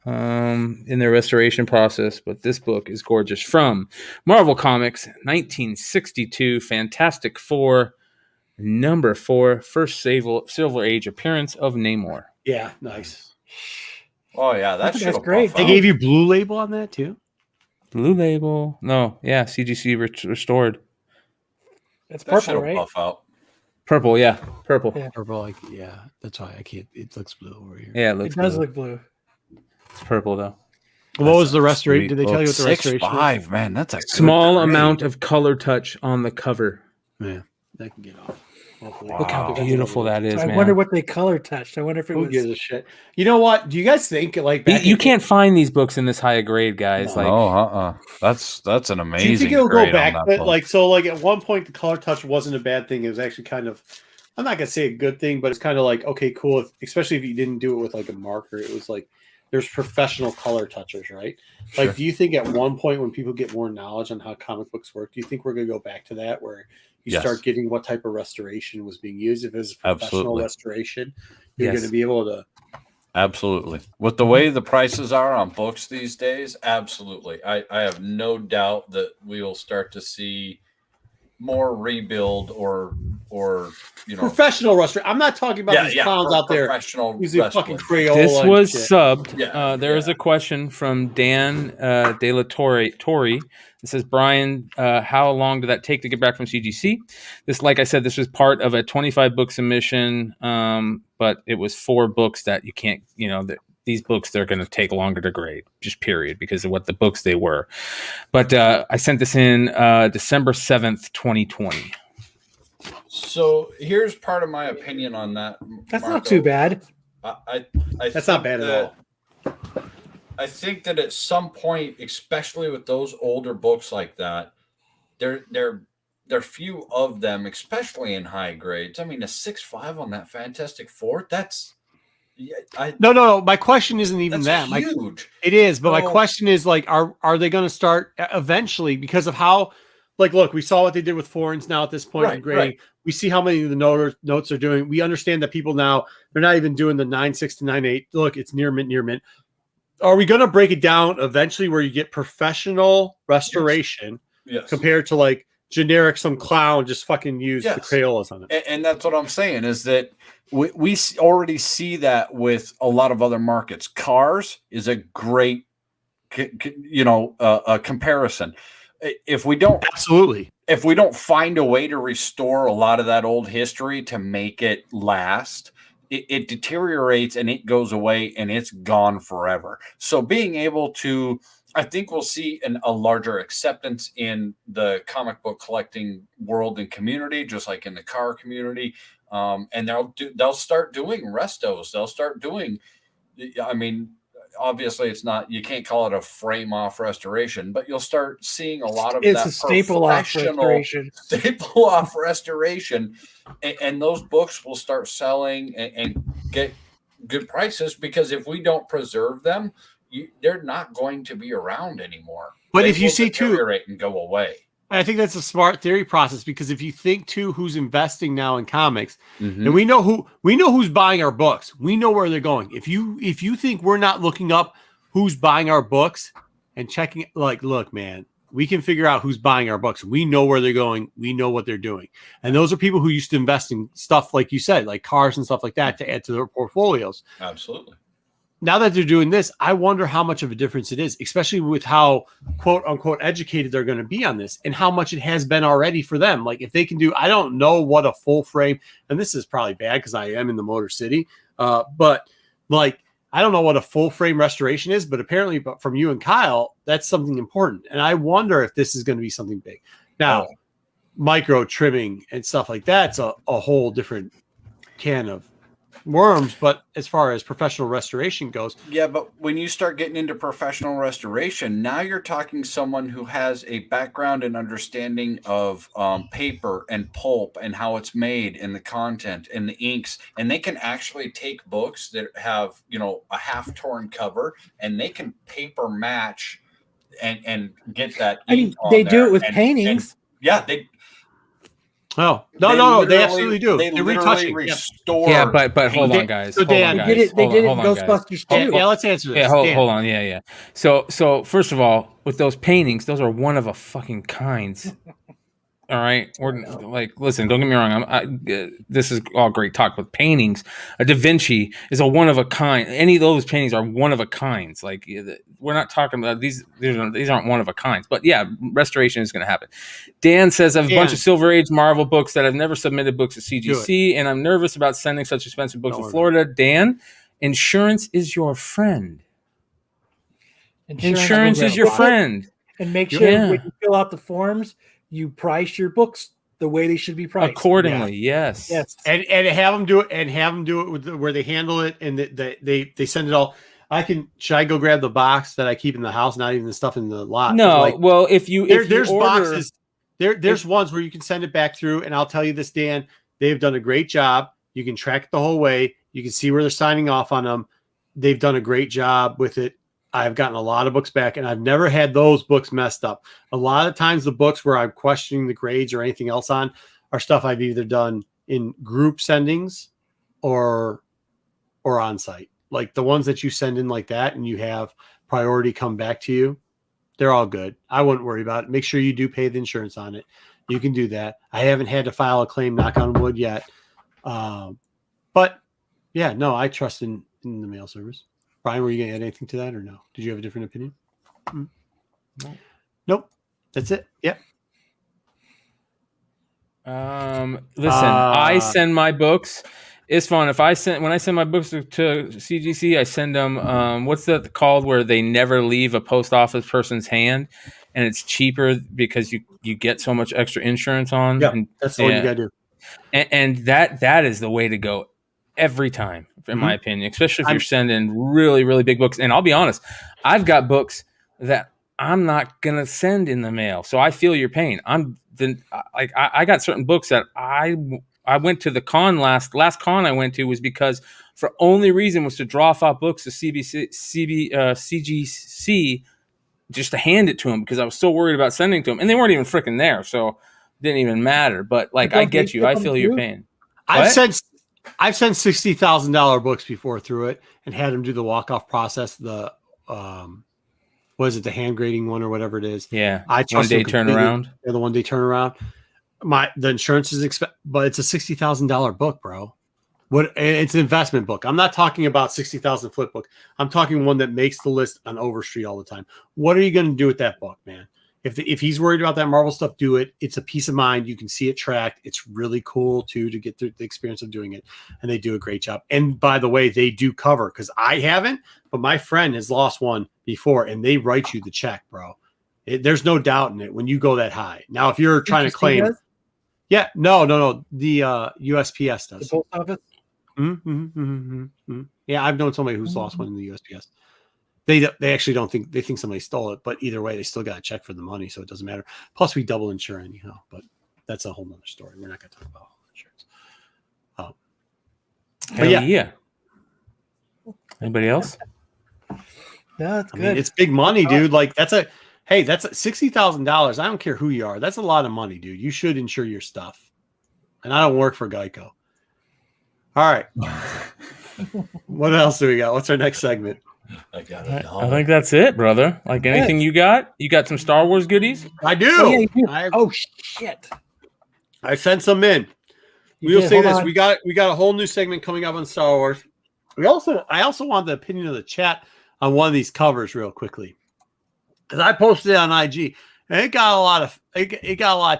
in their restoration process. But this book is gorgeous. From Marvel Comics, 1962, Fantastic Four, number 4, first Silver Age appearance of Namor. Yeah, nice. Oh, yeah, that's great. They gave you blue label on that, too? Blue label? No, yeah, CGC restored. It's purple, right? Buff out. Purple, yeah. Purple. Yeah. Purple, that's why I can't. It looks blue over here. Yeah, it does look blue. It's purple, though. What was the restoration? Did they tell you what the restoration was? 6.5, man. That's a small amount of color touch on the cover. Yeah, that can get off. Wow. Look how beautiful that is, man. I wonder what they color touched. I wonder if it Who was. gives a shit? You know what? Do you guys think you can't find these books in this high grade, guys? That's an amazing. Do you think it'll go back? But at one point, the color touch wasn't a bad thing. It was actually kind of, I'm not gonna say a good thing, but it's kind of like okay, cool. Especially if you didn't do it with like a marker, it was like there's professional color touchers, right? Sure. Like, do you think at one point when people get more knowledge on how comic books work, do you think we're going to go back to that where you start getting what type of restoration was being used? If it's professional restoration, you're going to be able to. Absolutely. With the way the prices are on books these days, absolutely. I have no doubt that we will start to see more rebuild or professional restoration. I'm not talking about these clowns out there using fucking Crayola. This was subbed. There is a question from Dan De La Torre. It says, Brian, how long did that take to get back from CGC? This, like I said, this was part of a 25 book submission, but it was 4 books that you can't, these books, they're going to take longer to grade, just period, because of what the books they were. But I sent this in December 7th, 2020. So here's part of my opinion on that. That's Marco. Not too bad. I that's not bad at all. I think that at some point, especially with those older books like that, there are few of them, especially in high grades. I mean, a 6.5 on that Fantastic Four, that's no. My question isn't even that. Huge. It is, but my question is like, are they going to start eventually because of how? Like, look, we saw what they did with foreigns now at this point in grading. Right. We see how many of the notes are doing. We understand that people now, they're not even doing the 9.6 to 9.8. Look, it's near mint. Are we going to break it down eventually where you get professional restoration compared to like generic, some clown just fucking use the Crayolas on it? And that's what I'm saying is that we already see that with a lot of other markets. Cars is a great, a comparison. If we don't find a way to restore a lot of that old history to make it last, it deteriorates and it goes away and it's gone forever. So being able to, I think we'll see a larger acceptance in the comic book collecting world and community, just like in the car community. And they'll start doing restos. They'll start doing, I mean, obviously it's not, you can't call it a frame off restoration, but you'll start seeing a lot of it's a staple off restoration. And those books will start selling and get good prices, because if we don't preserve them, they're not going to be around anymore. But if you see too, and go away. I think that's a smart theory process, because if you think too, who's investing now in comics, and we know who's buying our books, we know where they're going. If you think we're not looking up who's buying our books and checking, like, look, man, we can figure out who's buying our books. We know where they're going. We know what they're doing. And those are people who used to invest in stuff, like you said, like cars and stuff like that to add to their portfolios. Absolutely. Now that they're doing this, I wonder how much of a difference it is, especially with how quote unquote educated they're going to be on this and how much it has been already for them. Like if they can do, I don't know what a full frame, and this is probably bad because I am in the Motor City, but like, I don't know what a full frame restoration is, but apparently from you and Kyle, that's something important. And I wonder if this is going to be something big. Now, micro trimming and stuff like that's a whole different can of worms, but as far as professional restoration goes, but when you start getting into professional restoration, now you're talking someone who has a background and understanding of paper and pulp and how it's made and the content and the inks, and they can actually take books that have a half torn cover and they can paper match and get that. I mean, they do it with paintings. They. Oh no! They absolutely do. They're retouching. Restore. Yeah, but hold on, guys. So Dan, they did it in Ghostbusters too. Yeah, let's answer this. Yeah, hold on. Yeah. So first of all, with those paintings, those are one of a fucking kinds. All right, we're like, listen, don't get me wrong. This is all great talk, but paintings, a Da Vinci is a one of a kind. Any of those paintings are one of a kinds. Like we're not talking about these aren't one of a kinds. But yeah, restoration is going to happen. Dan says I have a bunch of Silver Age Marvel books that I've never submitted books to CGC, and I'm nervous about sending such expensive books to Florida. Dan, insurance is your friend. Insurance is your friend. And make sure when you fill out the forms, you price your books the way they should be priced accordingly. Yes. And have them do it. And have them do it with where they handle it and they send it all. Should I go grab the box that I keep in the house? Not even the stuff in the lot. No. Well, if there's order, boxes, there's ones where you can send it back through. And I'll tell you this, Dan, they've done a great job. You can track it the whole way. You can see where they're signing off on them. they've done a great job with it. I've gotten a lot of books back, and I've never had those books messed up. A lot of times the books where I'm questioning the grades or anything else on are stuff I've either done in group sendings or on site. Like the ones that you send in like that and you have priority come back to you, they're all good. I wouldn't worry about it. Make sure you do pay the insurance on it. You can do that. I haven't had to file a claim, knock on wood, yet. But yeah, no, I trust in the mail service. Brian, were you going to add anything to that or no? Did you have a different opinion? No. Nope. That's it. Yep. Listen, I send my books. It's fun. When I send my books to CGC, I send them, what's that called where they never leave a post office person's hand, and it's cheaper because you get so much extra insurance on. Yeah, that's the one you got to do. And that is the way to go every time, in my opinion, especially if you're sending really, really big books. And I'll be honest, I've got books that I'm not going to send in the mail. So I feel your pain. I got certain books that I went to the con last con I went to was because for only reason was to draw off books to CGC just to hand it to them because I was so worried about sending to them. And they weren't even freaking there. So it didn't even matter. But like, I get you. I feel your pain. I've sent $60,000 books before through it and had them do the walk-off process. The was it the hand grading one or whatever it is? Yeah, I trust 1 day turnaround. Yeah, the 1 day turnaround. The insurance is but it's a $60,000 book, bro. It's an investment book. I'm not talking about 60,000 flip book. I'm talking one that makes the list on Overstreet all the time. What are you going to do with that book, man? If he's worried about that Marvel stuff, do it. It's a peace of mind. You can see it tracked. It's really cool too to get through the experience of doing it, and they do a great job. And by the way, they do cover because I haven't, but my friend has lost one before, and they write you the check, bro. There's no doubt in it when you go that high. Now, if you're trying to claim, yeah, no, the USPS does. The post office. Yeah, I've known somebody who's lost one in the USPS. They actually don't think they think somebody stole it, but either way, they still got to check for the money, so it doesn't matter. Plus, we double insure anyhow, but that's a whole nother story. We're not going to talk about insurance. But yeah. Anybody else? Yeah, that's good. I mean, it's big money, dude. Like that's $60,000. I don't care who you are. That's a lot of money, dude. You should insure your stuff. And I don't work for Geico. All right. What else do we got? What's our next segment? I think that's it, brother. Like anything you got? You got some Star Wars goodies? I do. Oh, yeah, shit. I sent some in. We'll say this. We got a whole new segment coming up on Star Wars. I also want the opinion of the chat on one of these covers real quickly. Because I posted it on IG. And it got a lot of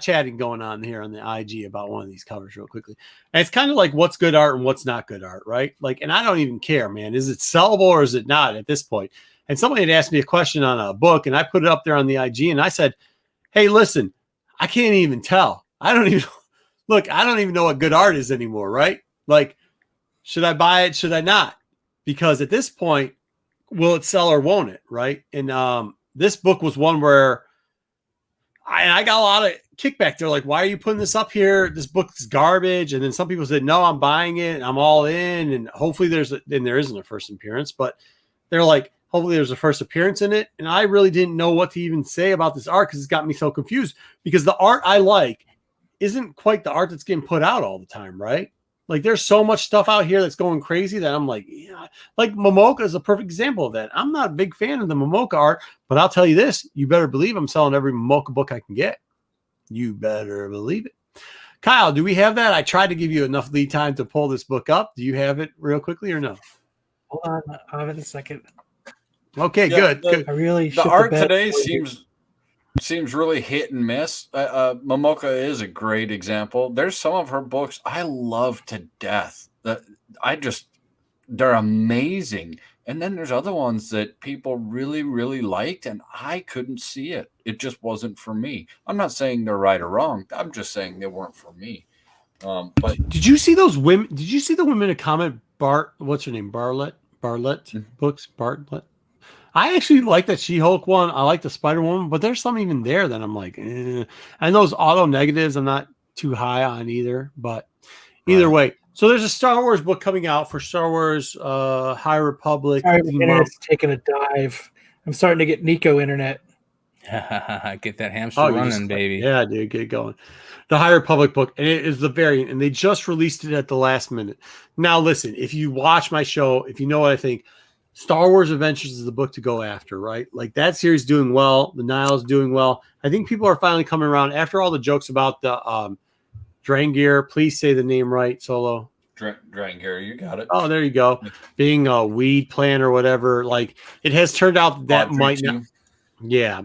chatting going on here on the IG about one of these covers real quickly. And it's kind of like what's good art and what's not good art, right? Like, and I don't even care, man. Is it sellable or is it not at this point? And somebody had asked me a question on a book, and I put it up there on the IG, and I said, hey, listen, I can't even tell. I don't even know what good art is anymore, right? Like, should I buy it? Should I not? Because at this point, will it sell or won't it, right? And this book was one where I got a lot of kickback. They're like, why are you putting this up here? This book's garbage. And then some people said, no, I'm buying it. And I'm all in. And hopefully there isn't a first appearance, but they're like, hopefully there's a first appearance in it. And I really didn't know what to even say about this art because it's got me so confused because the art I like isn't quite the art that's getting put out all the time, right? Like there's so much stuff out here that's going crazy that I'm like, yeah, like Momoka is a perfect example of that. I'm not a big fan of the Momoka art, but I'll tell you this, you better believe I'm selling every Momoka book I can get. You better believe it. Kyle, do we have that? I tried to give you enough lead time to pull this book up. Do you have it real quickly or no? Hold on, I'll have it in a second. Okay, Yeah, good. I really the art today seems really hit and miss. Momoka is a great example. There's some of her books I love to death. They're amazing. And then there's other ones that people really, really liked, and I couldn't see it. It just wasn't for me. I'm not saying they're right or wrong. I'm just saying they weren't for me. But did you see those women? Did you see the women in comment? What's her name? Bartlett books. Bartlett. I actually like that She-Hulk one. I like the Spider-Woman, but there's some even there that I'm like, eh. And those auto negatives, I'm not too high on either. But either way, So there's a Star Wars book coming out for Star Wars High Republic. Sorry, the internet's taking a dive. I'm starting to get Nico internet. Get that hamster running, baby. Yeah, dude, get going. The High Republic book, and it is the variant, and they just released it at the last minute. Now, listen, if you watch my show, if you know what I think, Star Wars Adventures is the book to go after, right? Like that series doing well, the Nile's doing well. I think people are finally coming around after all the jokes about the Drangir. Please say the name right, Solo. Drangir, you got it. Oh, there you go. Being a weed plant or whatever, like it has turned out that might not. Yeah,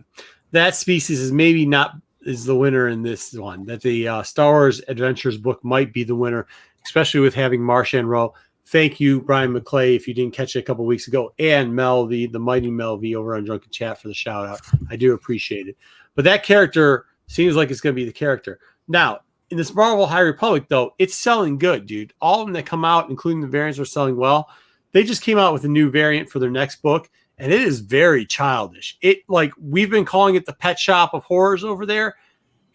that species is maybe not is the winner in this one. That the Star Wars Adventures book might be the winner, especially with having Marchand Rowe. Thank you, Brian McClay, if you didn't catch it a couple weeks ago, and Mel V, the mighty Mel V over on Drunken Chat for the shout out. I do appreciate it. But that character seems like it's going to be the character. Now, in this Marvel High Republic, though, it's selling good, dude. All of them that come out, including the variants, are selling well. They just came out with a new variant for their next book, and it is very childish. It like we've been calling it the Pet Shop of Horrors over there.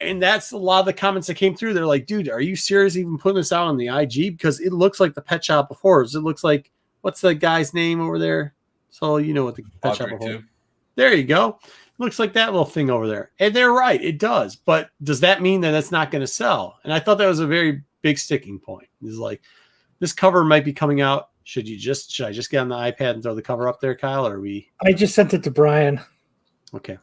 And that's a lot of the comments that came through. They're like, dude, are you serious even putting this out on the IG? Because it looks like the Pet Shop of Horrors. It looks like, what's the guy's name over there? So you know what the Pet Shop of Horrors. There you go. It looks like that little thing over there. And they're right. It does. But does that mean that it's not going to sell? And I thought that was a very big sticking point. It's like, this cover might be coming out. Should I just get on the iPad and throw the cover up there, Kyle? Or are we? I just sent it to Brian. Okay.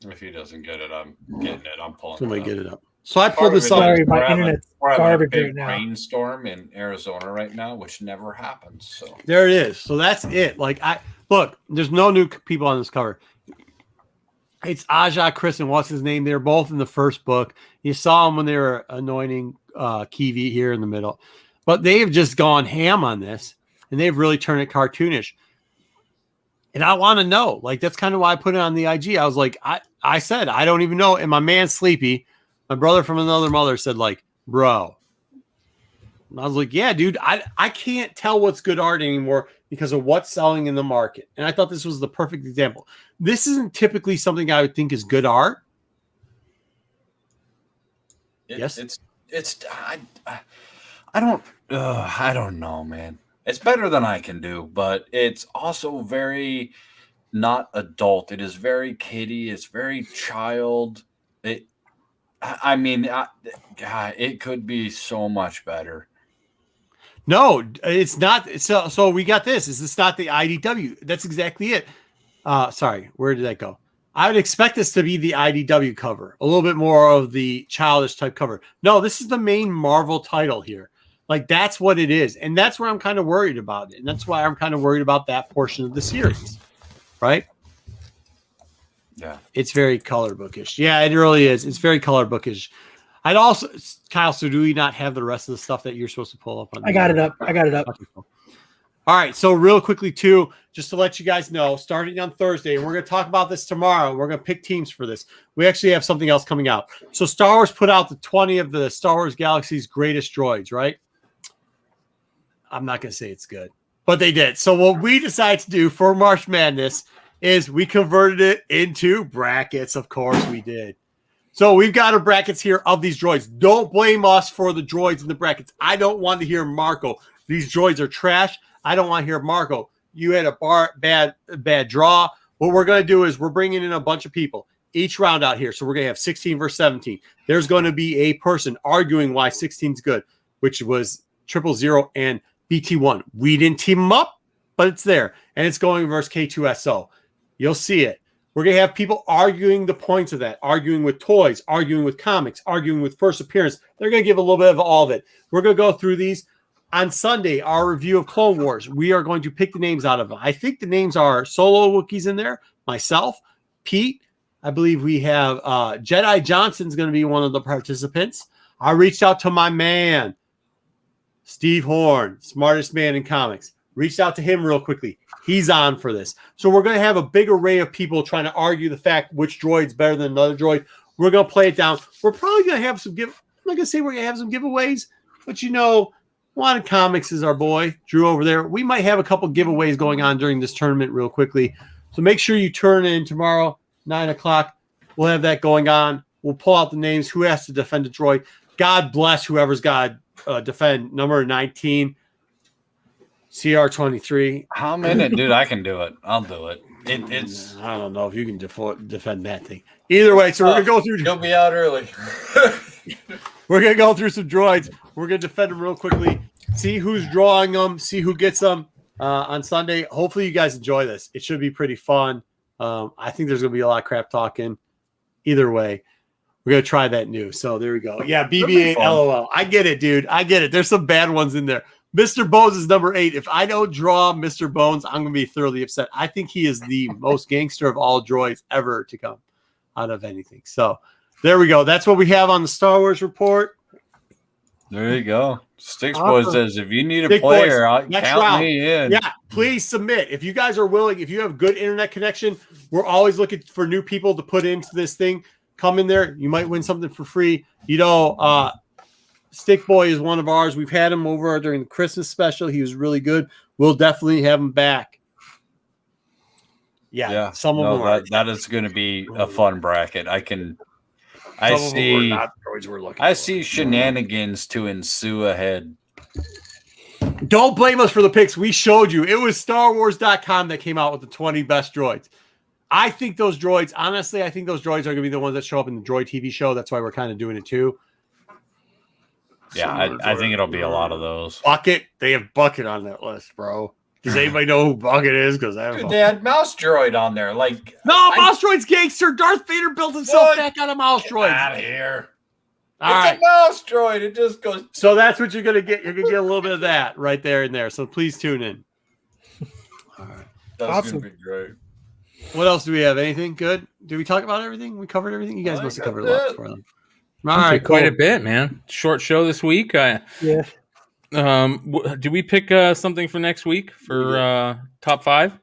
If he doesn't get it, I'm getting it. I'm pulling Somebody it get it up. So I pulled this up. up. Sorry, my internet's garbage big right now. Rainstorm in Arizona right now, which never happens. So there it is. So that's it. Like look, there's no new people on this cover. It's Aja, Chris, and what's his name? They're both in the first book. You saw them when they were anointing Kiwi here in the middle. But they have just gone ham on this, and they've really turned it cartoonish. And I want to know, like, that's kind of why I put it on the IG. I was like, I said, I don't even know. And my man, Sleepy, my brother from another mother, said, like, bro. And I was like, yeah, dude, I can't tell what's good art anymore because of what's selling in the market. And I thought this was the perfect example. This isn't typically something I would think is good art. Yes, I don't know, man. It's better than I can do, but it's also very not adult. It is very kiddie. It's very child. It could be so much better. No, it's not. So we got this. Is this not the IDW? That's exactly it. Sorry, where did that go? I would expect this to be the IDW cover, a little bit more of the childish type cover. No, this is the main Marvel title here. Like, that's what it is. And that's where I'm kind of worried about it. And that's why I'm kind of worried about that portion of the series. Right? Yeah. It's very color bookish. Yeah, it really is. It's very color bookish. I'd also, Kyle, so do we not have the rest of the stuff that you're supposed to pull up on? I got it up. Okay, cool. All right. So real quickly, too, just to let you guys know, starting on Thursday, and we're going to talk about this tomorrow. We're going to pick teams for this. We actually have something else coming out. So Star Wars put out the 20 of the Star Wars Galaxy's greatest droids, right? I'm not going to say it's good, but they did. So what we decided to do for March Madness is we converted it into brackets. Of course we did. So we've got our brackets here of these droids. Don't blame us for the droids in the brackets. I don't want to hear Marco. These droids are trash. I don't want to hear Marco. You had a bad draw. What we're going to do is we're bringing in a bunch of people each round out here. So we're going to have 16 versus 17. There's going to be a person arguing why 16 is good, which was 000 and BT1. We didn't team them up, but it's there. And it's going versus K2SO. You'll see it. We're going to have people arguing the points of that, arguing with toys, arguing with comics, arguing with first appearance. They're going to give a little bit of all of it. We're going to go through these. On Sunday, our review of Clone Wars, we are going to pick the names out of them. I think the names are Solo Wookiees in there, myself, Pete. I believe we have Jedi Johnson's going to be one of the participants. I reached out to my man, Steve Horn, smartest man in comics. Reached out to him real quickly. He's on for this. So we're going to have a big array of people trying to argue the fact which droid's better than another droid. We're going to play it down. We're probably going to have some I'm not going to say we're going to have some giveaways, but Wanted Comics is our boy, Drew over there. We might have a couple giveaways going on during this tournament real quickly. So make sure you turn in tomorrow, 9 o'clock. We'll have that going on. We'll pull out the names. Who has to defend a droid? God bless whoever's got defend number 19, CR23. How I'm in it, dude. I can do it. I'll do it. It's. I don't know if you can defend that thing. Either way, so we're gonna go through. You'll be out early. We're gonna go through some droids. We're gonna defend them real quickly. See who's drawing them. See who gets them on Sunday. Hopefully, you guys enjoy this. It should be pretty fun. I think there's gonna be a lot of crap talking. Either way, we're gonna try that new. So there we go. Yeah, BB-8, LOL. I get it, dude. I get it. There's some bad ones in there. Mr. Bones is number 8. If I don't draw Mr. Bones, I'm going to be thoroughly upset. I think he is the most gangster of all droids ever to come out of anything. So there we go. That's what we have on the Star Wars report. There you go. Sticks Boy says, if you need a Stick player, I'll next count round. me in. Yeah, please submit. If you guys are willing, if you have good internet connection, we're always looking for new people to put into this thing. Come in there. You might win something for free. You know, Stick Boy is one of ours. We've had him over during the Christmas special. He was really good. We'll definitely have him back. Yeah. Some of them are. That is going to be a fun bracket. I see shenanigans to ensue ahead. Don't blame us for the picks. We showed you. It was StarWars.com that came out with the 20 best droids. I think those droids, honestly, are going to be the ones that show up in the Droid TV show. That's why we're kind of doing it too. Yeah, I think it'll be a lot of those. Bucket. They have Bucket on that list, bro. Does anybody know who Bucket is? Because they had Mouse Droid on there. Mouse Droid's gangster. Darth Vader built himself back out of Mouse Droid. Out of here. All right. A Mouse Droid. It just goes. So that's what you're gonna get. You're gonna get a little bit of that right there and there. So please tune in. All right. That's gonna be great. What else do we have? Anything good? Did we talk about everything? We covered everything. You guys must have covered a lot for them. All right, quite a bit, man. Short show this week. Yeah. Do we pick something for next week for top 5?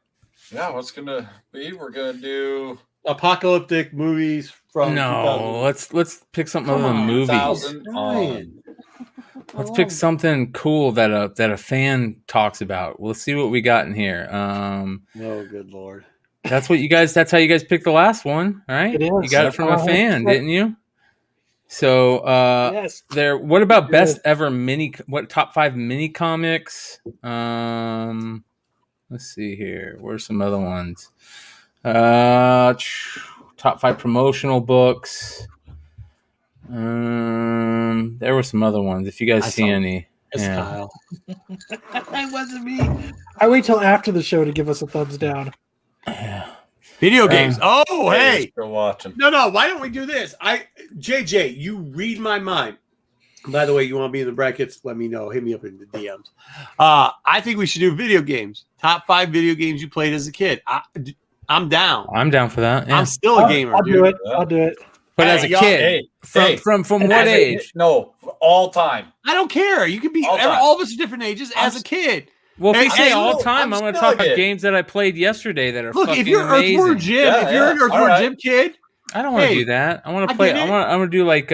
Yeah, what's gonna be? We're gonna do apocalyptic movies from. No, let's pick something other than movies. Let's pick something cool that a fan talks about. Let's see what we got in here. Oh, good lord! That's how you guys picked the last one, right? It is. You got it from a fan, didn't you? So, yes. What about best ever top 5 mini comics? Let's see here. Where's some other ones? Top 5 promotional books. There were some other ones. If you guys see any. It's Kyle. That wasn't me. I wait till after the show to give us a thumbs down. Yeah. Video games. Hey. Still watching. No. Why don't we do this? JJ, you read my mind. By the way, you want to be in the brackets? Let me know. Hit me up in the DMs. I think we should do video games. Top 5 video games you played as a kid. I'm down. I'm down for that. Yeah. I'm still a gamer. I'll do it. I'll do it. But as a kid, from what age? No, all time. I don't care. You can be all of us are different ages as a kid. Well, if you say all time, I'm going to talk about games that I played yesterday that are fucking if you're amazing. Earthworm Jim, if you're an Earthworm Jim kid, I don't want to do that. I want to play. I want to do like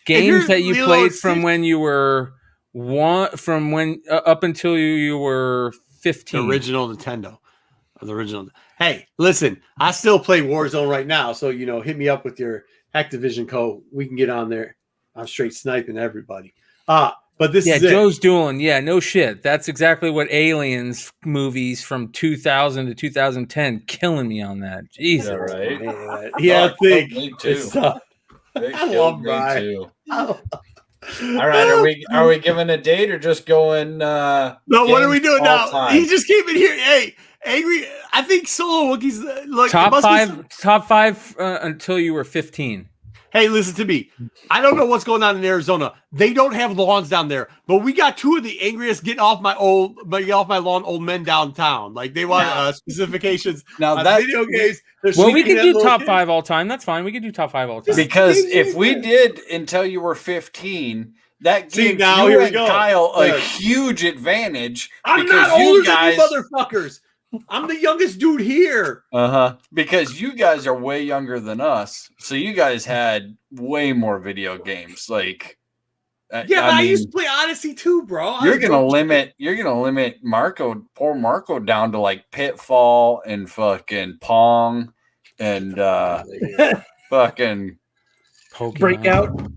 games that you played from when you were up until you were 15. The original Nintendo. The original. Hey, listen, I still play Warzone right now, so hit me up with your Activision code. We can get on there. I'm straight sniping everybody. But this is Joe's dueling. Yeah, no shit. That's exactly what Aliens movies from 2000 to 2010 killing me on that. Jesus. Right? Yeah, I think. Me too. I love me too. All right, are we giving a date or just going? No, what are we doing now? Time? He just came in here. Hey, angry. I think Solo Wookiees like top five until you were 15. Hey, listen to me. I don't know what's going on in Arizona. They don't have lawns down there, but we got 2 of the angriest get off my lawn old men downtown. Like they want specifications. Now that video games. Well, we can do top 5 all time. That's fine. We can do top 5 all time. Because if we did until you were 15, that gives now you here and Kyle a huge advantage. I'm not older than you motherfuckers. I'm the youngest dude here. Because you guys are way younger than us, so you guys had way more video games. Like, I used to play Odyssey too, bro. You're gonna limit poor Marco, down to like Pitfall and fucking Pong and fucking Pokemon. Breakout.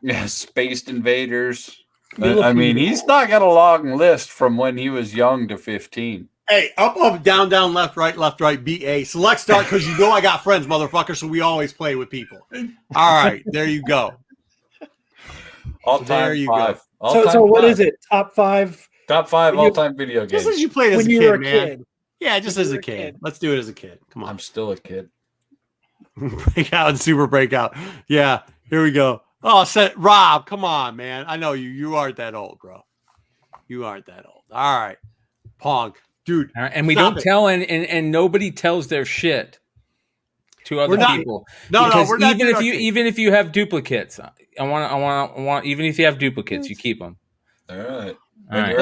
Yeah, Spaced Invaders. I mean, he's not got a long list from when he was young to 15. Hey, up, down, left, right, BA. Select start because you know I got friends, motherfucker, so we always play with people. All right, there you go. All-time five. So what is it? Top 5? Top 5 all-time video games. Just as you played as when a you kid, were a man. kid. Yeah, just as a kid. Let's do it as a kid. Come on. I'm still a kid. Breakout and super breakout. Yeah, here we go. Oh, Rob, come on, man. I know you. You aren't that old, bro. You aren't that old. All right. Pong. Dude. All right, and we don't tell and nobody tells their shit to other people. No, we're not even if you have duplicates. I want even if you have duplicates, you keep them. All right. All right.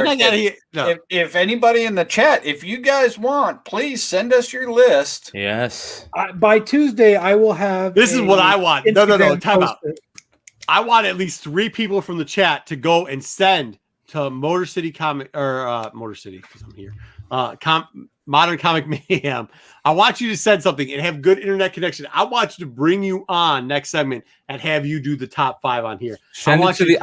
If anybody in the chat, if you guys want, please send us your list. Yes. By Tuesday, I will have. This is what I want. Instagram No. Time out. posted. I want at least 3 people from the chat to go and send to Motor City Motor City because I'm here. Modern Comic Mayhem. I want you to send something and have good internet connection. I want you to bring you on next segment and have you do the top 5 on here. Send it to the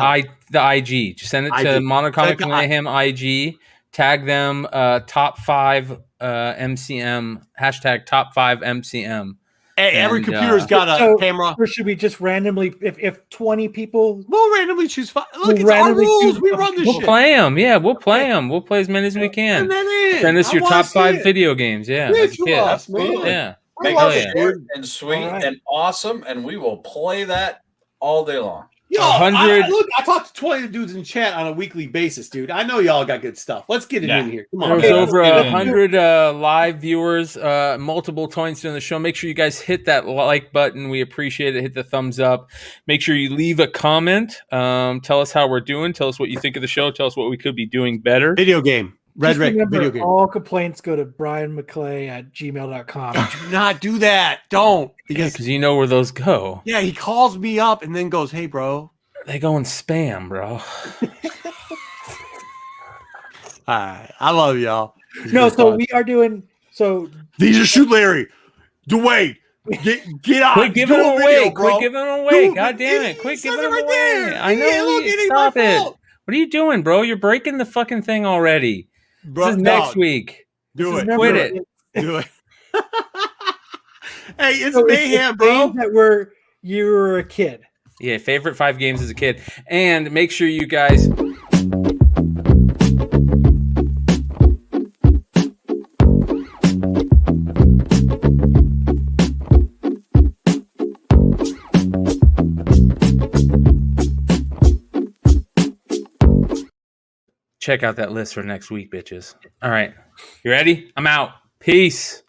IG. Just send it to Modern Comic Mayhem IG. Tag them top 5 MCM hashtag top 5 MCM. Hey, every computer's got a camera. Or should we just randomly, if 20 people, we'll randomly choose 5? Look, it's our rules. We run this shit. We'll play them. Yeah, we'll play them. We'll play as many as we can. Send us your top 5 video games. Yeah, as a kid. Yeah. Make it short and sweet and awesome, and we will play that all day long. Yo, I talk to 20 dudes in chat on a weekly basis, dude. I know y'all got good stuff. Let's get it in here. Come on. There's over 100 live viewers, multiple points during the show. Make sure you guys hit that like button. We appreciate it. Hit the thumbs up. Make sure you leave a comment. Tell us how we're doing. Tell us what you think of the show. Tell us what we could be doing better. Video game. Video game. All complaints go to brianmcclay@gmail.com. Do not do that. Don't. Because you know where those go. Yeah, he calls me up and then goes, hey, bro. They go in spam, bro. All right. I love y'all. We are doing these are Shoot Larry. Dwayne. Get out. Quit giving them away. Quit giving them away. God damn it. Quit giving them away. I know. Stop it. What are you doing, bro? You're breaking the fucking thing already. Bro, this is next week. Do it. Quit it. Do it. Hey, it's Mayhem, bro. That you were a kid. Yeah, favorite 5 games as a kid. And make sure you guys check out that list for next week, bitches. All right. You ready? I'm out. Peace.